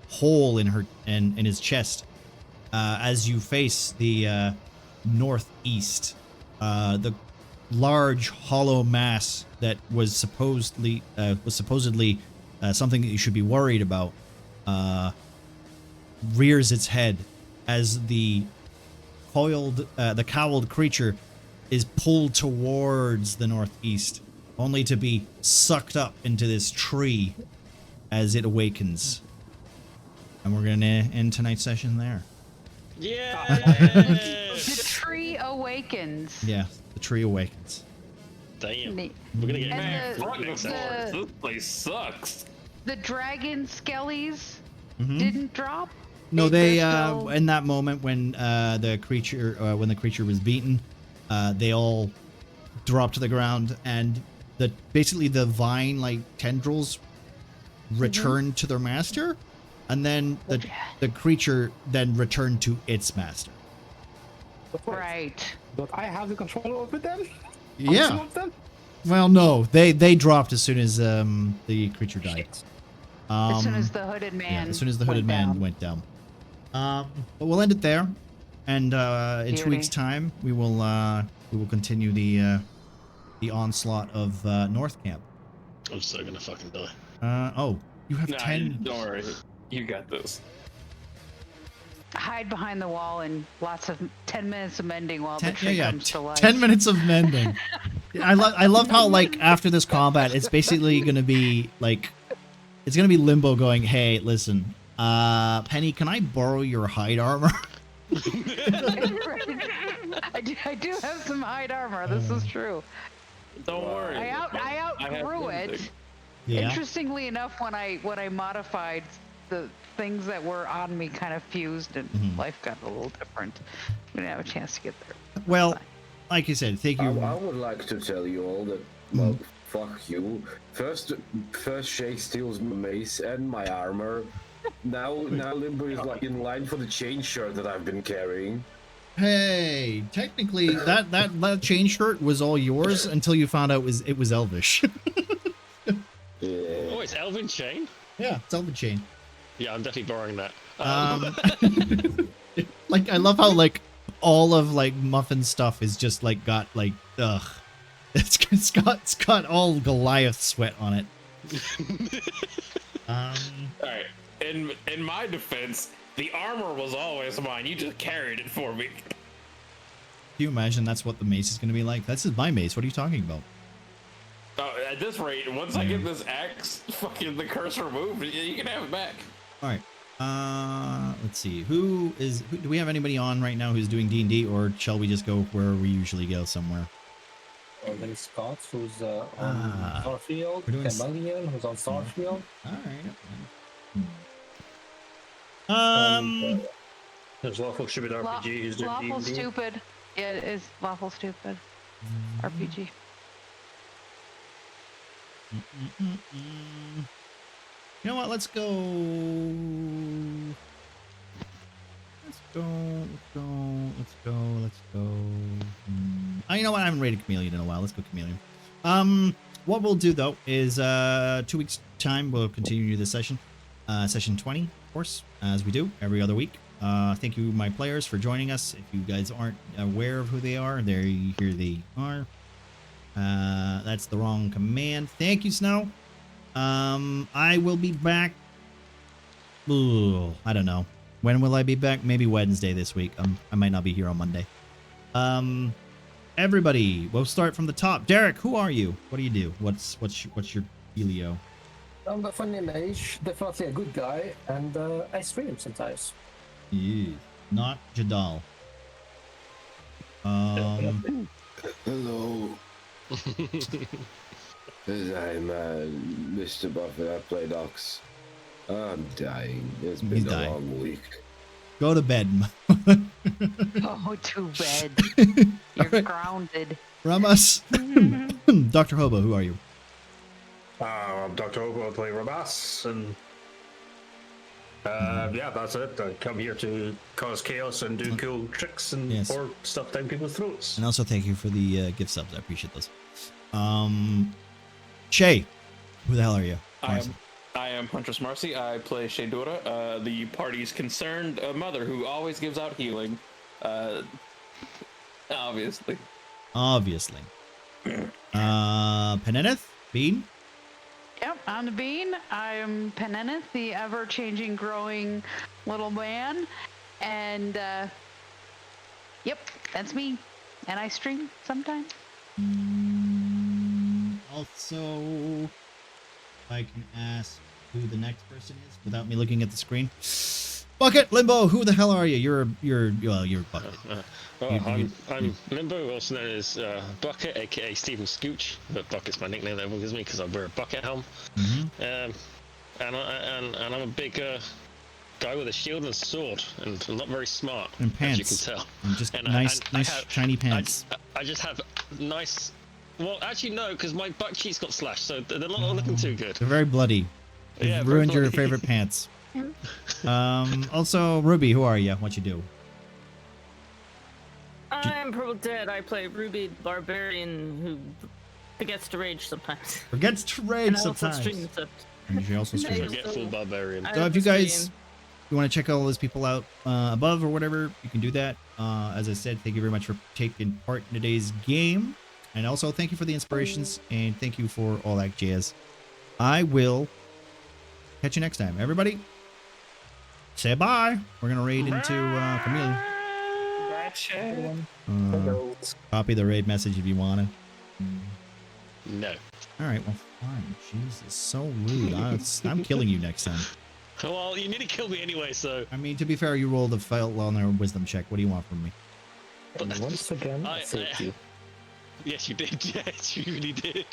Speaker 1: hole in his chest as you face the northeast. The large hollow mass that was supposedly something that you should be worried about rears its head as the cowled creature is pulled towards the northeast, only to be sucked up into this tree as it awakens. And we're gonna end tonight's session there.
Speaker 8: Yeah.
Speaker 3: The tree awakens.
Speaker 1: Yeah, the tree awakens.
Speaker 8: Damn.
Speaker 3: Neat.
Speaker 8: We're gonna get
Speaker 3: And
Speaker 2: This place sucks.
Speaker 3: the dragon skellies
Speaker 1: Mhm.
Speaker 3: didn't drop.
Speaker 1: No, they
Speaker 3: They're still-
Speaker 1: in that moment when the creature was beaten, they all dropped to the ground, and basically the vine tendrils returned to their master, and then the creature then returned to its master.
Speaker 3: Right.
Speaker 10: But I have the control over them?
Speaker 1: Yeah.
Speaker 10: Some of them?
Speaker 1: Well, no, they dropped as soon as the creature died.
Speaker 3: As soon as the hooded man.
Speaker 1: As soon as the hooded man went down. But we'll end it there, and in 2 weeks' time we will continue the onslaught of North Camp.
Speaker 8: I'm so gonna fucking die.
Speaker 1: Oh, you have
Speaker 2: Nah,
Speaker 1: 10.
Speaker 2: don't worry. You got this.
Speaker 3: Hide behind the wall and lots of 10 minutes of mending while the tree
Speaker 1: yeah,
Speaker 3: comes to life.
Speaker 1: 10 minutes of mending. I love how, like, after this combat, it's basically going to be, like, it's going to be Limbo going, hey, listen, Penny, can I borrow your hide armor?
Speaker 3: I do have some hide armor. This is true.
Speaker 2: Don't worry.
Speaker 3: I outgrew it.
Speaker 1: Yeah.
Speaker 3: Interestingly enough, when I modified, the things that were on me kind of fused, and life got a little different. We didn't have a chance to get there.
Speaker 1: Well, like you said, thank you.
Speaker 11: I would like to tell you all that, well, fuck you. First Shay steals my mace and my armor. Now Limbo is like in line for the chain shirt that I've been carrying.
Speaker 1: Hey, technically, that chain shirt was all yours until you found out it was Elvish.
Speaker 11: Yeah.
Speaker 8: Oh, it's Elven chain?
Speaker 1: Yeah, it's Elven chain.
Speaker 8: Yeah, I'm definitely borrowing that.
Speaker 1: Like, I love how, like, all of, like, Muffin's stuff is just, like, got, like, ugh. It's got all Goliath sweat on it.
Speaker 2: All right. In my defense, the armor was always mine. You just carried it for me.
Speaker 1: Can you imagine that's what the mace is going to be like? This is my mace. What are you talking about?
Speaker 2: At this rate, once I get this axe, fucking the curse removed, you can have it back.
Speaker 1: All right. Let's see. Who do we have anybody on right now who's doing D&D, or shall we just go where we usually go somewhere?
Speaker 4: Then Scott, who's on Starfield. Camelian, who's on Starfield.
Speaker 1: All right.
Speaker 7: There's Lawful Stupid RPG who's doing
Speaker 3: Lawful
Speaker 7: D&D.
Speaker 3: Stupid. Yeah, it is Lawful Stupid. RPG.
Speaker 1: You know what? Let's go. You know what? I haven't rated Chameleon in a while. Let's go Chameleon. What we'll do though is 2 weeks time we'll continue this session. Session 20, of course, as we do every other week. Thank you, my players, for joining us. If you guys aren't aware of who they are, here they are. That's the wrong command. Thank you, Snow. I will be back. Ooh, I don't know. When will I be back? Maybe Wednesday this week. I might not be here on Monday. Everybody, we'll start from the top. Derek, who are you? What do you do? What's your dealio?
Speaker 4: I'm a funny mage, definitely a good guy, and I stream sometimes.
Speaker 1: Yeah, not Jadal.
Speaker 11: Hello. I'm Mr. Buffett. I play Docs. I'm dying. It's been a long week.
Speaker 1: Go to bed.
Speaker 3: Oh, to bed. You're grounded.
Speaker 1: Ramas. Dr. Hobo, who are you?
Speaker 7: I'm Dr. Hobo. I play Rabas, and yeah, that's it. I come here to cause chaos and do cool tricks and pour stuff down people's throats.
Speaker 1: And also thank you for the gift subs. I appreciate those. Shay, who the hell are you?
Speaker 2: I am Huntress Marcy. I play Shaydora, the party's concerned mother who always gives out healing. Obviously.
Speaker 1: Peneneth? Bean?
Speaker 3: Yep, I'm the Bean. I'm Peneneth, the ever-changing, growing little man. And, yep, that's me. And I stream sometimes.
Speaker 1: Also, if I can ask who the next person is without me looking at the screen. Bucket, Limbo, who the hell are you? You're Bucket.
Speaker 8: I'm Limbo, also known as Bucket, aka Stephen Scooch, but Bucket's my nickname that everyone gives me because I wear a bucket helm. And I'm a big guy with a shield and sword, and I'm not very smart,
Speaker 1: and pants.
Speaker 8: as you can tell.
Speaker 1: And just nice shiny pants.
Speaker 8: I just have nice. Well, actually no, because my butt cheeks got slashed, so they're not looking too good.
Speaker 1: They're very bloody. You've ruined your favorite pants. Also, Ruby, who are you? What you do?
Speaker 5: I'm Purple Dead. I play Ruby the Barbarian who forgets to rage sometimes.
Speaker 1: Forgets to rage sometimes.
Speaker 5: Also streams it.
Speaker 1: And she also streams.
Speaker 8: Forgetful Barbarian.
Speaker 1: So if you guys want to check all those people out above or whatever, you can do that. As I said, thank you very much for taking part in today's game. And also, thank you for the inspirations, and thank you for all that jazz. I will catch you next time. Everybody, say bye. We're gonna raid into Camille. Copy the raid message if you want to.
Speaker 8: No.
Speaker 1: All right, well, fine. Jesus, so rude. I'm killing you next time.
Speaker 8: Well, you nearly killed me anyway, so.
Speaker 1: I mean, to be fair, you rolled a fail on their wisdom check. What do you want from me?
Speaker 4: And once again, I saved you.
Speaker 8: Yes, you did. Yes, you really did.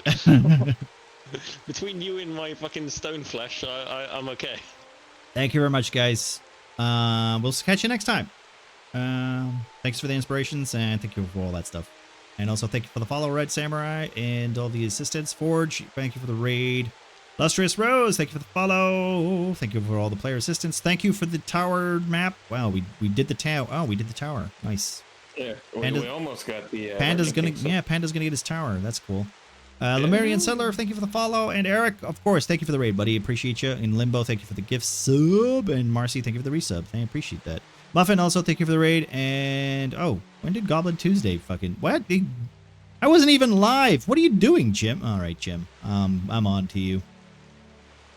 Speaker 8: Between you and my fucking stone flesh, I'm okay.
Speaker 1: Thank you very much, guys. We'll catch you next time. Thanks for the inspirations and thank you for all that stuff. And also thank you for the follow, Red Samurai, and all the assistants. Forge, thank you for the raid. Lustrous Rose, thank you for the follow. Thank you for all the player assistants. Thank you for the tower map. Wow, we did the tower. Oh, we did the tower. Nice.
Speaker 2: Yeah,
Speaker 1: Panda's,
Speaker 2: we almost got the.
Speaker 1: Panda's gonna get his tower. That's cool. Lemurian Settler, thank you for the follow. And Eric, of course, thank you for the raid, buddy. Appreciate you. In Limbo, thank you for the gift sub. And Marcy, thank you for the resub. I appreciate that. Muffin, also thank you for the raid. And oh, when did Goblin Tuesday fucking what? I wasn't even live. What are you doing, Jim? All right, Jim. I'm on to you.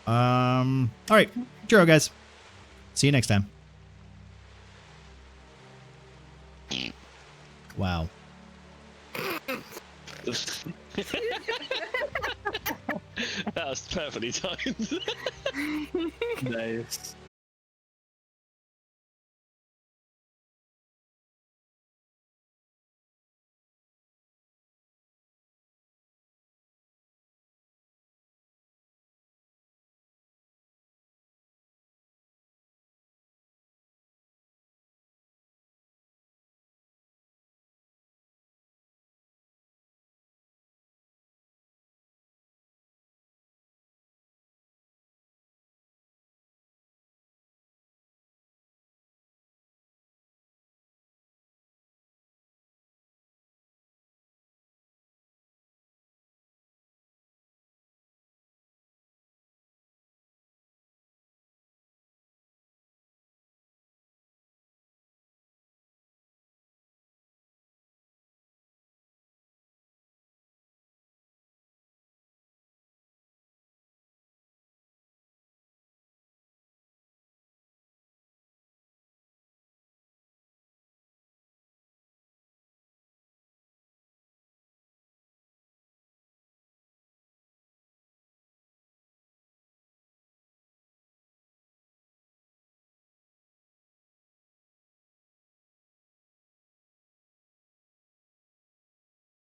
Speaker 1: All right, cheerio, guys. See you next time. Wow.
Speaker 8: That was perfectly timed.
Speaker 2: Nice.